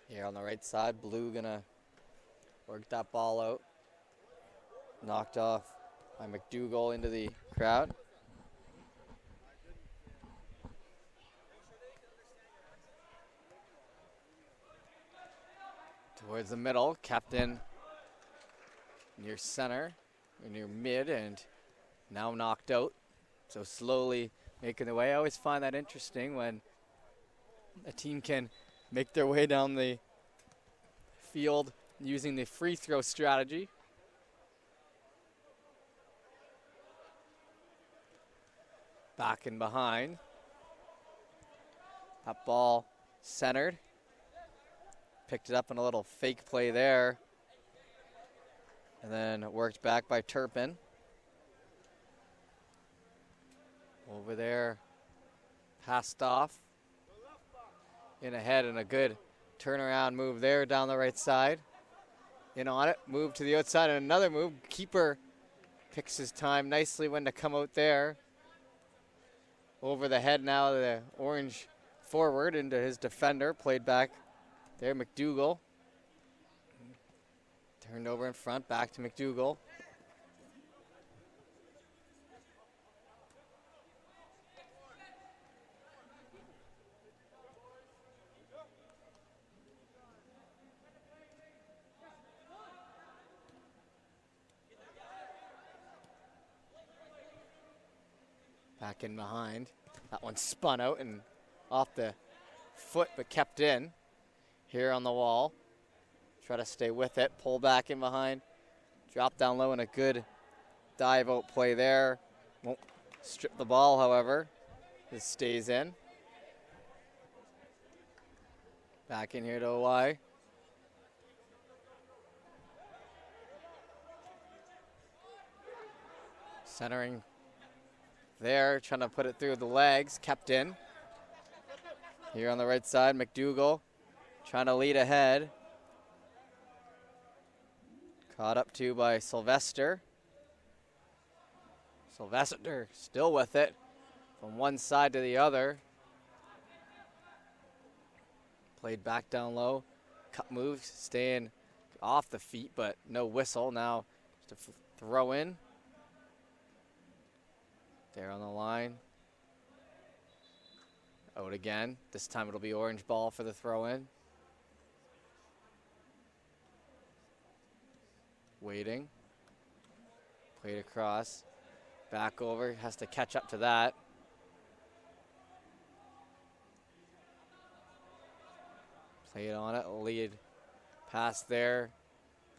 Here on the right side, Blue gonna work that ball out. Knocked off by McDougall into the crowd. Towards the middle, captain near center, or near mid, and now knocked out. So slowly making the way. I always find that interesting when a team can make their way down the field using the free throw strategy. Back and behind. That ball centered. Picked it up in a little fake play there. And then worked back by Turpin. Over there. Passed off. In ahead, and a good turnaround move there down the right side. In on it, move to the outside, and another move. Keeper picks his time nicely when to come out there. Over the head now, the orange forward into his defender. Played back there, McDougall. Turned over in front, back to McDougall. Back in behind. That one spun out and off the foot, but kept in. Here on the wall. Try to stay with it. Pull back in behind. Drop down low, and a good dive out play there. Won't strip the ball, however. This stays in. Back in here to OI. Centering there, trying to put it through the legs, kept in. Here on the right side, McDougall trying to lead ahead. Caught up to by Sylvester. Sylvester still with it from one side to the other. Played back down low. Cut moves, staying off the feet, but no whistle. Now just a throw in. There on the line. Out again. This time it'll be orange ball for the throw in. Waiting. Played across. Back over. Has to catch up to that. Played on it. Lead pass there.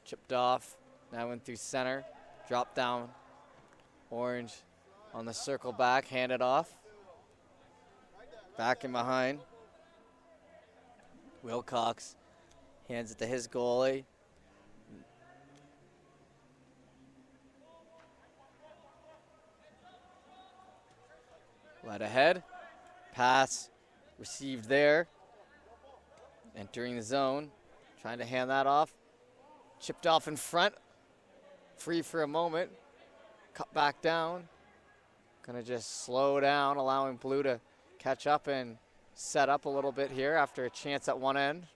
Chipped off. Now went through center. Dropped down. Orange on the circle back. Handed off. Back in behind. Wilcox hands it to his goalie. Led ahead. Pass received there. Entering the zone. Trying to hand that off. Chipped off in front. Free for a moment. Cut back down. Gonna just slow down, allowing Blue to catch up and set up a little bit here after a chance at one end.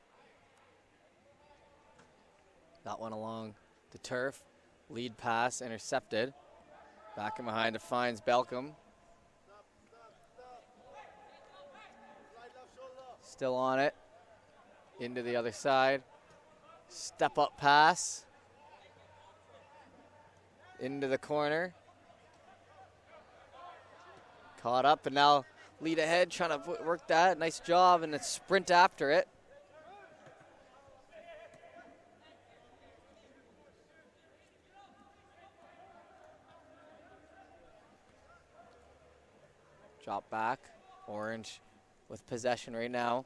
That one along the turf. Lead pass intercepted. Back in behind, it finds Belcom. Still on it. Into the other side. Step up pass. Into the corner. Caught up and now lead ahead, trying to work that. Nice job, and then sprint after it. Drop back. Orange with possession right now.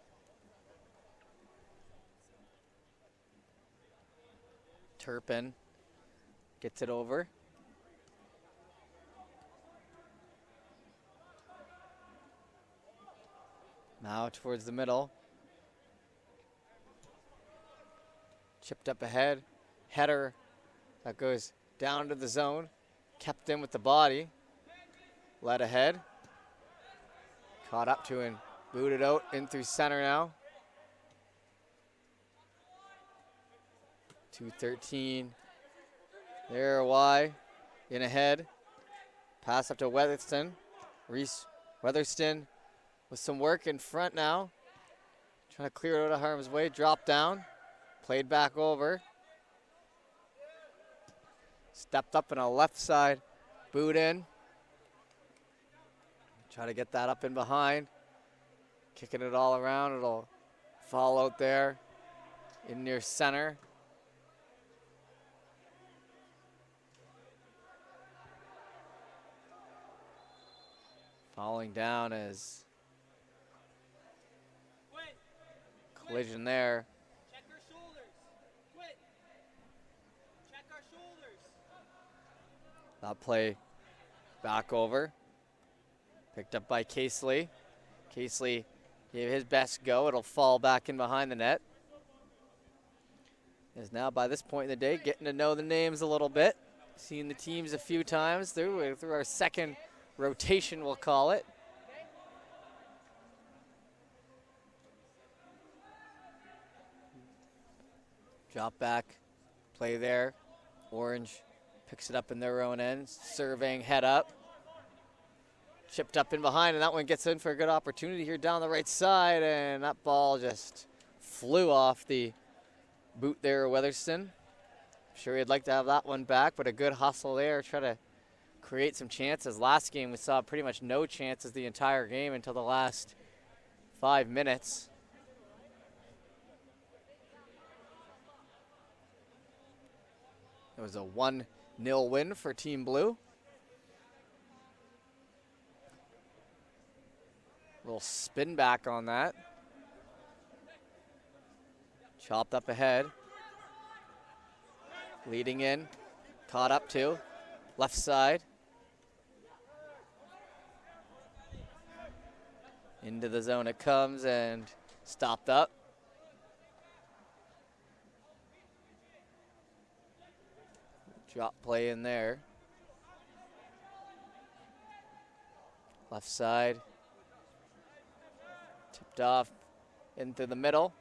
Turpin gets it over. Now towards the middle. Chipped up ahead. Header that goes down to the zone. Kept in with the body. Led ahead. Caught up to and booted out in through center now. 2:13. There, Y. In ahead. Pass up to Weatherston. Reese Weatherston with some work in front now. Trying to clear it out of harm's way. Drop down. Played back over. Stepped up in a left side. Boot in. Try to get that up in behind. Kicking it all around. It'll fall out there in near center. Falling down as collision there. Check our shoulders. Quit. Check our shoulders. That play back over. Picked up by Casely. Casely gave his best go. It'll fall back in behind the net. Is now by this point in the day getting to know the names a little bit. Seen the teams a few times through our second rotation, we'll call it. Drop back, play there. Orange picks it up in their own end, surveying head up. Chipped up in behind, and that one gets in for a good opportunity here down the right side, and that ball just flew off the boot there, Weatherston. Sure he'd like to have that one back, but a good hustle there, try to create some chances. Last game we saw pretty much no chances the entire game until the last 5 minutes. It was a 1-0 win for Team Blue. Little spin back on that. Chopped up ahead. Leading in. Caught up to. Left side. Into the zone it comes and stopped up. Drop play in there. Left side. Tipped off into the middle.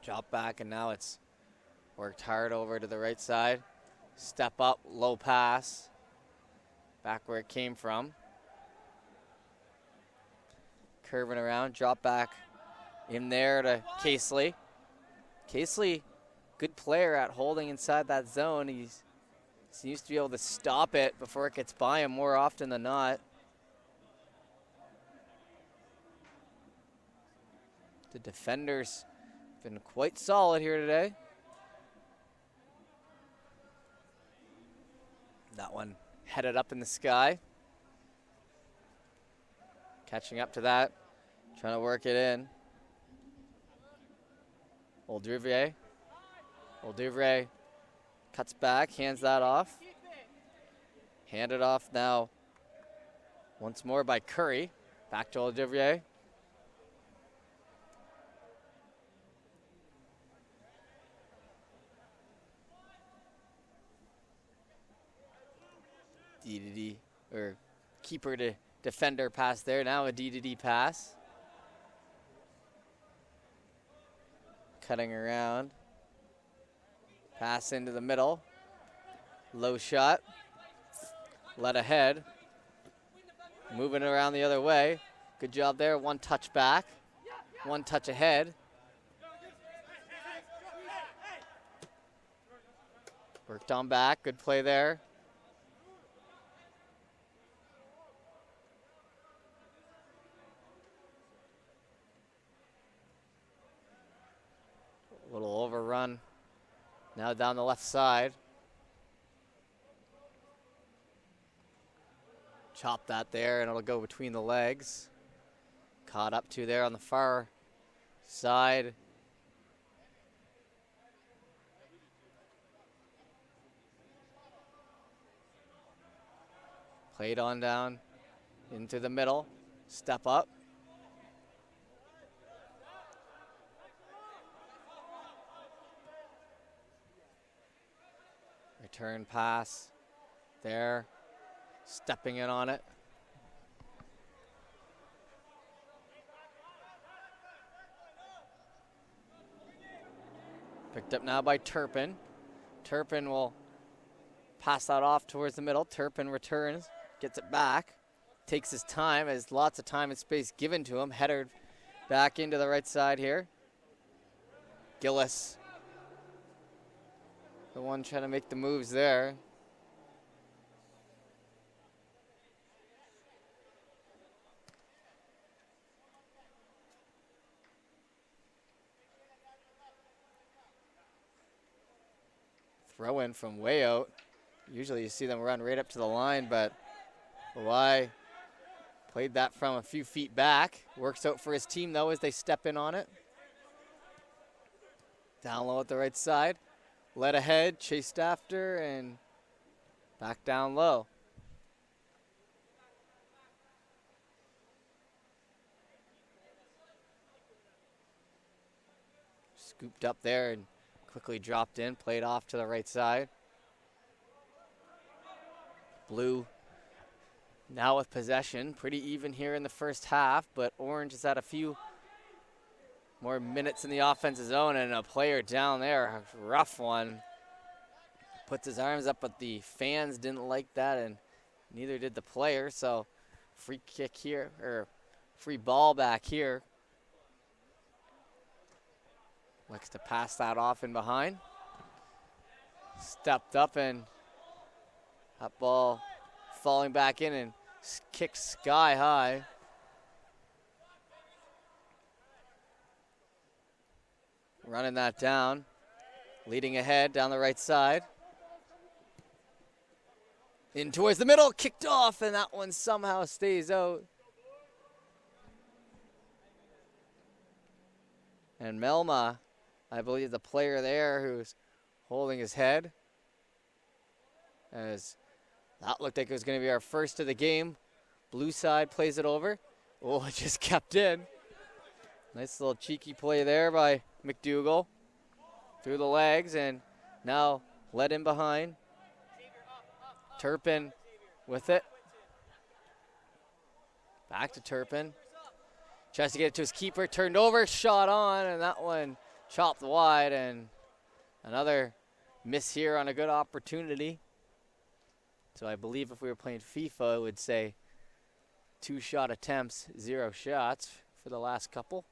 Drop back, and now it's worked hard over to the right side. Step up, low pass. Back where it came from. Curving around, drop back in there to Casely. Casely, good player at holding inside that zone. He seems to be able to stop it before it gets by him more often than not. The defenders been quite solid here today. That one headed up in the sky. Catching up to that. Trying to work it in. Olduvre cuts back, hands that off. Handed off now Once more by Curry. Back to Olivier. D or keeper to defender pass there. Now a D pass. Cutting around. Pass into the middle. Low shot. Let ahead. Moving around the other way. Good job there. One touch back. One touch ahead. Worked on back. Good play there. A little overrun. Now down the left side. Chop that there, and it'll go between the legs. Caught up to there on the far side. Played on down into the middle. Step up. Return pass there. Stepping in on it. Picked up now by Turpin. Turpin will pass that off towards the middle. Turpin returns, gets it back, takes his time, has lots of time and space given to him. Header back into the right side here. Gillis, the one trying to make the moves there. Throw in from way out. Usually you see them run right up to the line, but Hawaii played that from a few feet back. Works out for his team though as they step in on it. Down low at the right side. Led ahead, chased after, and back down low. Scooped up there and quickly dropped in, played off to the right side. Blue now with possession, pretty even here in the first half, but Orange has had a few more minutes in the offensive zone, and a player down there, a rough one, puts his arms up, but the fans didn't like that, and neither did the player, so free kick here, or free ball back here. Likes to pass that off in behind. Stepped up, and that ball falling back in and kicked sky high. Running that down, leading ahead down the right side. In towards the middle, kicked off, and that one somehow stays out. And Melma, I believe the player there who's holding his head, as that looked like it was going to be our first of the game. Blue side plays it over. Oh, it just kept in. Nice little cheeky play there by McDougall. Through the legs, and now led in behind. Turpin with it. Back to Turpin. Tries to get it to his keeper, turned over, shot on, and that one chopped wide, and another miss here on a good opportunity. So I believe if we were playing FIFA, it would say 2 shot attempts, 0 shots for the last couple.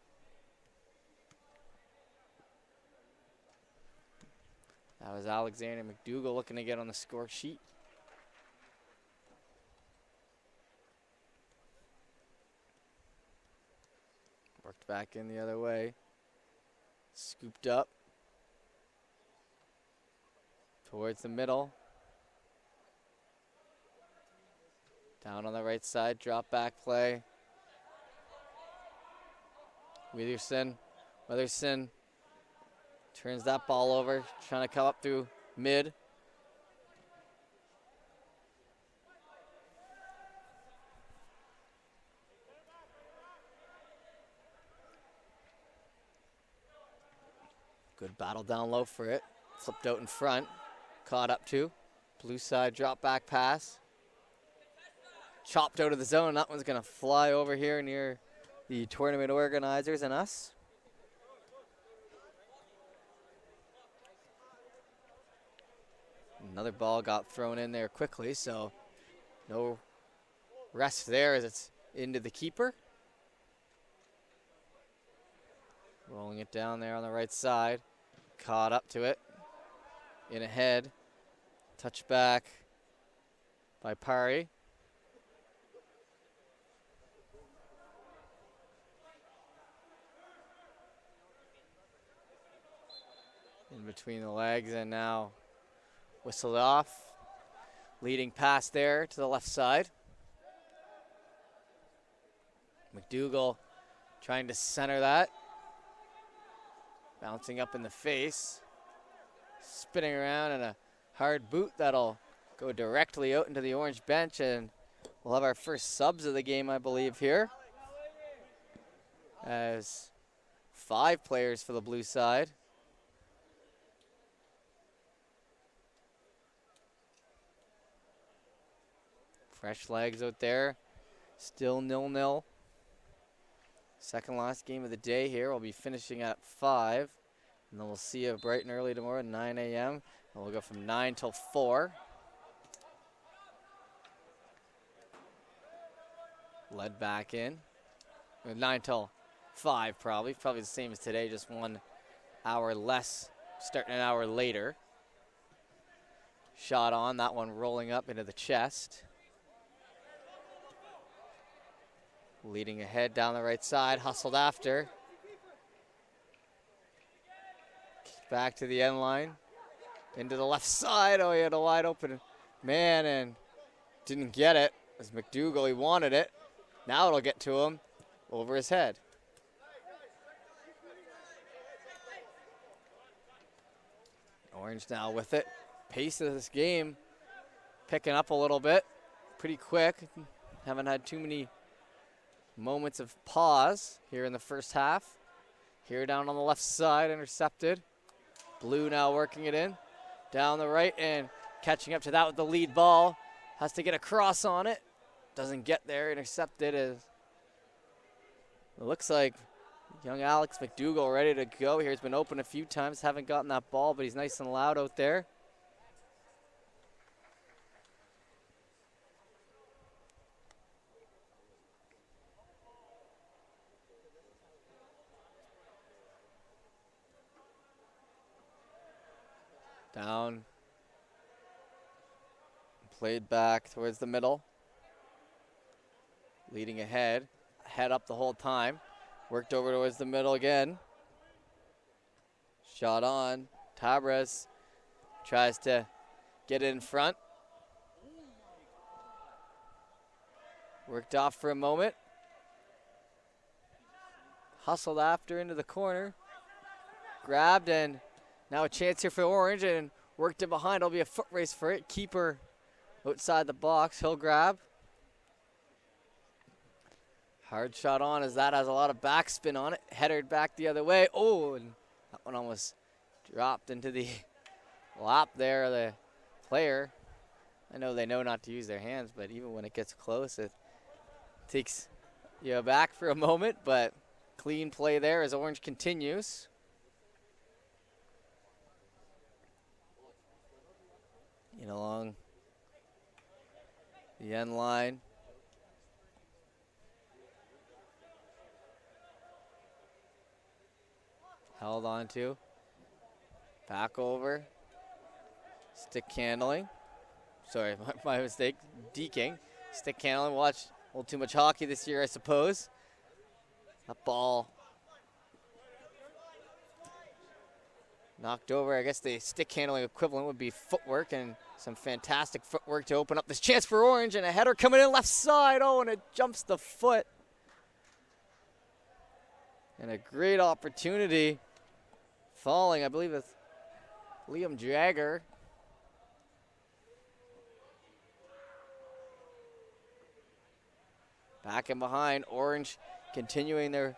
That was Alexander McDougall looking to get on the score sheet. Worked back in the other way. Scooped up. Towards the middle. Down on the right side, drop back play. Weatherson turns that ball over, trying to come up through mid. Good battle down low for it. Flipped out in front. Caught up to. Blue side drop back pass. Chopped out of the zone. That one's going to fly over here near the tournament organizers and us. Another ball got thrown in there quickly, so no rest there as it's into the keeper. Rolling it down there on the right side. Caught up to it. In ahead. Touch back by Pari. In between the legs and now whistled off. Leading pass there to the left side. McDougall trying to center that. Bouncing up in the face. Spinning around and a hard boot that'll go directly out into the orange bench, and we'll have our first subs of the game, I believe, here. As 5 players for the blue side. Fresh legs out there. Still 0-0. Second last game of the day here. We'll be finishing at 5. And then we'll see you bright and early tomorrow at 9 a.m. And we'll go from 9 till 4. Led back in. 9 till 5 probably. Probably the same as today, just 1 hour less, starting an hour later. Shot on, that one rolling up into the chest. Leading ahead down the right side, hustled after. Back to the end line. Into the left side. Oh, he had a wide open man and didn't get it. As McDougall, he wanted it. Now it'll get to him over his head. Orange now with it. Pace of this game picking up a little bit. Pretty quick. Haven't had too many moments of pause here in the first half. Here down on the left side, intercepted. Blue now working it in. Down the right and catching up to that with the lead ball. Has to get a cross on it. Doesn't get there, intercepted. As it looks like young Alex McDougall ready to go here. He's been open a few times, haven't gotten that ball, but he's nice and loud out there. Down. Played back towards the middle. Leading ahead. Head up the whole time. Worked over towards the middle again. Shot on. Tabres tries to get it in front. Worked off for a moment. Hustled after into the corner. Grabbed and now a chance here for Orange and worked it behind. It'll be a foot race for it. Keeper outside the box. He'll grab. Hard shot on as that has a lot of backspin on it. Headed back the other way. Oh, and that one almost dropped into the lap there of the player. I know they know not to use their hands, but even when it gets close, it takes you back for a moment. But clean play there as Orange continues. In along the end line. Held on to. Back over. Stick handling. Sorry, my mistake. Deking. Stick handling. Watched a little too much hockey this year, I suppose. That ball knocked over. I guess the stick handling equivalent would be footwork, and some fantastic footwork to open up this chance for Orange, and a header coming in left side. Oh, and it jumps the foot. And a great opportunity. Falling, I believe it's Liam Jagger. Back and behind. Orange continuing their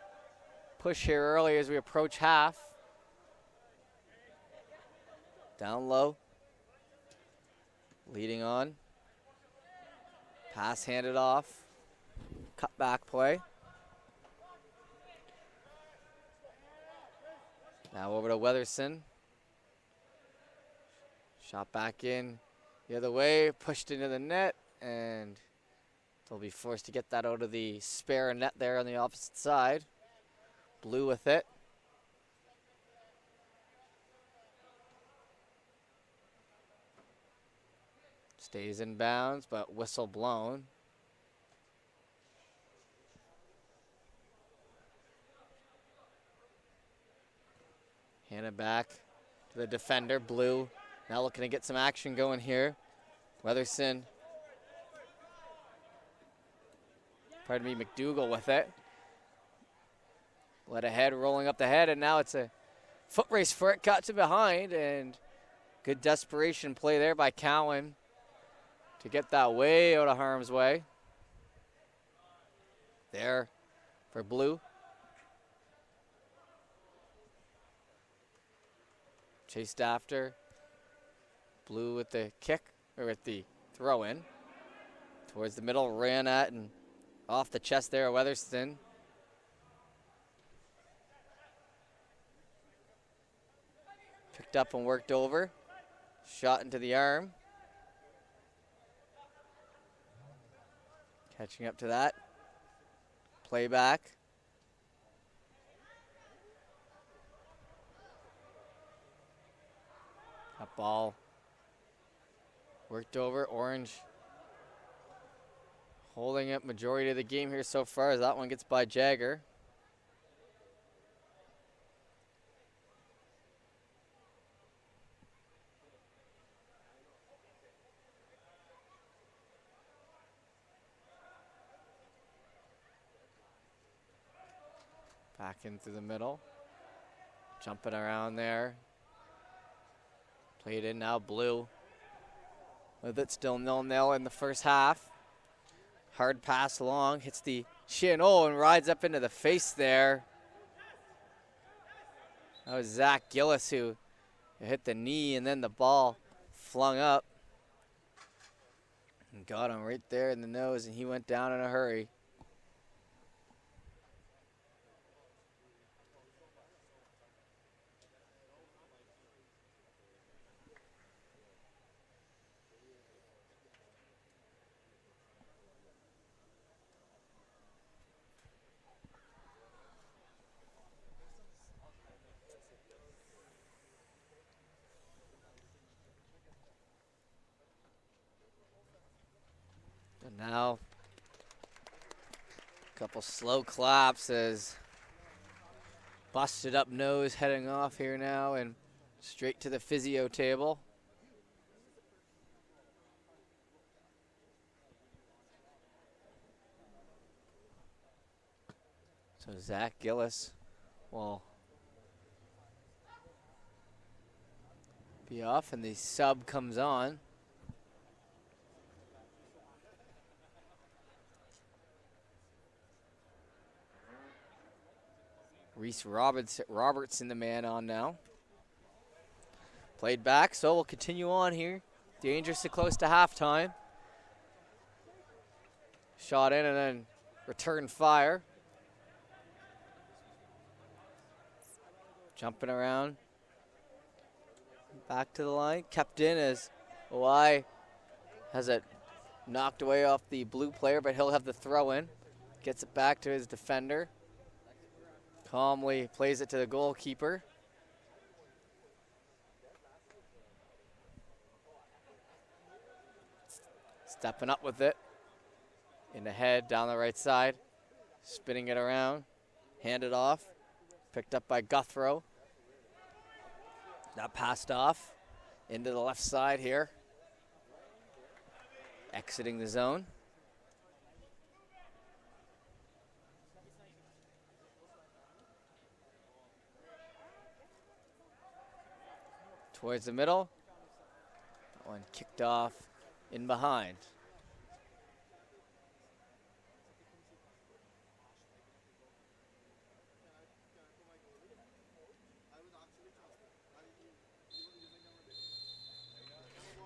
push here early as we approach half. Down low. Leading on. Pass handed off. Cut back play. Now over to Weatherson. Shot back in the other way, pushed into the net, and they'll be forced to get that out of the spare net there on the opposite side. Blue with it. Stays in bounds, but whistle blown. Hand it back to the defender, Blue. Now looking to get some action going here. Weatherson. Pardon me, McDougall with it. Let ahead, rolling up the head, and now it's a foot race for it. Got to behind, and good desperation play there by Cowan to get that way out of harm's way. There for Blue. Chased after. Blue with the kick, or with the throw in. Towards the middle, ran at and off the chest there, Weatherston. Picked up and worked over. Shot into the arm. Catching up to that. Play back. That ball worked over. Orange holding it majority of the game here so far as that one gets by Jagger. Back in through the middle. Jumping around there. Played in now, Blue. With it still 0-0 in the first half. Hard pass along, hits the shin, and rides up into the face there. That was Zach Gillis who hit the knee, and then the ball flung up. And got him right there in the nose, and he went down in a hurry. And now, a couple slow claps as busted up nose heading off here now and straight to the physio table. So Zach Gillis will be off, and the sub comes on. Reese Robertson, the man on now. Played back, so we'll continue on here. Dangerously close to halftime. Shot in and then return fire. Jumping around. Back to the line. Kept in as OI has it knocked away off the Blue player, but he'll have the throw in. Gets it back to his defender. Calmly plays it to the goalkeeper. Stepping up with it. In the head, down the right side. Spinning it around. Handed off. Picked up by Guthrow. That passed off into the left side here. Exiting the zone. Towards the middle. That one kicked off in behind.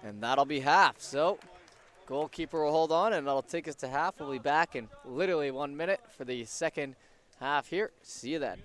And that'll be half. So goalkeeper will hold on, and that'll take us to half. We'll be back in literally 1 minute for the second half here. See you then.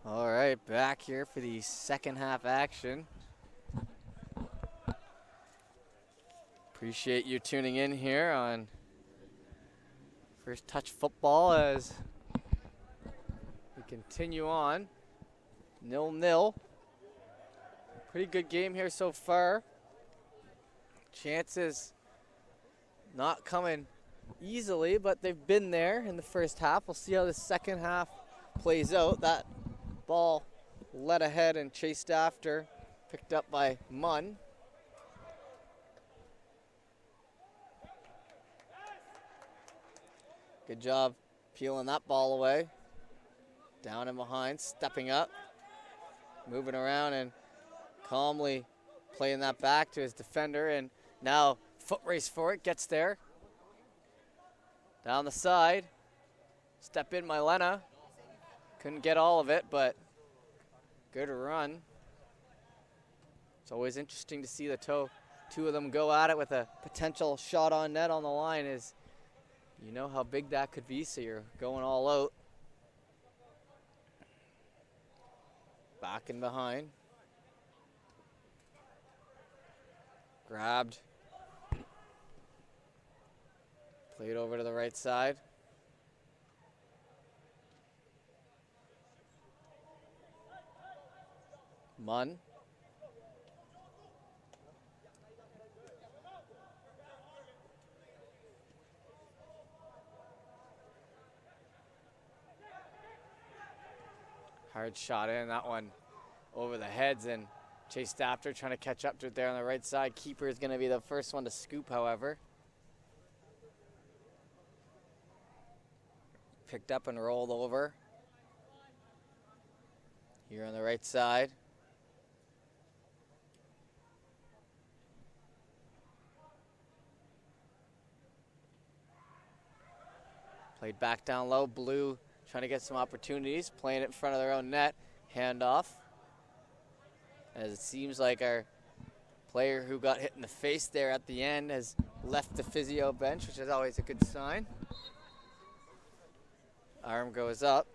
All right, back here for the second half action. Appreciate you tuning in here on First Touch Football as we continue on. 0-0. Pretty good game here so far. Chances not coming easily, but they've been there in the first half. We'll see how the second half plays out. That ball led ahead and chased after, picked up by Munn. Good job peeling that ball away. Down and behind, stepping up, moving around and calmly playing that back to his defender. And now foot race for it, gets there. Down the side, step in Mylena. Couldn't get all of it, but good run. It's always interesting to see the two of them go at it with a potential shot on net on the line. Is you know how big that could be, so you're going all out. Back and behind. Grabbed. Played over to the right side. Munn. Hard shot in, that one over the heads and chased after, trying to catch up to it there on the right side. Keeper is going to be the first one to scoop, however. Picked up and rolled over. Here on the right side. Played back down low. Blue trying to get some opportunities, playing it in front of their own net. Handoff. As it seems like our player who got hit in the face there at the end has left the physio bench, which is always a good sign. Arm goes up.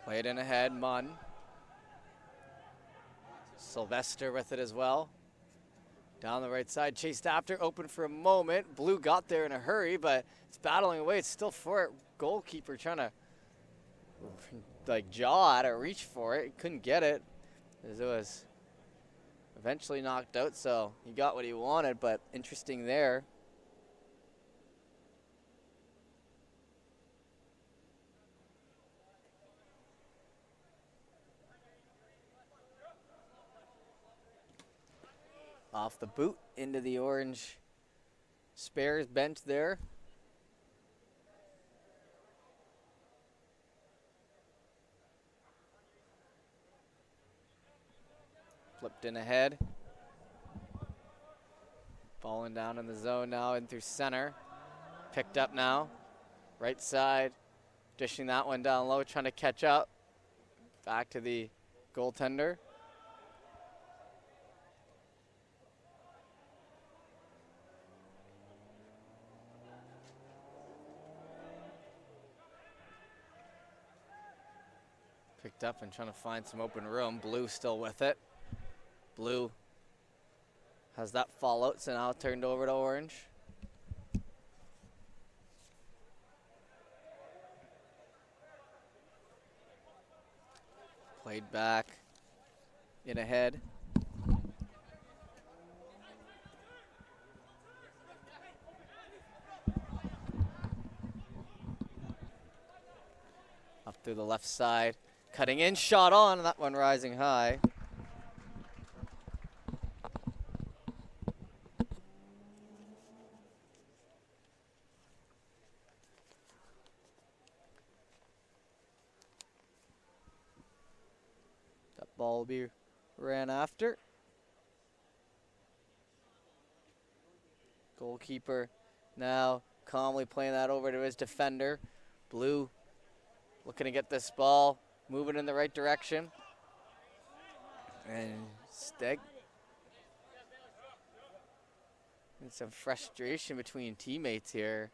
Played in ahead, Munn. Sylvester with it as well. Down the right side, chased after, open for a moment. Blue got there in a hurry, but it's battling away. It's still for it. Goalkeeper trying to like jaw at it, reach for it. He couldn't get it, as it was eventually knocked out, so he got what he wanted, but interesting there. Off the boot into the orange spares bench there. Flipped in ahead. Falling down in the zone now in through center. Picked up now. Right side. Dishing that one down low, trying to catch up. Back to the goaltender. Picked up and trying to find some open room. Blue still with it. Blue has that fallout, so now turned over to orange. Played back in ahead. Up through the left side. Cutting in, shot on, that one rising high. That ball will be ran after. Goalkeeper now calmly playing that over to his defender. Blue looking to get this ball moving in the right direction. And Steg. And some frustration between teammates here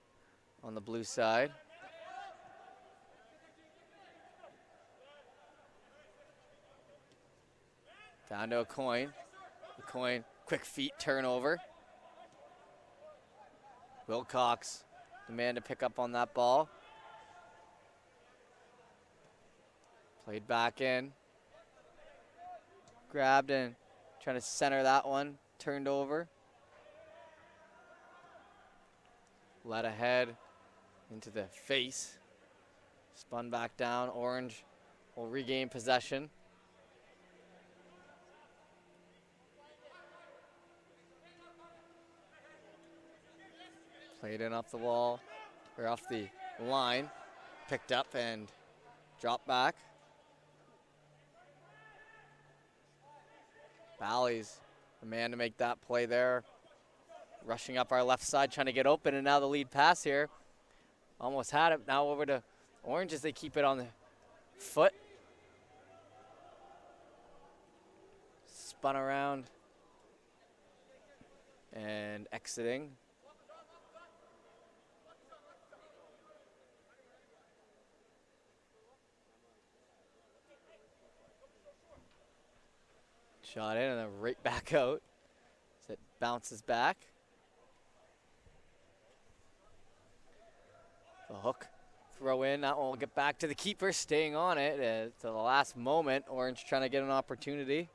on the blue side. Down to a coin. The coin, quick feet turnover. Wilcox, the man to pick up on that ball. Played back in. Grabbed and trying to center that one. Turned over. Led ahead into the face. Spun back down. Orange will regain possession. Played in off the wall, or off the line. Picked up and dropped back. Bally's the man to make that play there. rushing up our left side, trying to get open, and now the lead pass here. Almost had it. Now over to Orange as they keep it on the foot. Spun around and exiting. Shot in and then right back out as it bounces back. The hook throw in, that one will get back to the keeper, staying on it to the last moment. Orange trying to get an opportunity.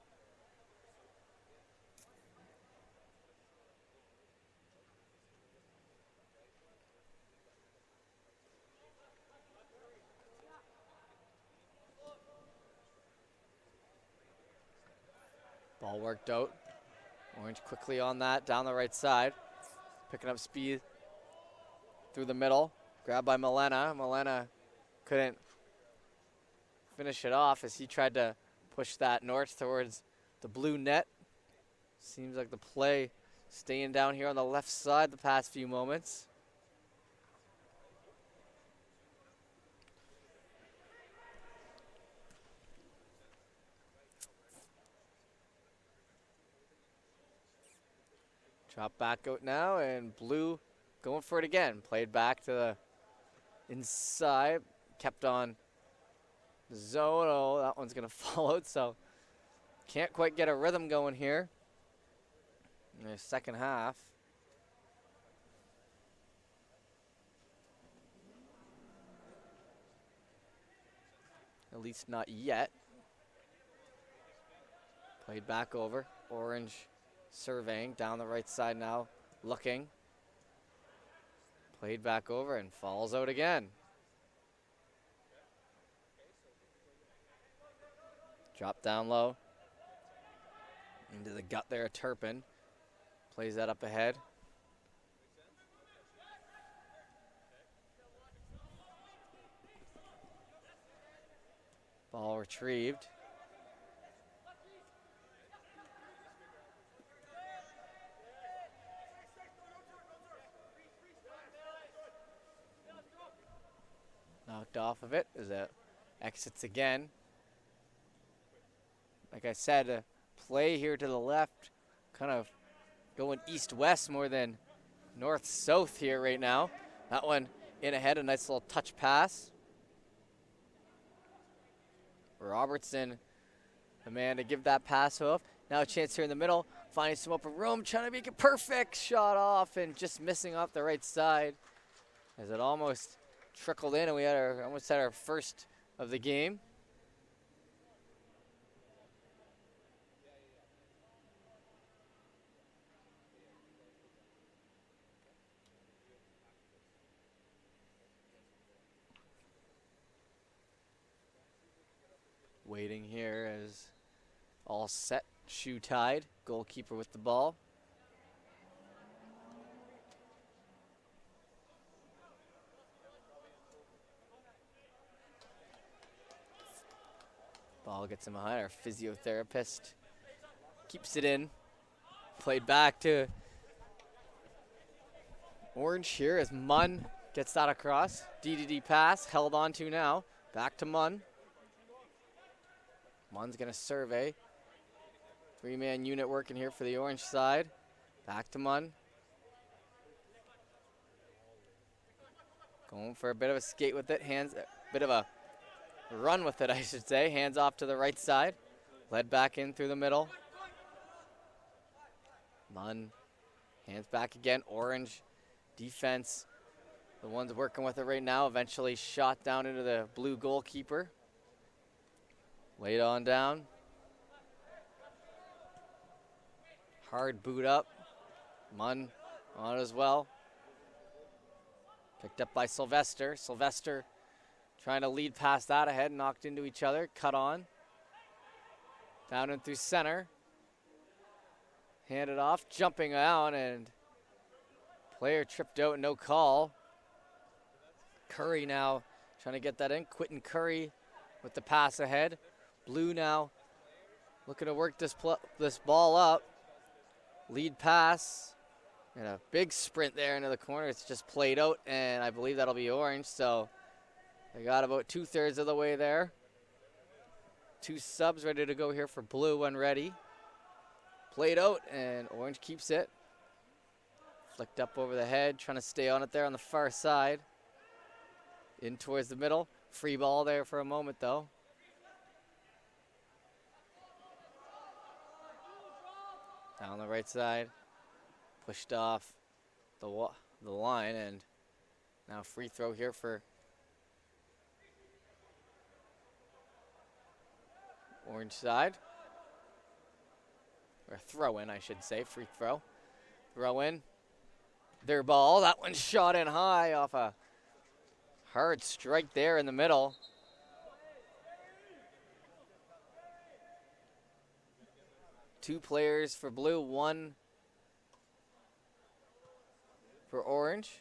Ball worked out. Orange quickly on that, down the right side. Picking up speed through the middle. Grabbed by Milena. Milena couldn't finish it off as he tried to push that north towards the blue net. Seems like the play staying down here on the left side the past few moments. Drop back out now, and blue going for it again. Played back to the inside, kept on the zone. Oh, that one's gonna fall out, so can't quite get a rhythm going here in the second half. At least not yet. Played back over. Orange surveying down the right side now, looking. Played back over and falls out again. Drop down low. Into the gut there, Turpin. Plays that up ahead. Ball retrieved. Knocked off of it as it exits again. Like I said, play here to the left, kind of going east-west more than north-south here right now. That one in ahead, a nice little touch pass. Robertson, the man to give that pass off. Now a chance here in the middle, finding some open room, trying to make it perfect. Shot off and just missing off the right side as it almost trickled in, and we had almost had our first of the game. Waiting here as all set, shoe tied, goalkeeper with the ball. Ball gets him behind. Our physiotherapist keeps it in. Played back to Orange here as Munn gets that across. DDD pass, held on to now. Back to Munn. Munn's going to survey. Three-man unit working here for the Orange side. Back to Munn. Going for a bit of a skate with it. Hands, a bit of a run with it, I should say. Hands off to the right side. Led back in through the middle. Munn, hands back again. Orange defense, the ones working with it right now, eventually shot down into the blue goalkeeper. Laid on down. Hard boot up. Munn on as well. Picked up by Sylvester. Sylvester trying to lead past that ahead, knocked into each other, cut on. Down and through center. Handed off, jumping out, and player tripped out, no call. Curry now trying to get that in. Quentin Curry with the pass ahead. Blue now looking to work this ball up. Lead pass And a big sprint there into the corner. It's just played out, and I believe that'll be orange. So they got about 2/3 of the way there. 2 subs ready to go here for blue when ready. Played out, and orange keeps it. Flicked up over the head, trying to stay on it there on the far side. In towards the middle. Free ball there for a moment, though. Down the right side. Pushed off the line, and now free throw here for orange side. Or throw in, I should say. Free throw. Throw in. Their ball. That one shot in high off a hard strike there in the middle. Two players for blue, one for orange.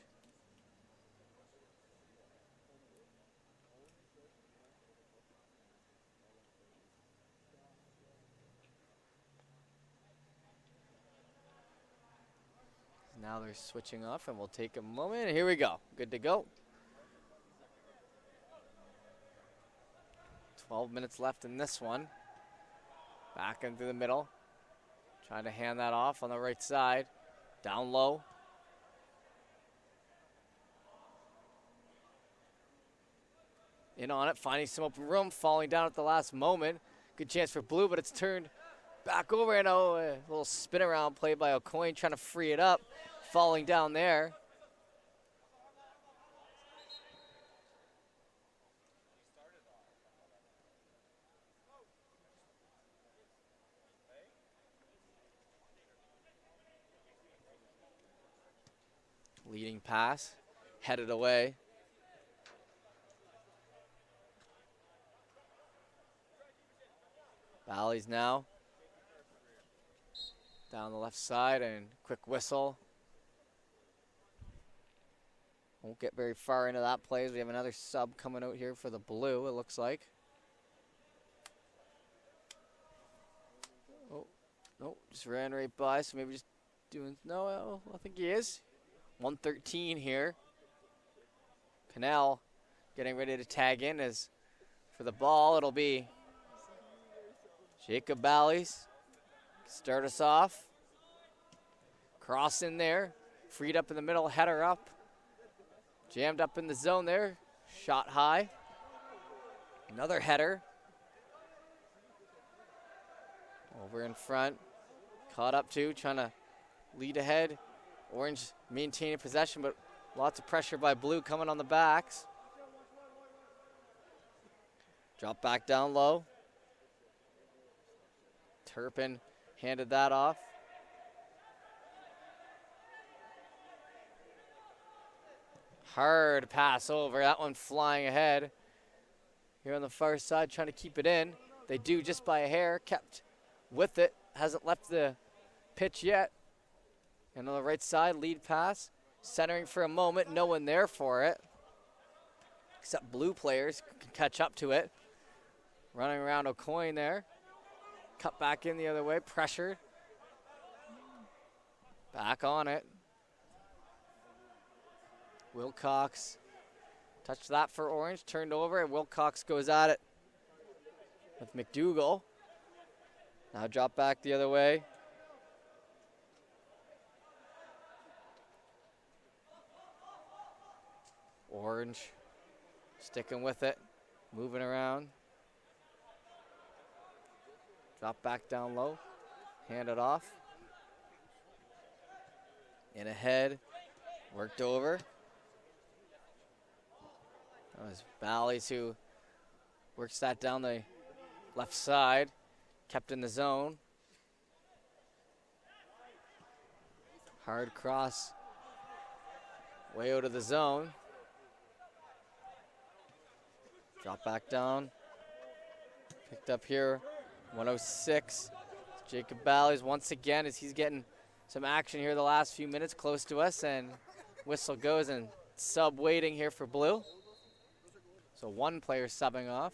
Now they're switching off, and we'll take a moment. Here we go. Good to go. 12 minutes left in this one. Back into the middle. Trying to hand that off on the right side. Down low. In on it, finding some open room, falling down at the last moment. Good chance for blue, but it's turned back over, and a little spin around play by O'Coin, trying to free it up. Falling down there. Leading pass, headed away. Bally's now down the left side, and quick whistle. Won't get very far into that play as we have another sub coming out here for the blue, it looks like. Oh, no, just ran right by, so maybe just doing, no, I think he is. 113 here. Canal getting ready to tag in as for the ball, it'll be Jacob Bally's. Start us off. Cross in there, freed up in the middle, header up. Jammed up in the zone there, shot high. Another header. Over in front, caught up too, trying to lead ahead. Orange maintaining possession, but lots of pressure by blue coming on the backs. Drop back down low. Turpin handed that off. Hard pass over, that one flying ahead. Here on the far side, trying to keep it in. They do just by a hair, kept with it, hasn't left the pitch yet. And on the right side, lead pass, centering for a moment, no one there for it. Except blue players can catch up to it. Running around O'Coin there. Cut back in the other way, pressured. Back on it. Wilcox touched that for orange, turned over, and Wilcox goes at it with McDougall. Now drop back the other way. Orange sticking with it, moving around. Drop back down low, hand it off. In ahead, worked over. That was Bally's who works that down the left side, kept in the zone. Hard cross, way out of the zone. Drop back down, picked up here, 106. Jacob Bally's once again as he's getting some action here the last few minutes close to us, and whistle goes and sub waiting here for blue. So one player subbing off.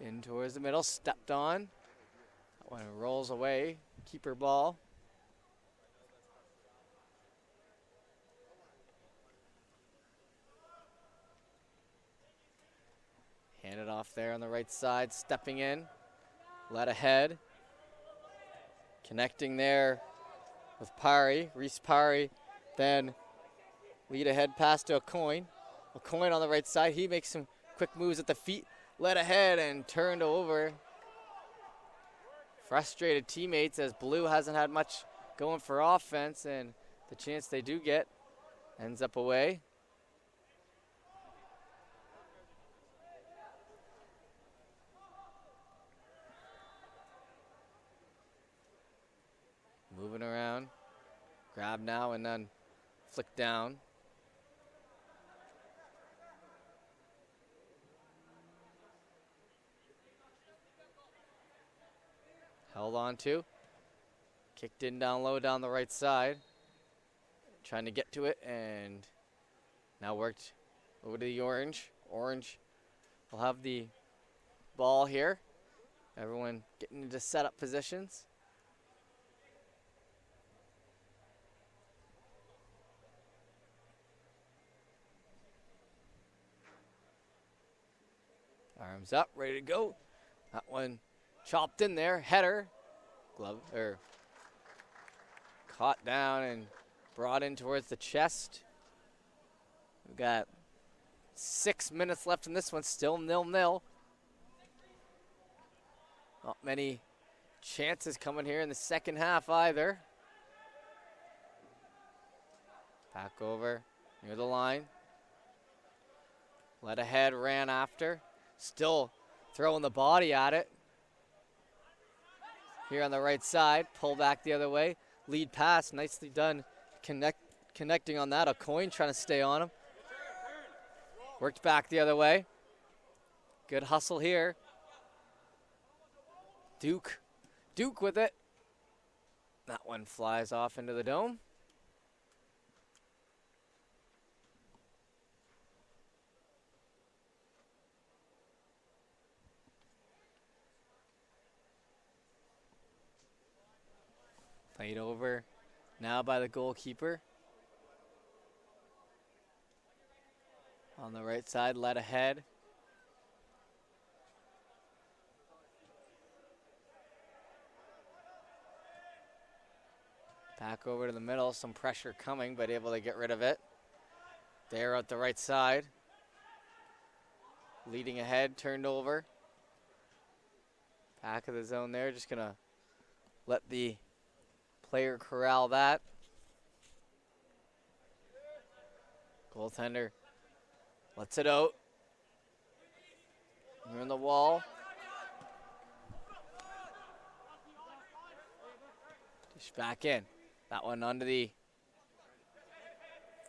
In towards the middle, stepped on. That one rolls away. Keeper ball. Handed off there on the right side, stepping in. Led ahead. Connecting there with Pari, Reese Pari. Then lead ahead pass to a coin. A coin on the right side. He makes some quick moves at the feet. Led ahead and turned over. Frustrated teammates as Blue hasn't had much going for offense, and the chance they do get ends up away. Moving around. Grab now and then flick down. Held on to. Kicked in down low down the right side. Trying to get to it and now worked over to the Orange. Orange will have the ball here. Everyone getting into setup positions. Arms up, ready to go. That one chopped in there, header. Glove, or caught down and brought in towards the chest. We've got 6 minutes left in this one, still 0-0. Not many chances coming here in the second half either. Back over near the line. Led ahead, ran after. Still throwing the body at it. Here on the right side, pull back the other way. Lead pass, nicely done. Connecting on that. A coin trying to stay on him. Worked back the other way. Good hustle here. Duke with it. That one flies off into the dome. Played over now by the goalkeeper. On the right side, led ahead. Back over to the middle, some pressure coming, but able to get rid of it. There at the right side. Leading ahead, turned over. Back of the zone there, just gonna let the player corral that. Goaltender lets it out. You're in the wall. Dish back in. That one under the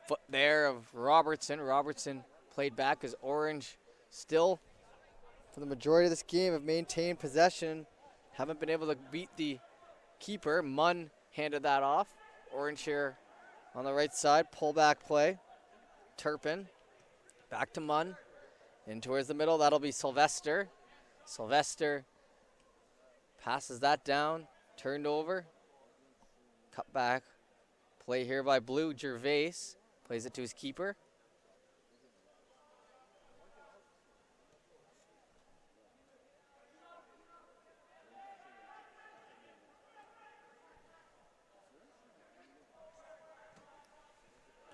foot there of Robertson. Robertson played back as Orange still, for the majority of this game, have maintained possession. Haven't been able to beat the keeper. Munn handed that off. Orange here on the right side. Pull back play. Turpin. Back to Munn. In towards the middle. That'll be Sylvester. Sylvester passes that down. Turned over. Cut back. Play here by Blue. Gervais plays it to his keeper.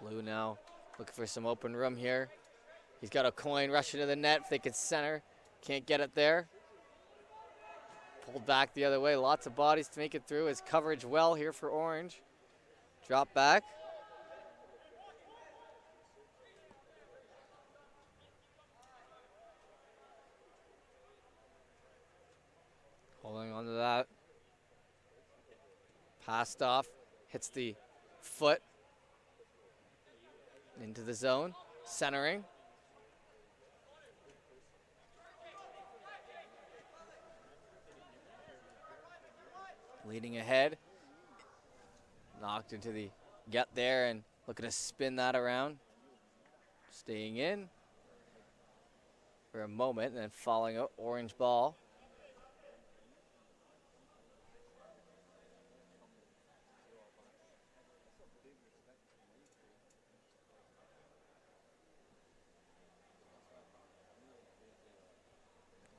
Blue now looking for some open room here. He's got a coin rushing to the net if they could center. Can't get it there. Pulled back the other way. Lots of bodies to make it through. His coverage well here for Orange. Drop back. Holding on to that. Passed off. Hits the foot. Into the zone. Centering. Leading ahead. Knocked into the gut there and looking to spin that around. Staying in. for a moment and then falling out. Orange ball.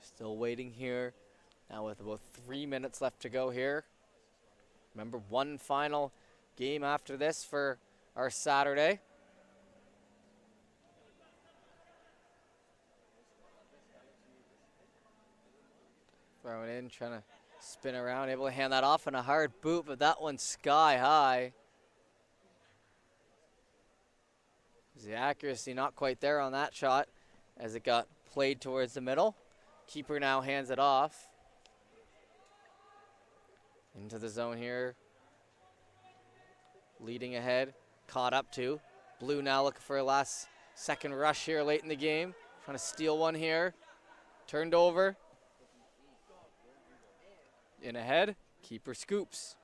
Still waiting here. Now with about 3 minutes left to go here. Remember, one final game after this for our Saturday. Throwing in, trying to spin around, able to hand that off and a hard boot, but that one's sky high. The accuracy not quite there on that shot as it got played towards the middle. Keeper now hands it off. Into the zone here. Leading ahead, caught up to. Blue now looking for a last second rush here late in the game. Trying to steal one here. Turned over. In ahead, keeper scoops.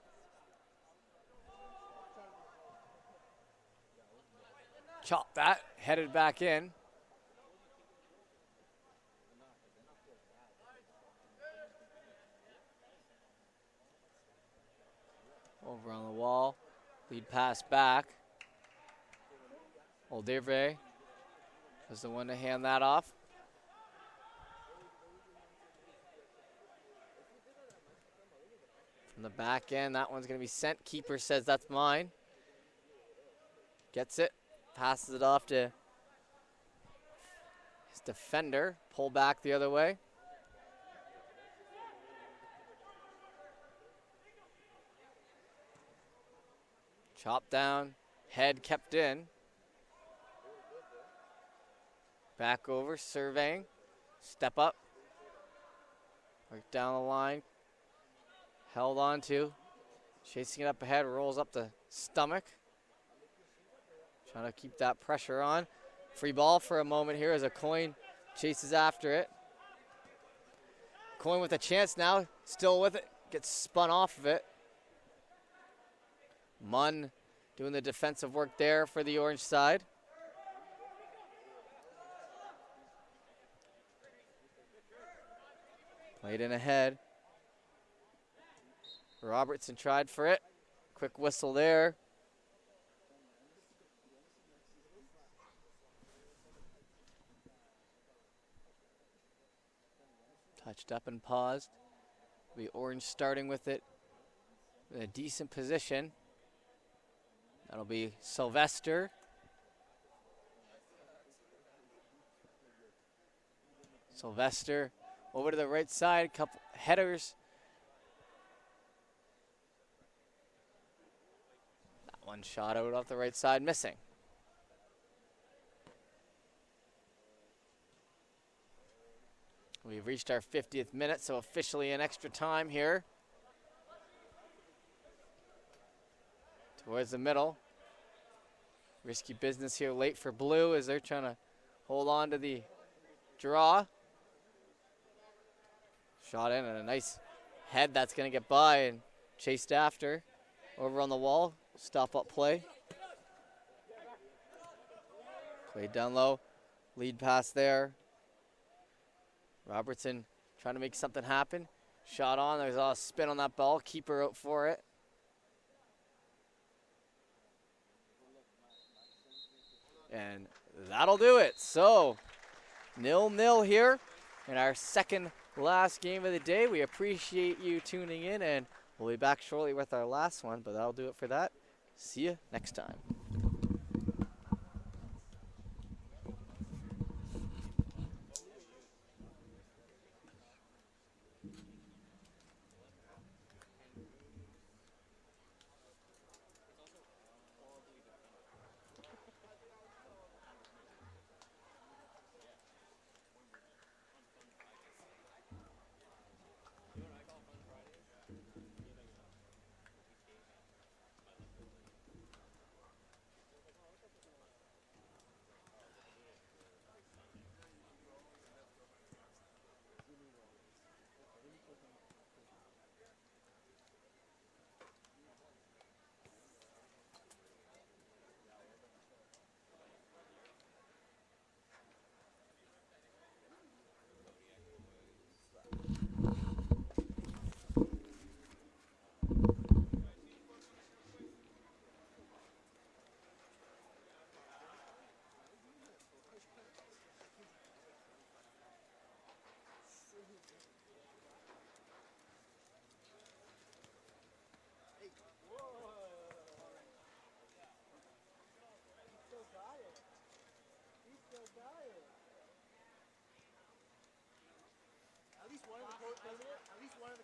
Chop that, headed back in. Over on the wall, lead pass back. Oldevre was the one to hand that off. From the back end, that one's gonna be sent. Keeper says that's mine. Gets it, passes it off to his defender. Pull back the other way. Chopped down, head kept in. Back over, surveying. Step up. Right down the line. Held on to. Chasing it up ahead, rolls up the stomach. Trying to keep that pressure on. Free ball for a moment here as a Coin chases after it. Coin with a chance now, still with it. Gets spun off of it. Munn doing the defensive work there for the orange side. Played in ahead. Robertson tried for it. Quick whistle there. Touched up and paused. The orange starting with it in a decent position. That'll be Sylvester. Sylvester over to the right side, couple headers. That one shot out off the right side, missing. We've reached our 50th minute, so officially an extra time here. Towards the middle. Risky business here late for Blue as they're trying to hold on to the draw. Shot in and a nice head that's going to get by and chased after. Over on the wall, stop up play. Played down low, lead pass there. Robertson trying to make something happen. Shot on, there's a lot of spin on that ball. Keeper out for it. And that'll do it. So 0-0 here in our second last game of the day. We appreciate you tuning in, and we'll be back shortly with our last one, but that'll do it for that. See you next time.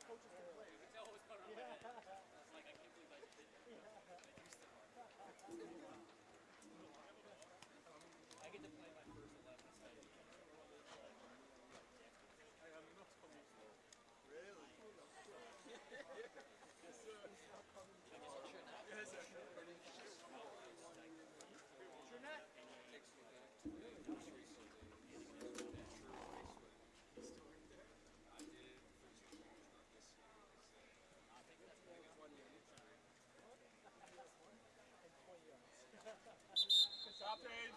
coaches can play. I get to play my first 11 instead of I'm not coming slow. Really? Yes, sir. Yes, sir. Stop it.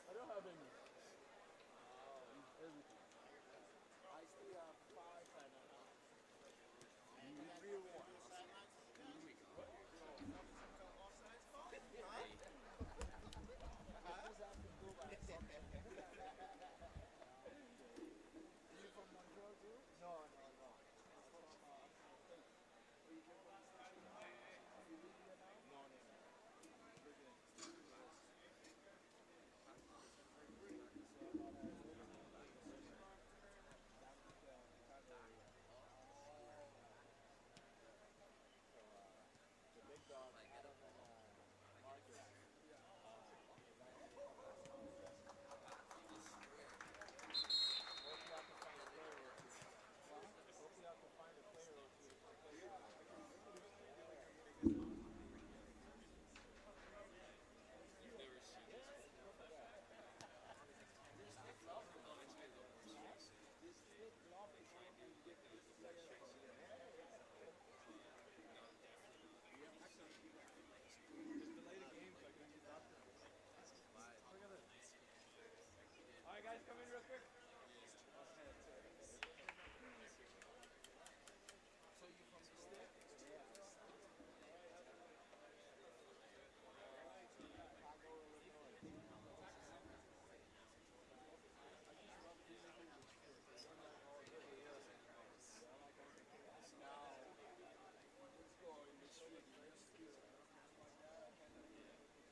I don't have any. Everything. I still have 5 and a half. You real one. I just have to go by assumption. You from Montreal too? No. I'm from State. Where you came from the States? You live here now? No. Living in the States. So about living in the Chicago area. So the big dog out of Marcus. Hopefully I can find a player or two. Hopefully I can find a player or two to play with. This stick love is one thing to get this player from here. Just delay the game so I can get doctor. Look at this. Alright guys, come in real quick. So you from the state? Yeah. Chicago, Illinois. I just love visiting the street. I'm like all day. I like going to class. Now, let's go in the street. Let's do it.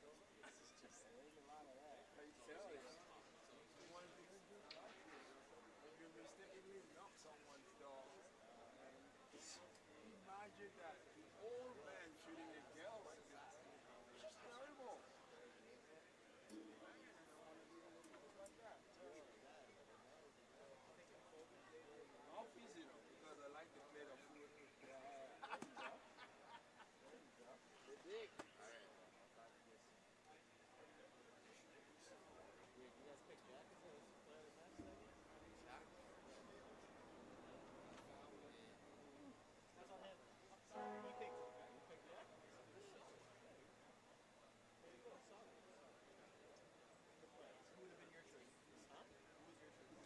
Stuff like that. There's a lot of that. I tell you. One of these if you mistakenly knock someone's door and imagine that the old man shooting a girl like that. It's just terrible. I'll visit them because I like to play the food. They're big. Wait, you guys pick jackets or play the match later? That's on him. You picked it. You picked jackets? There you go, solid. Who would have been your choice? Huh? Who was your choice?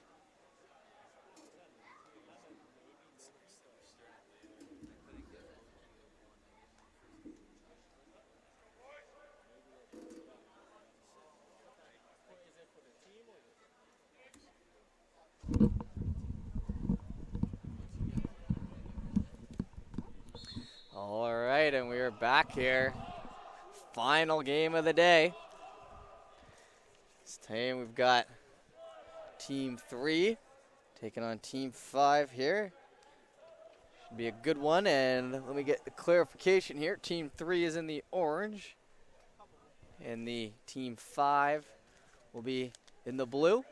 11, maybe, Is it for the team or All right, and we are back here. Final game of the day. This time we've got Team 3 taking on Team 5 here. Should be a good one, and let me get the clarification here. Team 3 is in the orange, and the Team 5 will be in the blue.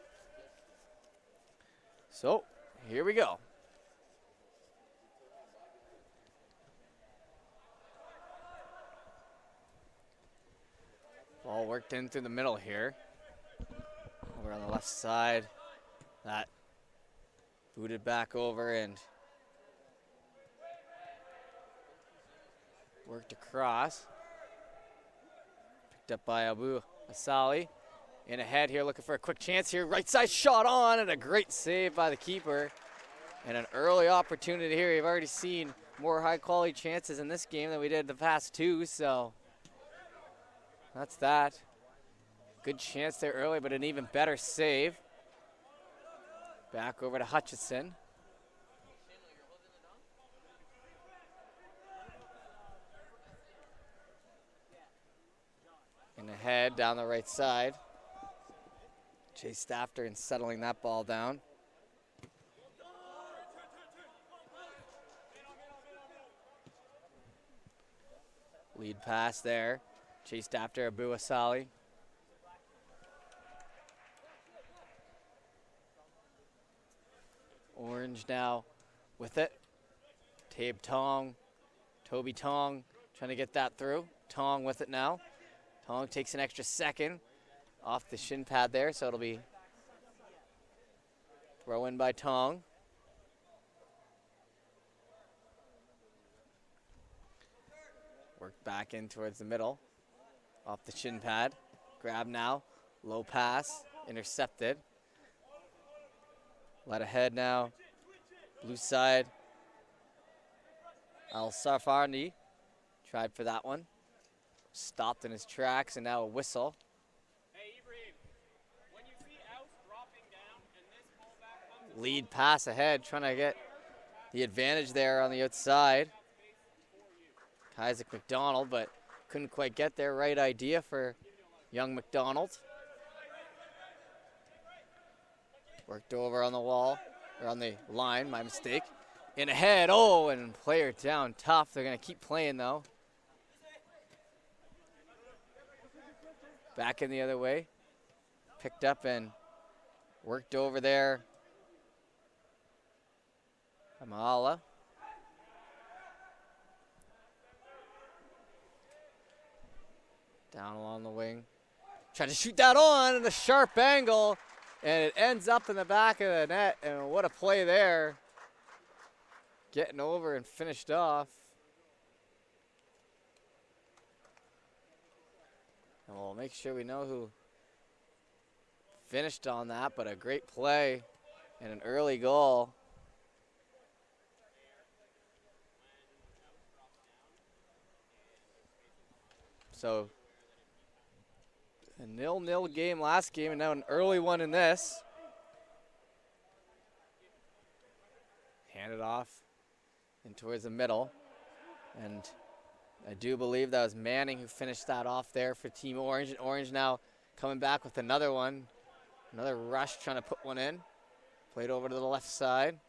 So here we go. Ball worked in through the middle here. Over on the left side. That booted back over and worked across. Picked up by Abu Asali. In ahead here, looking for a quick chance here. Right side shot on, and a great save by the keeper. And an early opportunity here. You've already seen more high quality chances in this game than we did the past two, so that's that. Good chance there early, but an even better save. Back over to Hutchison. In ahead, down the right side. Chased after and settling that ball down. Lead pass there. Chased after Abu Asali. Orange now with it. Tabe Tong. Toby Tong trying to get that through. Tong with it now. Tong takes an extra second off the shin pad there, so it'll be throw in by Tong. Worked back in towards the middle. Off the shin pad. Grab now. Low pass. Intercepted. Let ahead now. Blue side. Al Safarni tried for that one. Stopped in his tracks, and now a whistle. Hey, Ibrahim, when you see Alf dropping down and this ball back comes Lead pass ahead, trying to get the advantage there on the outside. Isaac McDonald, but couldn't quite get there. Right idea for young McDonald. Worked over on the wall, or on the line, my mistake. In ahead, oh, and player down tough. They're going to keep playing, though. Back in the other way. Picked up and worked over there. Amala. Down along the wing. Tried to shoot that on, and a sharp angle. And it ends up in the back of the net, and what a play there. Getting over and finished off. And we'll make sure we know who finished on that, but a great play and an early goal. So a 0-0 game last game, and now an early one in this. Handed off and towards the middle. And I do believe that was Manning who finished that off there for Team Orange. And Orange now coming back with another one. Another rush trying to put one in. Played over to the left side.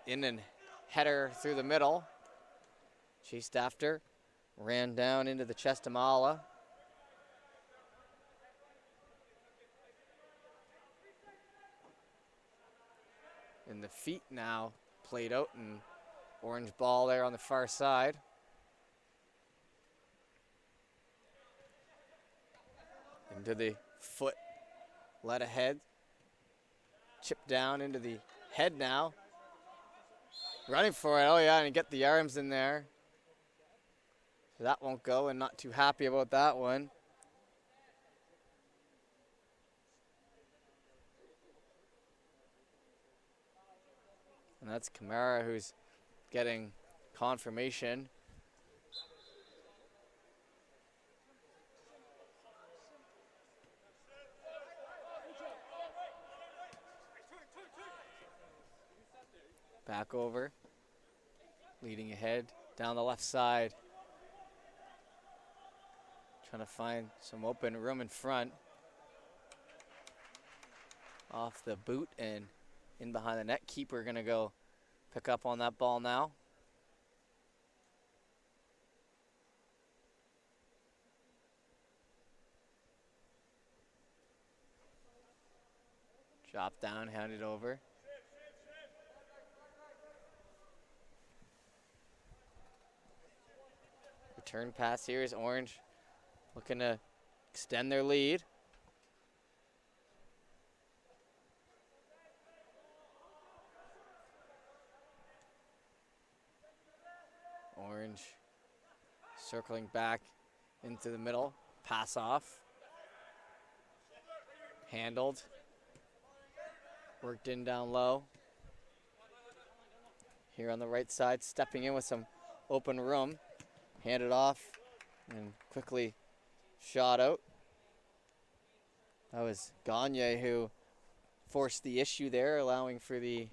In and header through the middle. Chased after. Ran down into the chest of Mala. And the feet now played out, and orange ball there on the far side. Into the foot, let ahead. Chip down into the head now. Running for it, oh yeah, and get the arms in there. So that won't go, and not too happy about that one. And that's Kamara who's getting confirmation. Back over. Leading ahead down the left side. Trying to find some open room in front. Off the boot and in behind the net. Keeper gonna go pick up on that ball now. Drop down, hand it over. Return pass here is Orange looking to extend their lead. Orange circling back into the middle. Pass off. Handled. Worked in down low. Here on the right side, stepping in with some open room. Handed off and quickly shot out. That was Gagne who forced the issue there, allowing for the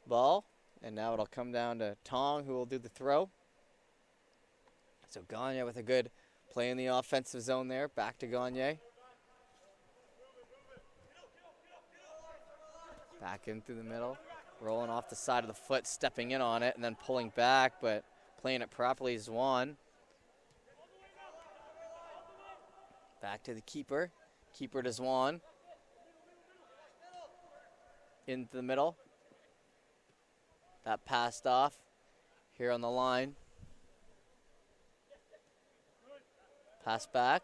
ball. And now it'll come down to Tong, who will do the throw. So Gagne with a good play in the offensive zone there. Back to Gagne. Back in through the middle. Rolling off the side of the foot, stepping in on it, and then pulling back, but playing it properly is Zwan. Back to the keeper. Keeper to Zwan. Into the middle. That passed off here on the line. Pass back.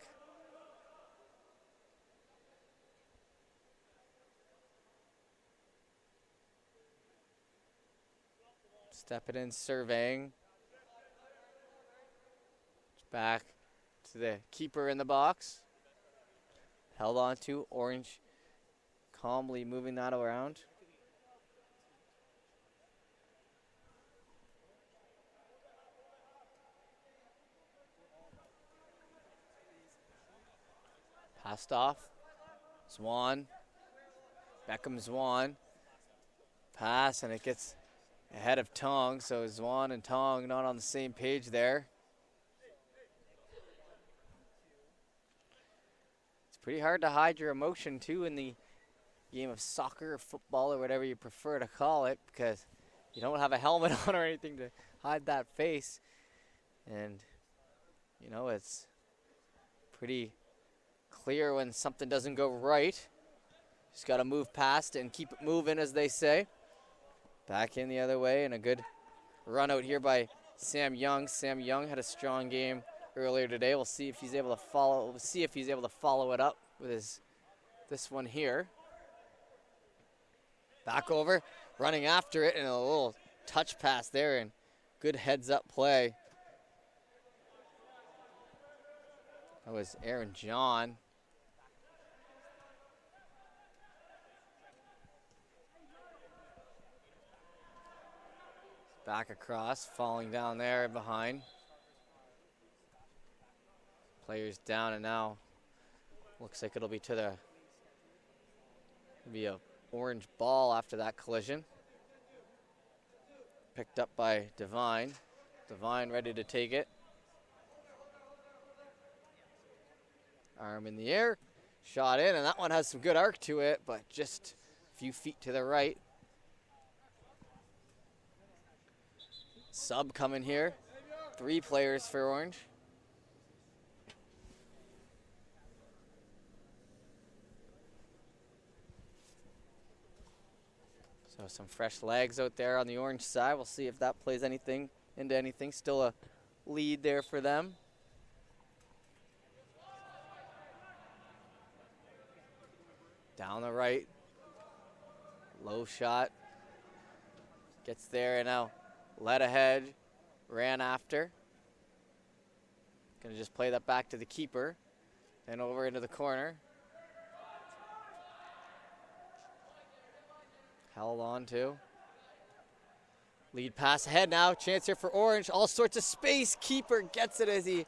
Step it in, surveying. Back to the keeper in the box. Held on to. Orange calmly moving that around. Passed off. Zwan. Beckham Zwan. Pass, and it gets ahead of Tong, so Zwan and Tong not on the same page there. It's pretty hard to hide your emotion, too, in the game of soccer or football or whatever you prefer to call it, because you don't have a helmet on or anything to hide that face. And, you know, it's pretty clear when something doesn't go right. Just got to move past and keep it moving, as they say. Back in the other way, and a good run out here by Sam Young. Sam Young had a strong game earlier today. We'll see if he's able to follow. We'll see if he's able to follow it up with this one here. Back over, running after it, and a little touch pass there, and good heads-up play. That was Aaron John. Back across, falling down there behind. Players down, and now looks like it'll be a orange ball after that collision. Picked up by Devine. Devine ready to take it. Arm in the air, shot in, and that one has some good arc to it, but just a few feet to the right. Sub coming here. 3 players for Orange. So some fresh legs out there on the Orange side. We'll see if that plays anything into anything. Still a lead there for them. Down the right. Low shot. Gets there and now led ahead, ran after. Gonna just play that back to the keeper and over into the corner. Held on to. Lead pass ahead now, chance here for Orange, all sorts of space. Keeper gets it as he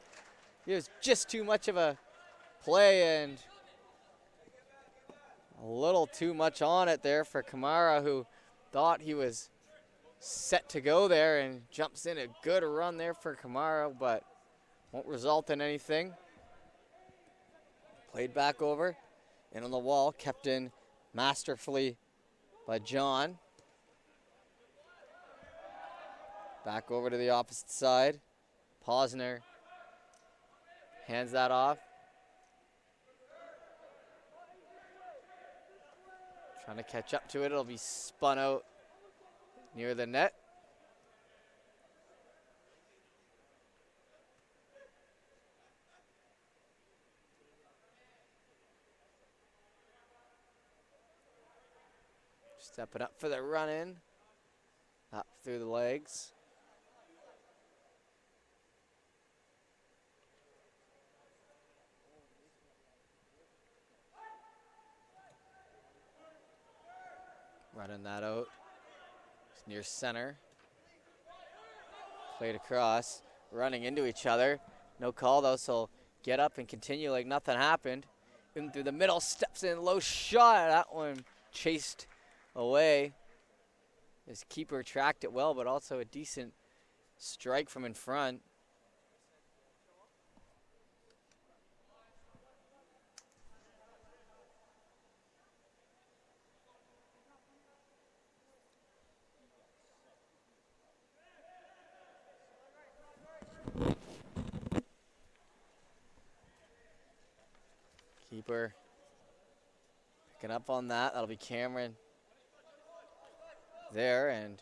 was just too much of a play and a little too much on it there for Kamara, who thought he was set to go there and jumps in. A good run there for Kamara, but won't result in anything. Played back over and on the wall, kept in masterfully by John. Back over to the opposite side. Posner hands that off. Trying to catch up to it. It'll be spun out near the net. Stepping up for the run in. Up through the legs. Running that out. It's near center. Played across. Running into each other. No call though, so get up and continue like nothing happened. In through the middle, steps in, low shot. That one chased away. His keeper tracked it well, but also a decent strike from in front. Keeper picking up on that. That'll be Cameron there, and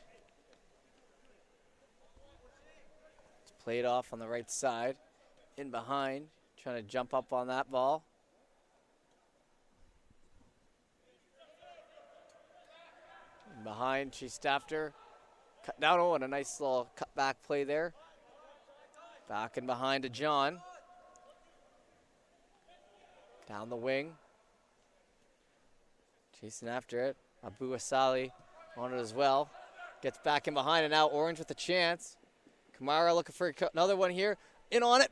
it's played off on the right side. In behind, trying to jump up on that ball. In behind, chased after. Cut down, oh, and a nice little cutback play there. Back and behind to John. Down the wing. Chasing after it. Abu Asali on it as well. Gets back in behind, and now Orange with a chance. Kamara looking for another one here. In on it.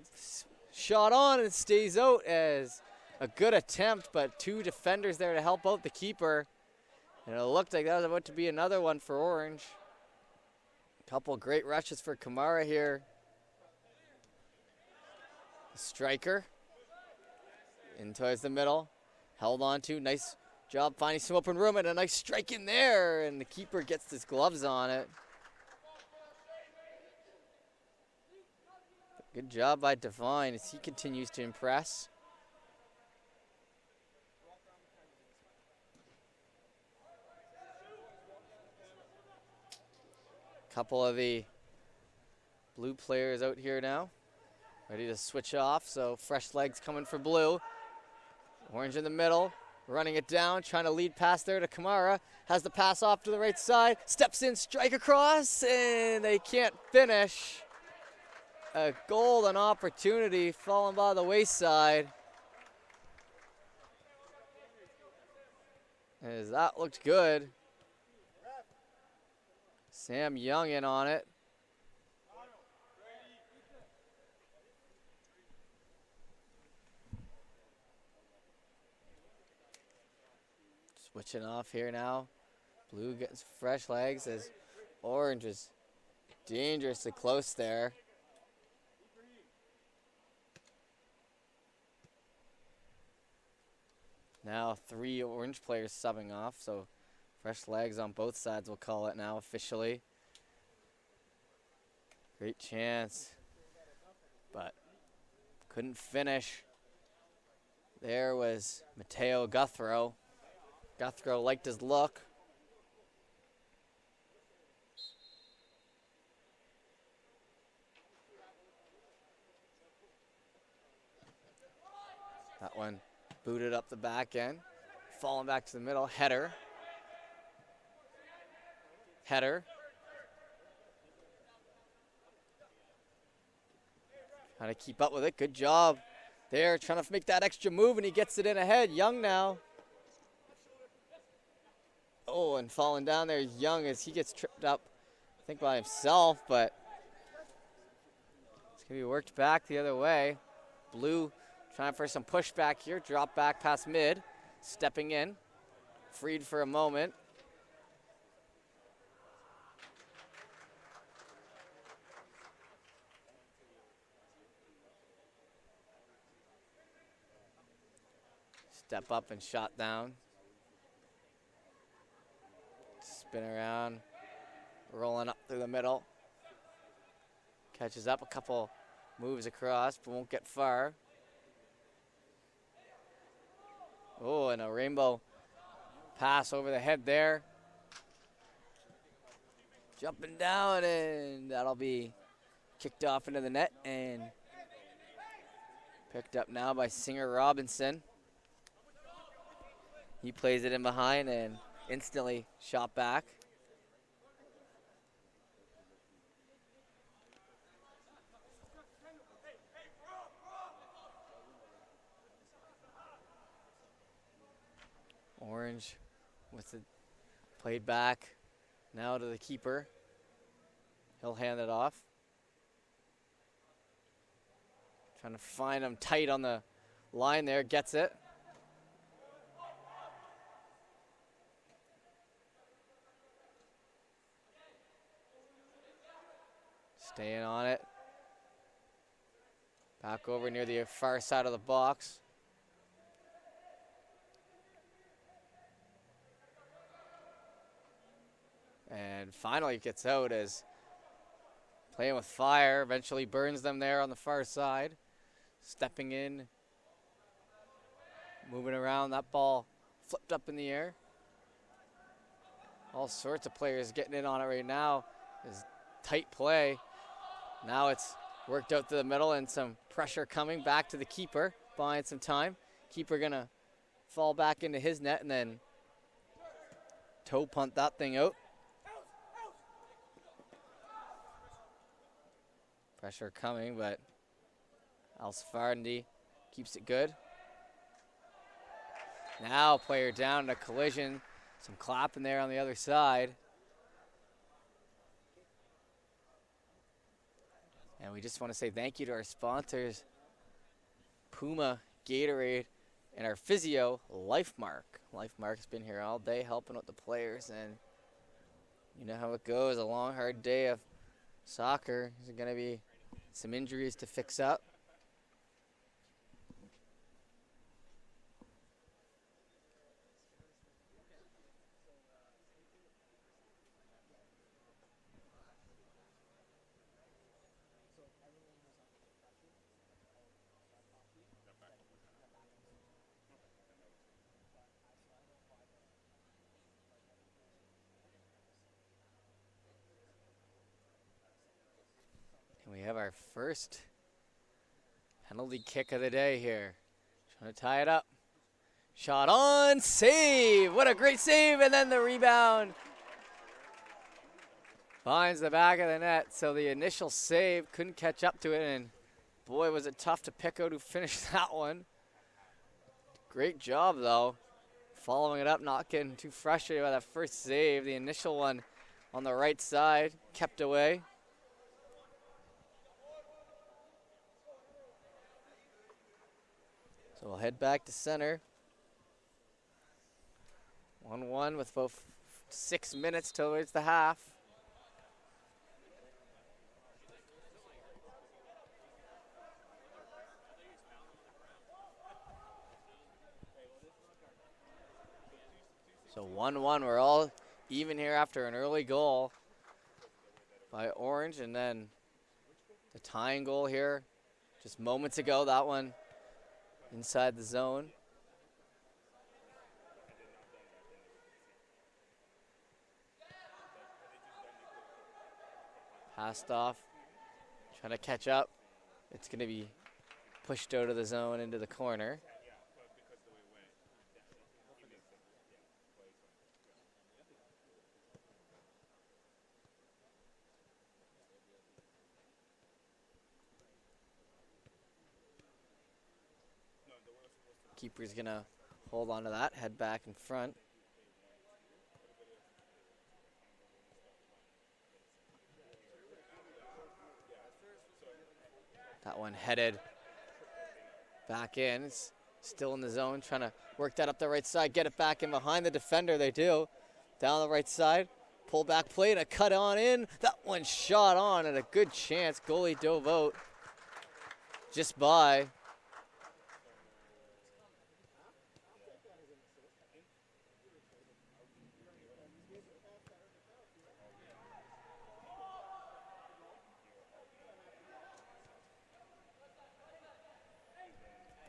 Shot on and stays out as a good attempt, but two defenders there to help out the keeper. And it looked like that was about to be another one for Orange. Couple great rushes for Kamara here. Striker. In towards the middle. Held on to. Nice job finding some open room and a nice strike in there. And the keeper gets his gloves on it. Good job by Devine as he continues to impress. Couple of the blue players out here now. Ready to switch off, so fresh legs coming for blue. Orange in the middle, running it down, trying to lead pass there to Kamara. Has the pass off to the right side, steps in, strike across, and they can't finish. A golden opportunity falling by the wayside. As that looked good. Sam Young in on it. Switching off here now. Blue gets fresh legs as Orange is dangerously close there. Now 3 Orange players subbing off, so fresh legs on both sides, we'll call it now officially. Great chance, but couldn't finish. There was Mateo Guthrow. Guthrow liked his look. That one booted up the back end. Falling back to the middle. Header. Header. Trying to keep up with it. Good job there. Trying to make that extra move, and he gets it in ahead. Young now. Oh, and falling down there, Young, as he gets tripped up, I think by himself, but it's going to be worked back the other way. Blue trying for some pushback here. Drop back past mid. Stepping in. Freed for a moment. Step up and shot down. Spin around. Rolling up through the middle. Catches up a couple moves across, but won't get far. Oh, and a rainbow pass over the head there. Jumping down, and that'll be kicked off into the net and picked up now by Singer Robinson. He plays it in behind and instantly shot back. Orange with it played back now to the keeper. He'll hand it off. Trying to find him tight on the line there, gets it. Staying on it. Back over near the far side of the box. And finally gets out as playing with fire, eventually burns them there on the far side. Stepping in, moving around, that ball flipped up in the air. All sorts of players getting in on it right now. Is tight play. Now it's worked out to the middle and some pressure coming back to the keeper, buying some time. Keeper gonna fall back into his net and then toe punt that thing out. Pressure coming, but Alsfarndi keeps it good. Now player down in a collision. Some clapping there on the other side. And we just want to say thank you to our sponsors, Puma, Gatorade, and our physio, LifeMark. LifeMark's been here all day helping with the players, and you know how it goes. A long, hard day of soccer. There's going to be some injuries to fix up. We have our first penalty kick of the day here. Trying to tie it up. Shot on, save! What a great save, and then the rebound finds the back of the net. So the initial save couldn't catch up to it, and boy, was it tough to pick out who finished that one. Great job, though. Following it up, not getting too frustrated by that first save. The initial one on the right side, kept away. So we'll head back to center. 1-1 with about 6 minutes till it's the half. So 1-1, we're all even here after an early goal by Orange, and then the tying goal here just moments ago, that one inside the zone. Passed off, trying to catch up. It's going to be pushed out of the zone into the corner. Keeper's going to hold on to that, head back in front. That one headed back in. It's still in the zone, trying to work that up the right side, get it back in behind the defender. They do. Down the right side, pull back play and a cut on in. That one shot on and a good chance. Goalie dove out just by.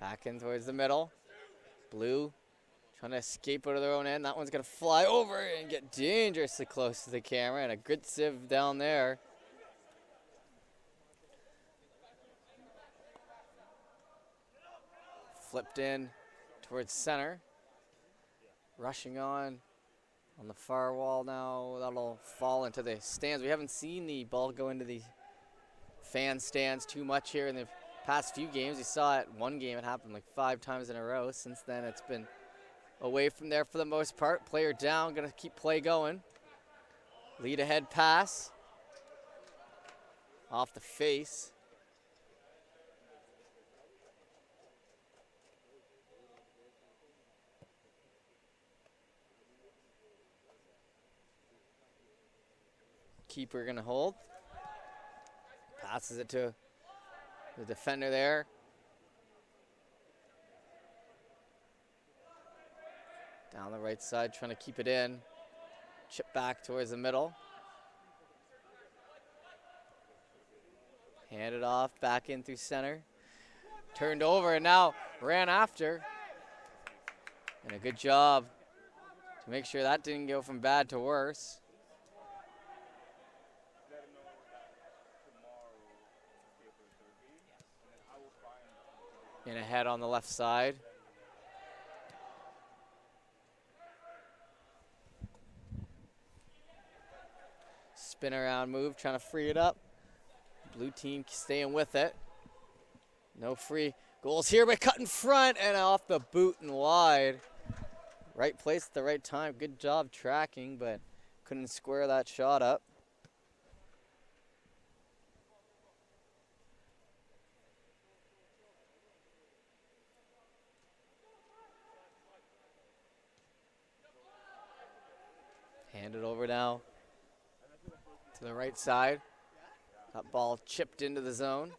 Back in towards the middle. Blue Trying to escape out of their own end. That one's going to fly over and get dangerously close to the camera. And a good sieve down there. Flipped in towards center. Rushing on the far wall now. That'll fall into the stands. We haven't seen the ball go into the fan stands too much here in the past few games. You saw it one game. It happened like 5 times in a row. Since then, it's been away from there for the most part. Player down, gonna keep play going. Lead ahead pass. Off the face. Keeper gonna hold. Passes it to the defender there. Down the right side, trying to keep it in. Chip back towards the middle. Hand it off, back in through center. Turned over and now ran after. And a good job to make sure that didn't go from bad to worse. In ahead on the left side. Spin around move, trying to free it up. Blue team staying with it. No free goals here, but cut in front and off the boot and wide. Right place at the right time. Good job tracking, but couldn't square that shot up. Hand it over now to the right side. That ball chipped into the zone.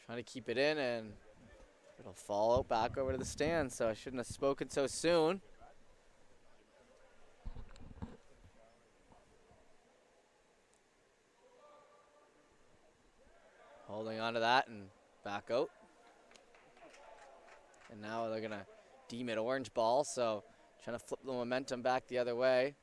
Trying to keep it in, and it'll fall out back over to the stand, so I shouldn't have spoken so soon. Holding on to that and back out. And now they're going to deem it orange ball, so trying to flip the momentum back the other way.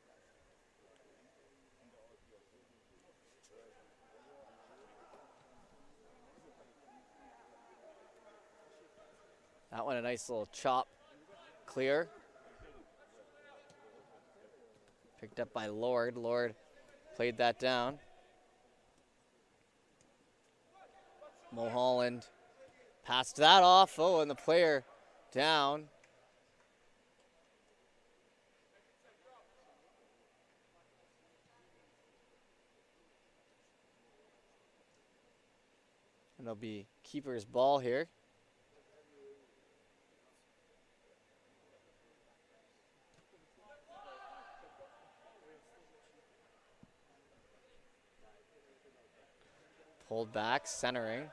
That one a nice little chop clear. Picked up by Lord. Lord played that down. Mulholland passed that off. Oh, and the player down. And it'll be keeper's ball here. Pulled back, centering.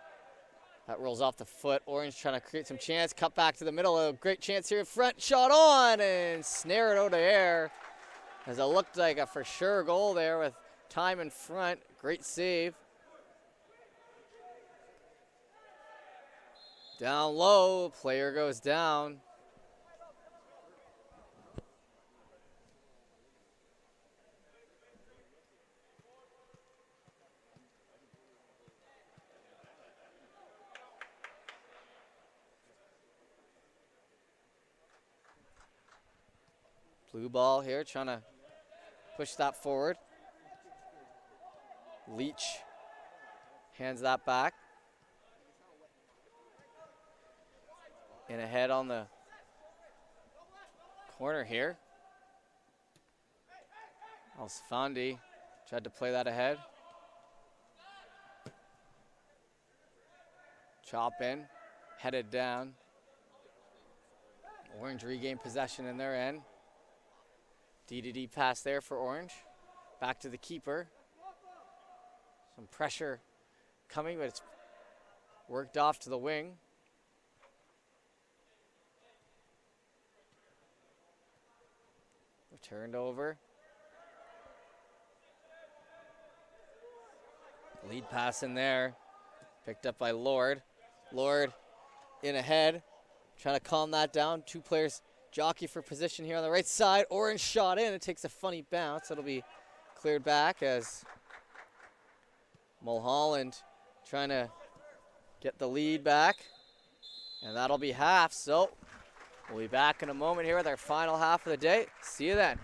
That rolls off the foot. Orange trying to create some chance. Cut back to the middle. A great chance here in front. Shot on and snare it out of air. As it looked like a for sure goal there with time in front. Great save. Down low. Player goes down. Blue ball here, trying to push that forward. Leach hands that back. In ahead on the corner here. Alsfandi tried to play that ahead. Chop in, headed down. Orange regain possession in their end. D-to-D pass there for Orange. Back to the keeper. Some pressure coming, but it's worked off to the wing. Returned over. Lead pass in there. Picked up by Lord. Lord in ahead. trying to calm that down. Two players jockey for position here on the right side. Orange shot in. It takes a funny bounce. It'll be cleared back as Mulholland trying to get the lead back. And that'll be half. So we'll be back in a moment here with our final half of the day. See you then.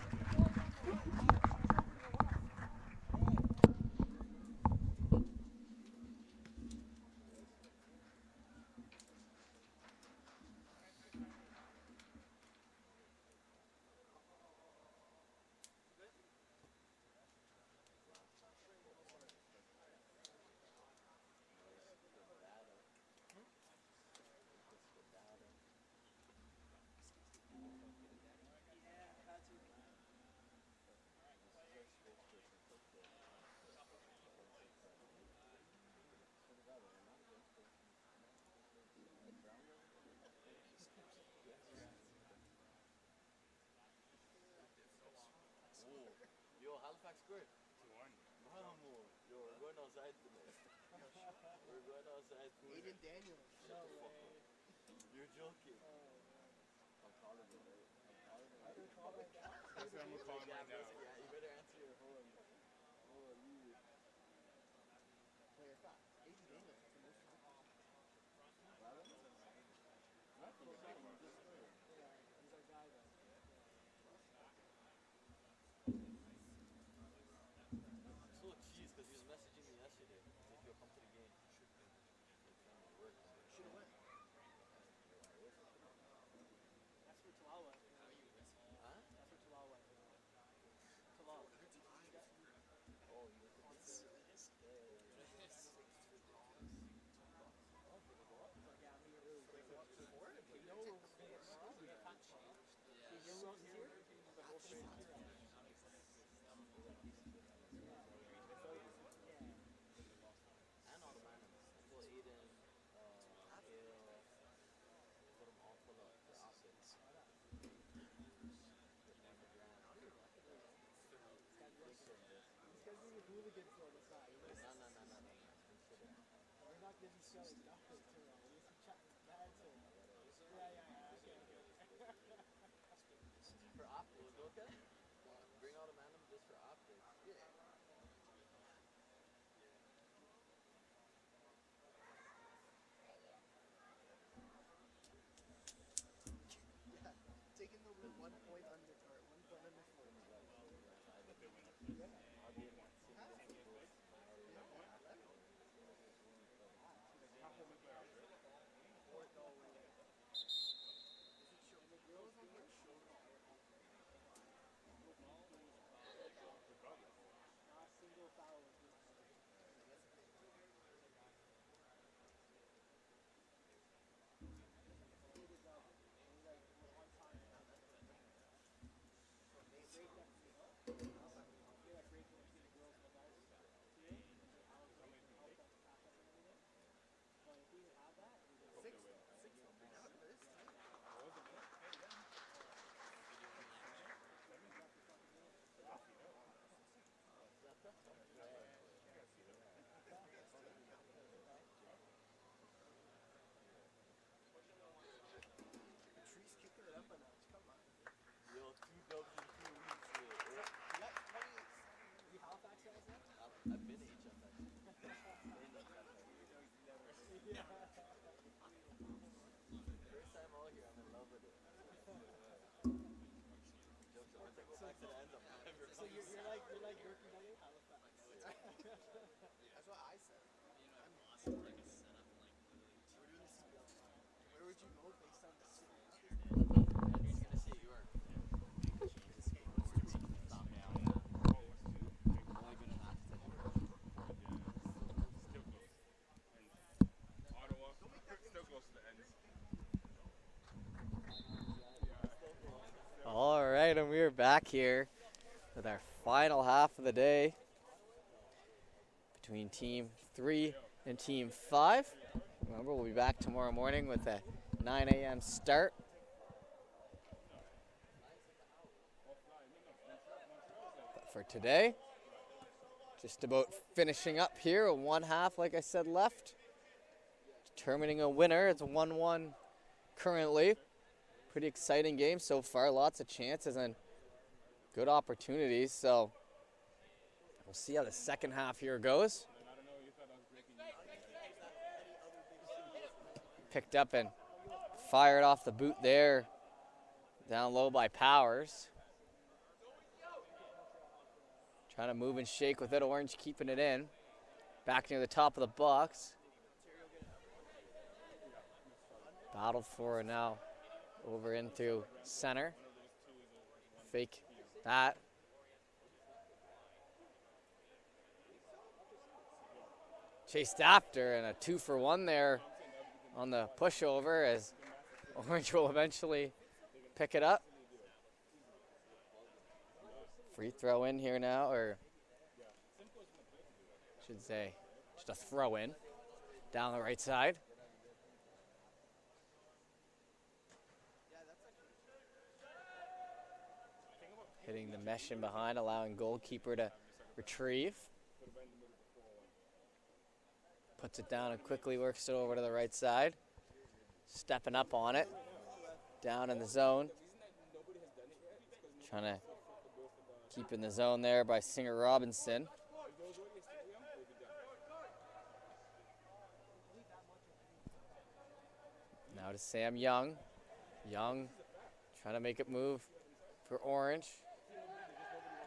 Yo, Halifax scored. 2-1. Vamos. Yo, we're going outside tonight. We're going outside. Aiden Daniels. No way. You're joking. I'm calling him, right? I'm calling him. That's what I'm gonna call him right now. Yeah, you better answer your phone. Oh, you. Player fact. Aiden Daniels has the most time. He's our guy though. I'm so cheesed because he was messaging me yesterday. He's like, yo, come to the game. Work. Should have went. That's for Talawa. Huh? That's for Talawa. Talawa. Oh, you were the and all the man. I told Aiden, Kale, put them all full up for optics. These guys need hooligans on the side. No. We're not going to be selling nothing to them. We're just chatting bad to them. Yeah. Okay. For optics, okay? Bring all the random just for optics. Yeah. Yeah. Taking the 1 point under, or 1 point under 4. Single foul was good. Patrice kicking it up a notch. Come on. Yo, 2 dubs in 2 weeks. You got 20 Halifax guys left? I've been HFX. First time out here, I'm in love with it. Jokes on. Once I go back to the ends, I'm never So you're like working on it, Halifax. That's what I said. I'm lost. Like a setup, like literally. We're doing the CBL. Where would you go based on the city? He's gonna say York. Stop me out. Only been an accident. Still close. And Ottawa, still close to the ends. All right, and we are back here with our final half of the day between Team 3 and Team 5. Remember, we'll be back tomorrow morning with a 9 a.m. start. But for today, just about finishing up here, a 1 half, like I said, left. Determining a winner, it's a 1-1 currently. Pretty exciting game so far. Lots of chances and good opportunities. So we'll see how the second half here goes. Picked up and fired off the boot there. Down low by Powers. Trying to move and shake with it. Orange keeping it in. Back near the top of the box. Battled for it now. Over into center. Fake that. Chased after, and a 2-for-1 there on the pushover as Orange will eventually pick it up. Free throw in here now, or should say just a throw in down the right side. Hitting the mesh in behind, allowing goalkeeper to retrieve. Puts it down and quickly works it over to the right side. Stepping up on it. Down in the zone. Trying to keep in the zone there by Singer Robinson. Now to Sam Young. Young trying to make it move for Orange.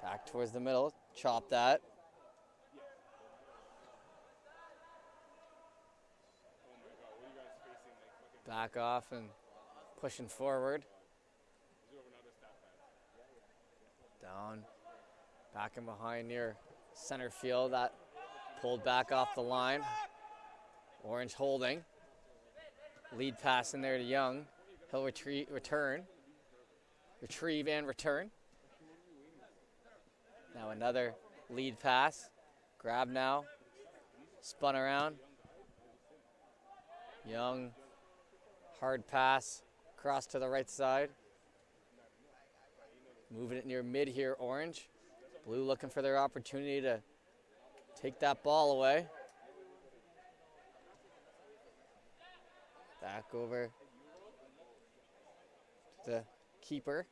Back towards the middle. Chop that. Back off and pushing forward. Down. Back and behind near center field. That pulled back off the line. Orange holding. Lead pass in there to Young. He'll retrieve and return. Now another lead pass. Grab now. Spun around. Young. Hard pass. Cross to the right side. Moving it near mid here, Orange. Blue looking for their opportunity to take that ball away. Back over to the keeper.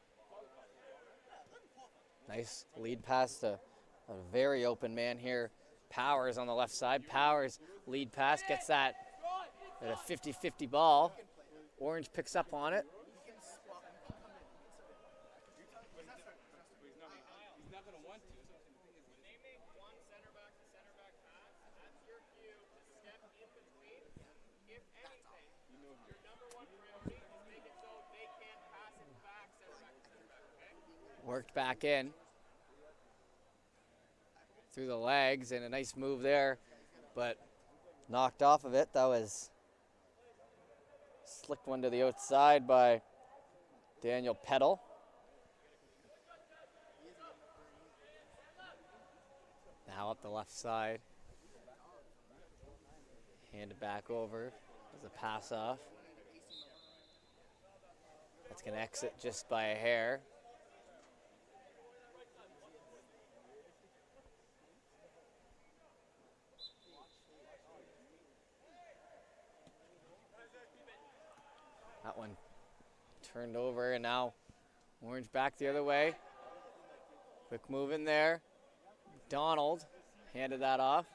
Nice lead pass to a very open man here. Powers on the left side. Powers lead pass, gets that at a 50-50 ball. Orange picks up on it. Worked back in through the legs, and a nice move there, but knocked off of it. That was slicked one to the outside by Daniel Peddle. Now up the left side. Hand it back over as a pass off. That's going to exit just by a hair. That one turned over, and now Orange back the other way. Quick move in there. McDonald handed that off.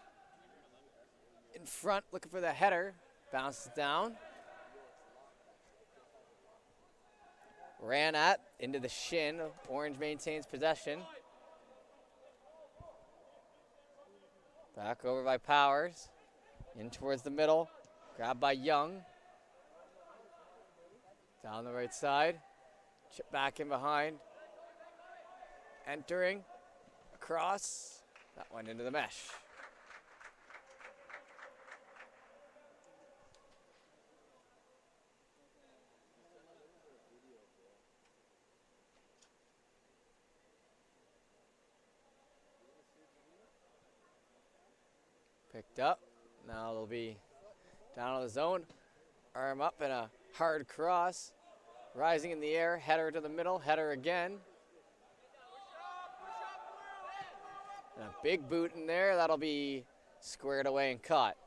In front, looking for the header. Bounces down. Ran at, into the shin. Orange maintains possession. Back over by Powers. In towards the middle. Grabbed by Young. Down the right side. Chip back in behind. Entering. Across. That one into the mesh. Picked up. Now they'll be down on the zone. Arm up and a hard cross. Rising in the air. Header to the middle. Header again. And a big boot in there. That'll be squared away and caught.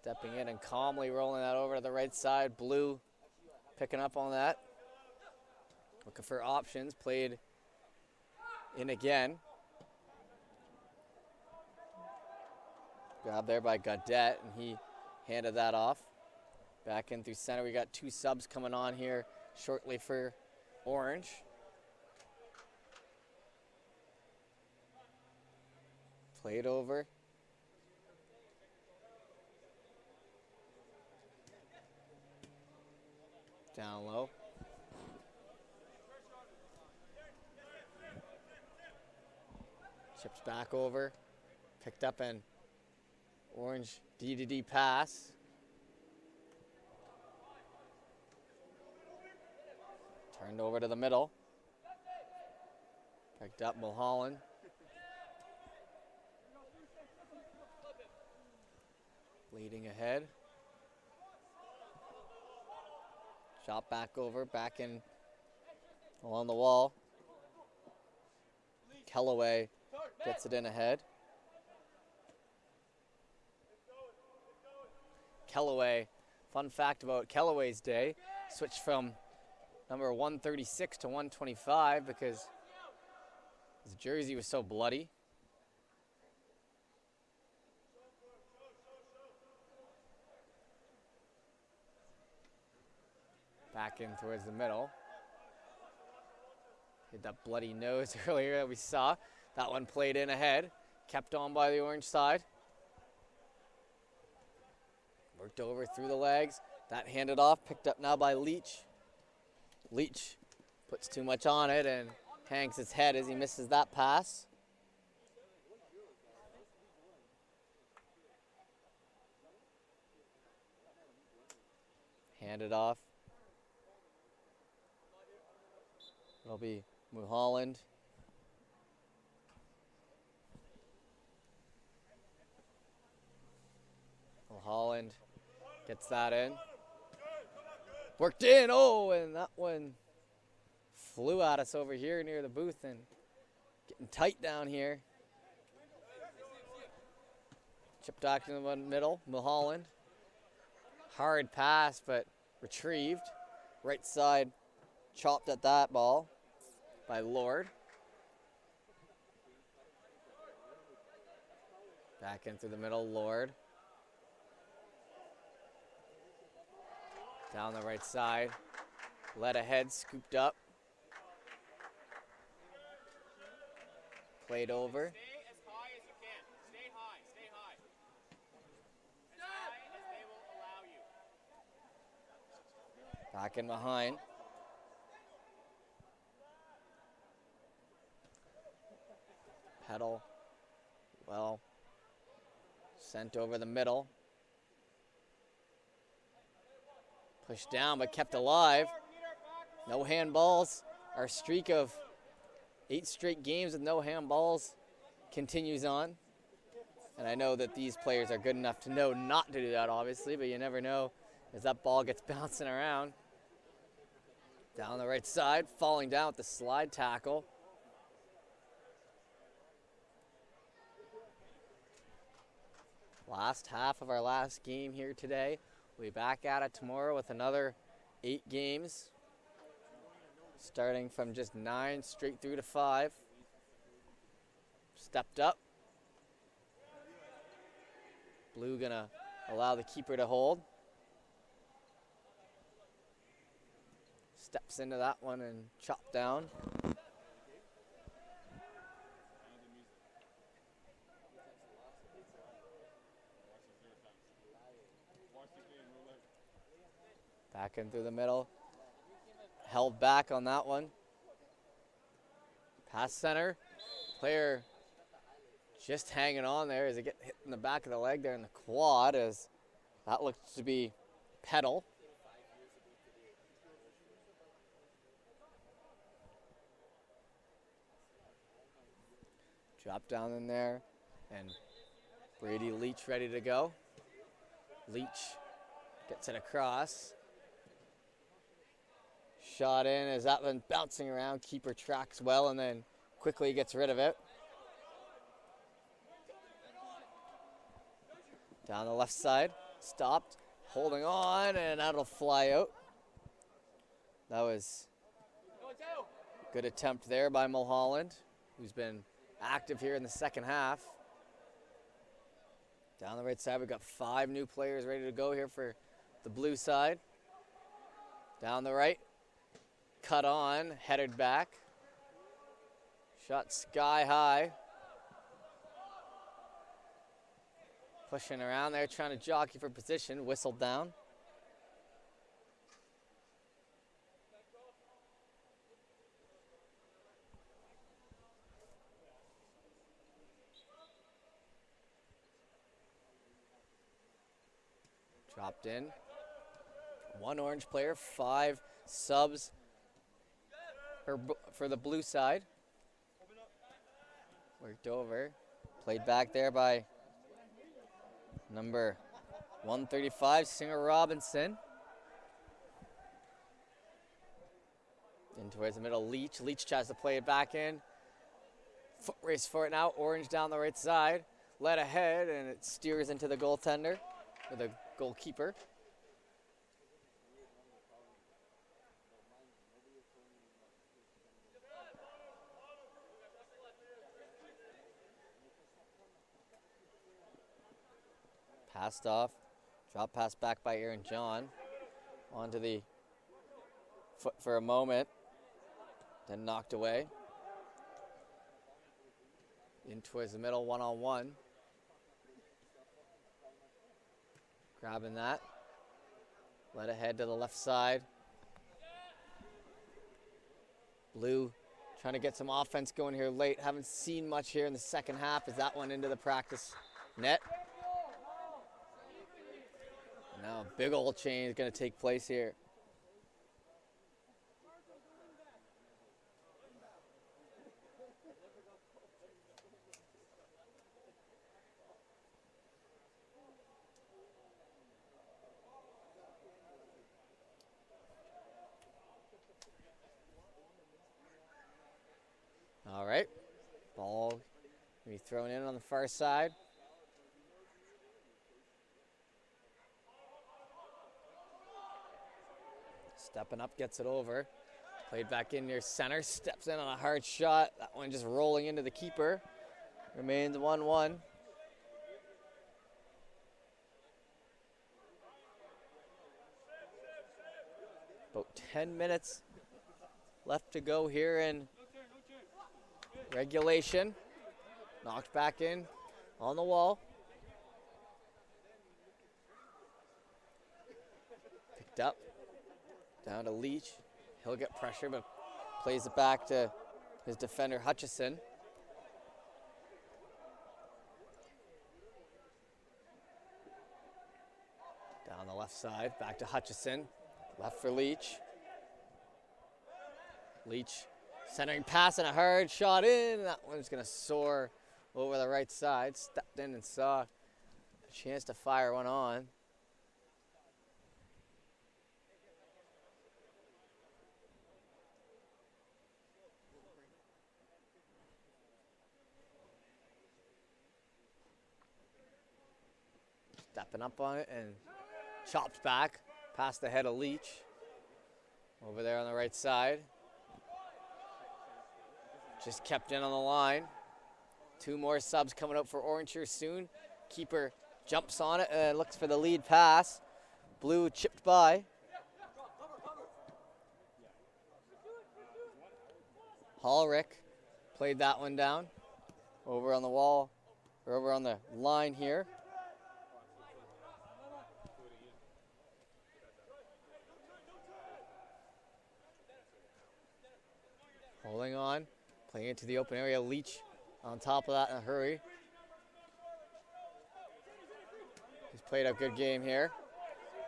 Stepping in and calmly rolling that over to the right side. Blue picking up on that. Looking for options. Played in again. Grabbed there by Gaudette, and he handed that off. Back in through center. We got 2 subs coming on here shortly for Orange. Played over. Down low. Chips back over. Picked up an Orange D-to-D pass. Turned over to the middle. Picked up Mulholland. Leading ahead. Shot back over, back in along the wall. Kellaway gets it in ahead. Kellaway, fun fact about Kellaway's day, switched from number 136 to 125 because his jersey was so bloody. Back in towards the middle. Hit that bloody nose earlier that we saw. That one played in ahead. Kept on by the Orange side. Worked over through the legs. That handed off. Picked up now by Leach. Leach puts too much on it and hangs his head as he misses that pass. Handed off. It'll be Mulholland. Mulholland gets that in. Worked in, oh, and that one flew at us over here near the booth and getting tight down here. Chipped back in the middle, Mulholland. Hard pass, but retrieved. Right side, chopped at that ball by Lord. Back in through the middle, Lord. Down the right side. Led ahead, scooped up. Played over. Stay as high as you can. Stay high, stay high. As high as they will allow you. Back in behind. Pedal. Well, sent over the middle. Pushed down but kept alive. No handballs. Our streak of 8 straight games with no handballs continues on. And I know that these players are good enough to know not to do that, obviously, but you never know as that ball gets bouncing around. Down the right side, falling down with the slide tackle. Last half of our last game here today. We'll be back at it tomorrow with another 8 games. Starting from just 9 straight through to 5. Stepped up. Blue gonna allow the keeper to hold. Steps into that one and chopped down. Back in through the middle. Held back on that one. Pass center. Player just hanging on there as it gets hit in the back of the leg there in the quad, as that looks to be pedal. Drop down in there, and Brady Leach ready to go. Leach gets it across. Shot in as that one bouncing around. Keeper tracks well and then quickly gets rid of it. Down the left side. stopped, holding on, and that'll fly out. That was a good attempt there by Mulholland, who's been active here in the second half. Down the right side, we've got 5 new players ready to go here for the blue side. Down the right, cut on, headed back. Shot sky high. Pushing around there, trying to jockey for position, whistled down. Dropped in. 1 orange player, 5 subs for the blue side. Worked over. Played back there by number 135, Singer Robinson. In towards the middle, Leach. Leach tries to play it back in. Foot race for it now. Orange down the right side. Led ahead, and it steers into the goaltender, or the goalkeeper. Passed off. Drop pass back by Aaron John. Onto the foot for a moment. Then knocked away. In towards the middle, 1-on-1. Grabbing that. Led ahead to the left side. Blue trying to get some offense going here late. Haven't seen much here in the second half as that one into the practice net. Now a big old change is going to take place here. All right, ball going to be thrown in on the far side. Stepping up, gets it over. Played back in near center, steps in on a hard shot. That one just rolling into the keeper. Remains 1-1. About 10 minutes left to go here in regulation. Knocked back in on the wall. Picked up. Down to Leach. He'll get pressure, but plays it back to his defender, Hutchison. Down the left side, back to Hutchison. Left for Leach. Leach centering pass and a hard shot in. That one's going to soar over the right side. Stepped in and saw a chance to fire one on. Stepping up on it and chopped back past the head of Leach. Over there on the right side. Just kept in on the line. 2 more subs coming out for Orange here soon. Keeper jumps on it and looks for the lead pass. Blue chipped by. Hallrick played that one down. Over on the wall, or over on the line here. Holding on, playing it to the open area. Leach on top of that in a hurry. He's played a good game here.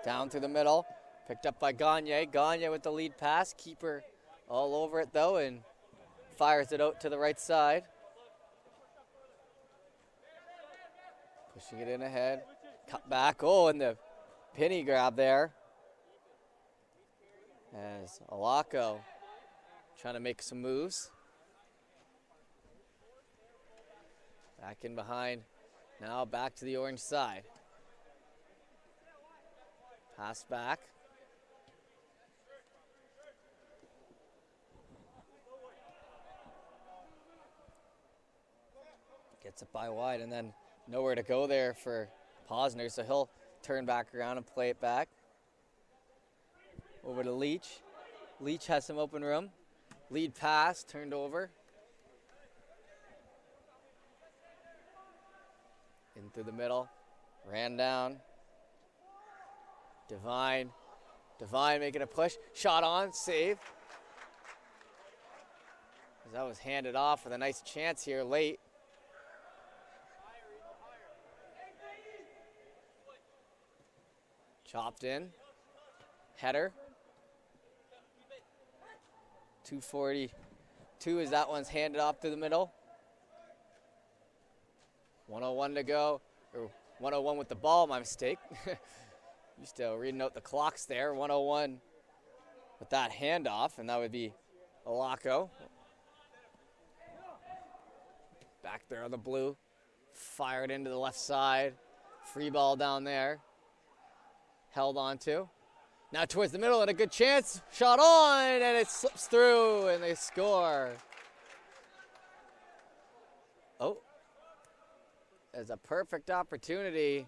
Down through the middle, picked up by Gagne. Gagne with the lead pass. Keeper all over it though and fires it out to the right side. Pushing it in ahead. Cut back. Oh, and the penny grab there. As Alaco trying to make some moves. Back in behind. Now back to the orange side. Pass back. Gets it by wide, and then nowhere to go there for Posner, so he'll turn back around and play it back. Over to Leach. Leach has some open room. Lead pass, turned over. In through the middle. Ran down. Devine. Devine making a push. Shot on, save. That was handed off with a nice chance here late. Chopped in. Header. 2:42 as that one's handed off to the middle. 1:01 to go. Or 1:01 with the ball, my mistake. Used to reading out the clocks there. 1:01 with that handoff, and that would be Alaco. Back there on the blue. Fired into the left side. Free ball down there. Held on to. Now towards the middle and a good chance. Shot on, and it slips through, and they score. Oh. There's a perfect opportunity.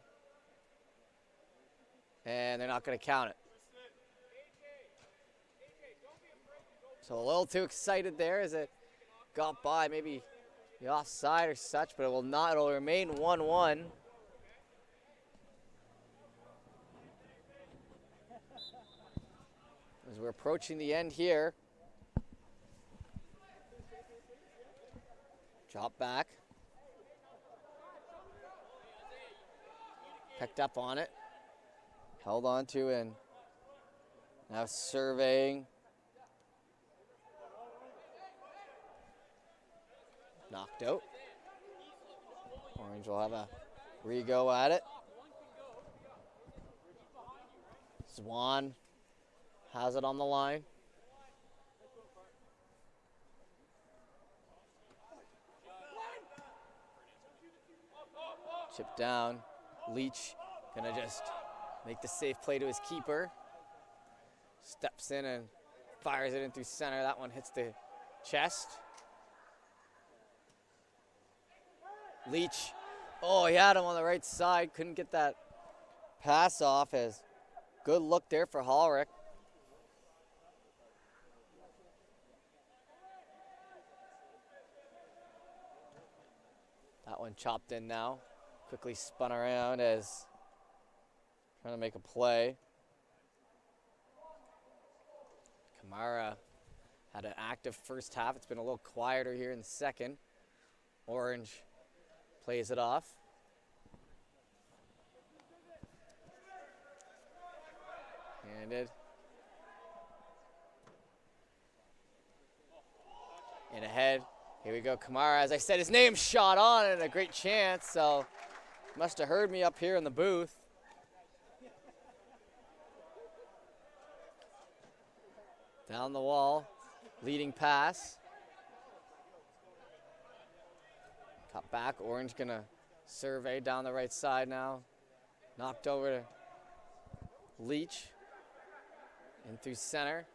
And they're not going to count it. So a little too excited there as it got by maybe the offside or such, but it will not. It will remain 1-1. As we're approaching the end here. Drop back. Picked up on it. Held on to and now surveying. Knocked out. Orange will have a re-go at it. Swan has it on the line. Chip down. Leach gonna just make the safe play to his keeper. Steps in and fires it in through center. That one hits the chest. Leach. Oh, he had him on the right side. Couldn't get that pass off. As good look there for Hallrick. That one chopped in now. Quickly spun around as trying to make a play. Kamara had an active first half. It's been a little quieter here in the second. Orange plays it off. Handed. In ahead. Here we go, Kamara. As I said, his name shot on and a great chance, so must have heard me up here in the booth. Down the wall, leading pass. Cut back, Orange gonna survey down the right side now. Knocked over to Leach. In through center.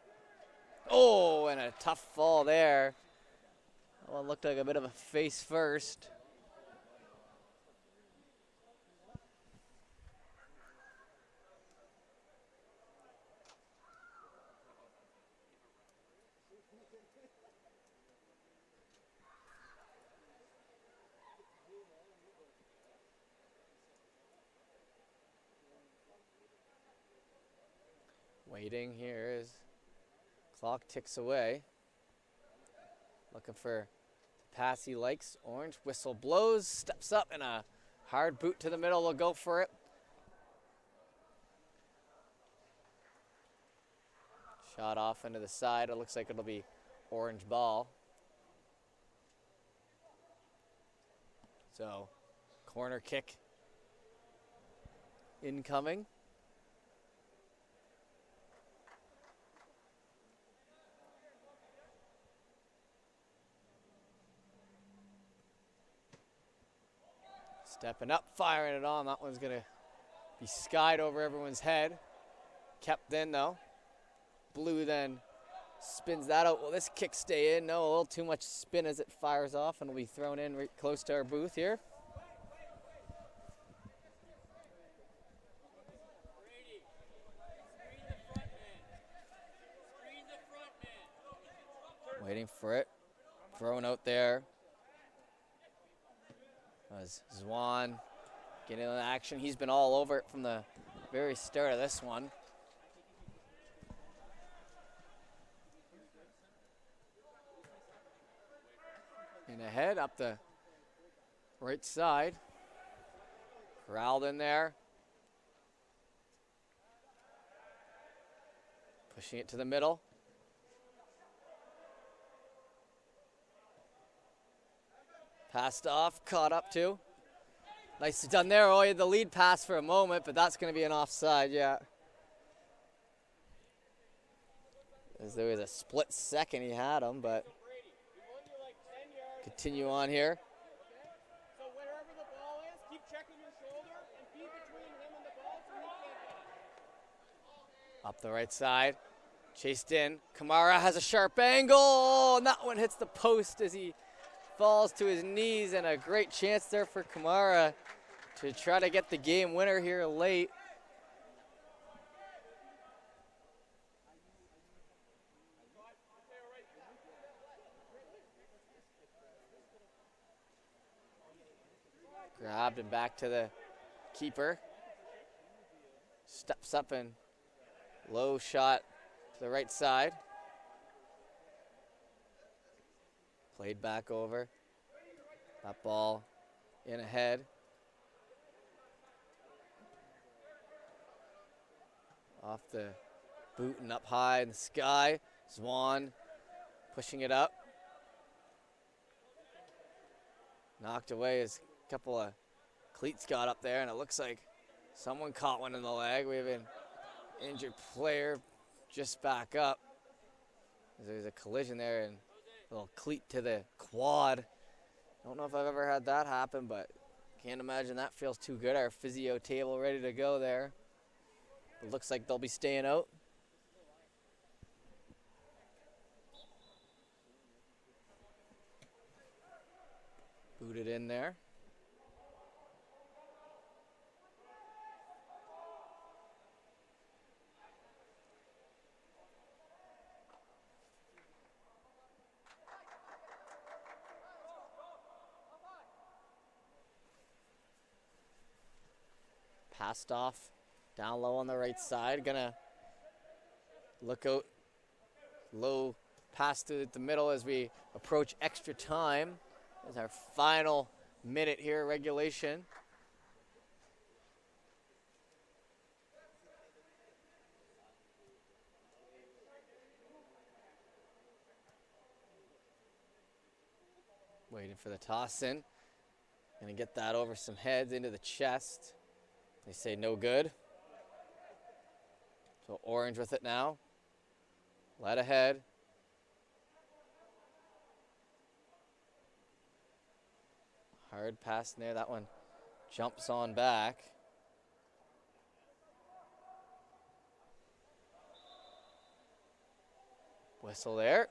Oh, and a tough fall there. That one looked like a bit of a face first. Waiting here as clock ticks away. Looking for the pass he likes. Orange whistle blows, steps up, and a hard boot to the middle. Will go for it. Shot off into the side. It looks like it'll be Orange ball. So, corner kick incoming. Stepping up, firing it on. That one's going to be skied over everyone's head. Kept in though. Blue then spins that out. Will this kick stay in? No, a little too much spin as it fires off and will be thrown in right close to our booth here. Brady, screen the front man. Screen the front man. Waiting for it. Thrown out there. As Zwan getting in action. He's been all over it from the very start of this one. And ahead up the right side. Corralled in there. Pushing it to the middle. Passed off, caught up to. Nicely done there. Oh, he had the lead pass for a moment, but that's going to be an offside, yeah. As there was a split second he had him, but Brady, we want you like 10 yards. continue on here. So wherever the ball is, keep checking your shoulder and be between him and the ball so he can't get it. Up the right side. Chased in. Kamara has a sharp angle, and that one hits the post as he falls to his knees, and a great chance there for Kamara to try to get the game winner here late. Grabbed and back to the keeper. Steps up and low shot to the right side. Played back over. That ball in ahead. Off the boot and up high in the sky. Zwan pushing it up. Knocked away as a couple of cleats got up there, and it looks like someone caught one in the leg. We have an injured player just back up. There's a collision there and a little cleat to the quad. Don't know if I've ever had that happen, but can't imagine that feels too good. Our physio table ready to go there. It looks like they'll be staying out. Booted in there. Passed off, down low on the right side. Gonna look out low pass through the middle as we approach extra time. As our final minute here, regulation. Waiting for the toss in. Gonna get that over some heads into the chest. They say no good. So Orange with it now. Led ahead. Hard pass in there. That one jumps on back. Whistle there.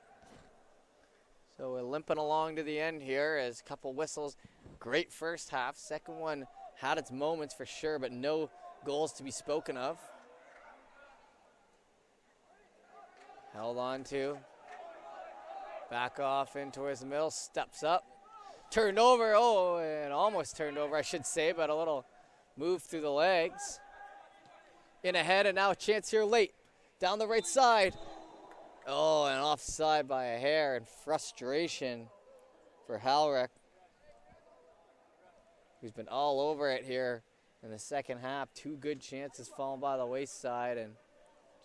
So we're limping along to the end here as a couple whistles. Great first half. Second one had its moments for sure, but no goals to be spoken of. Held on to. Back off in towards the middle. Steps up. Turned over. Oh, and almost turned over, I should say, but a little move through the legs. In ahead, and now a chance here late. Down the right side. Oh, and offside by a hair, and frustration for Halreck, who's been all over it here in the second half. Two good chances falling by the wayside and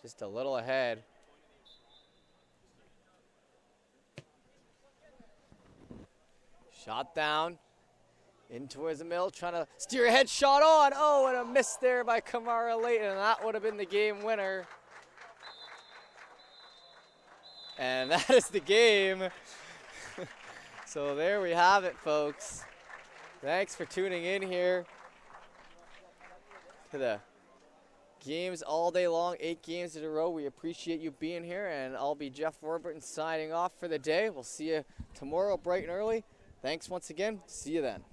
just a little ahead. Shot down, in towards the middle, trying to steer ahead, shot on. Oh, and a miss there by Kamara late, and that would have been the game winner. And that is the game. So there we have it, folks. Thanks for tuning in here to the games all day long, 8 games in a row. We appreciate you being here, and I'll be Jeff Warburton signing off for the day. We'll see you tomorrow bright and early. Thanks once again. See you then.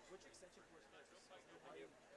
Which extension course is this?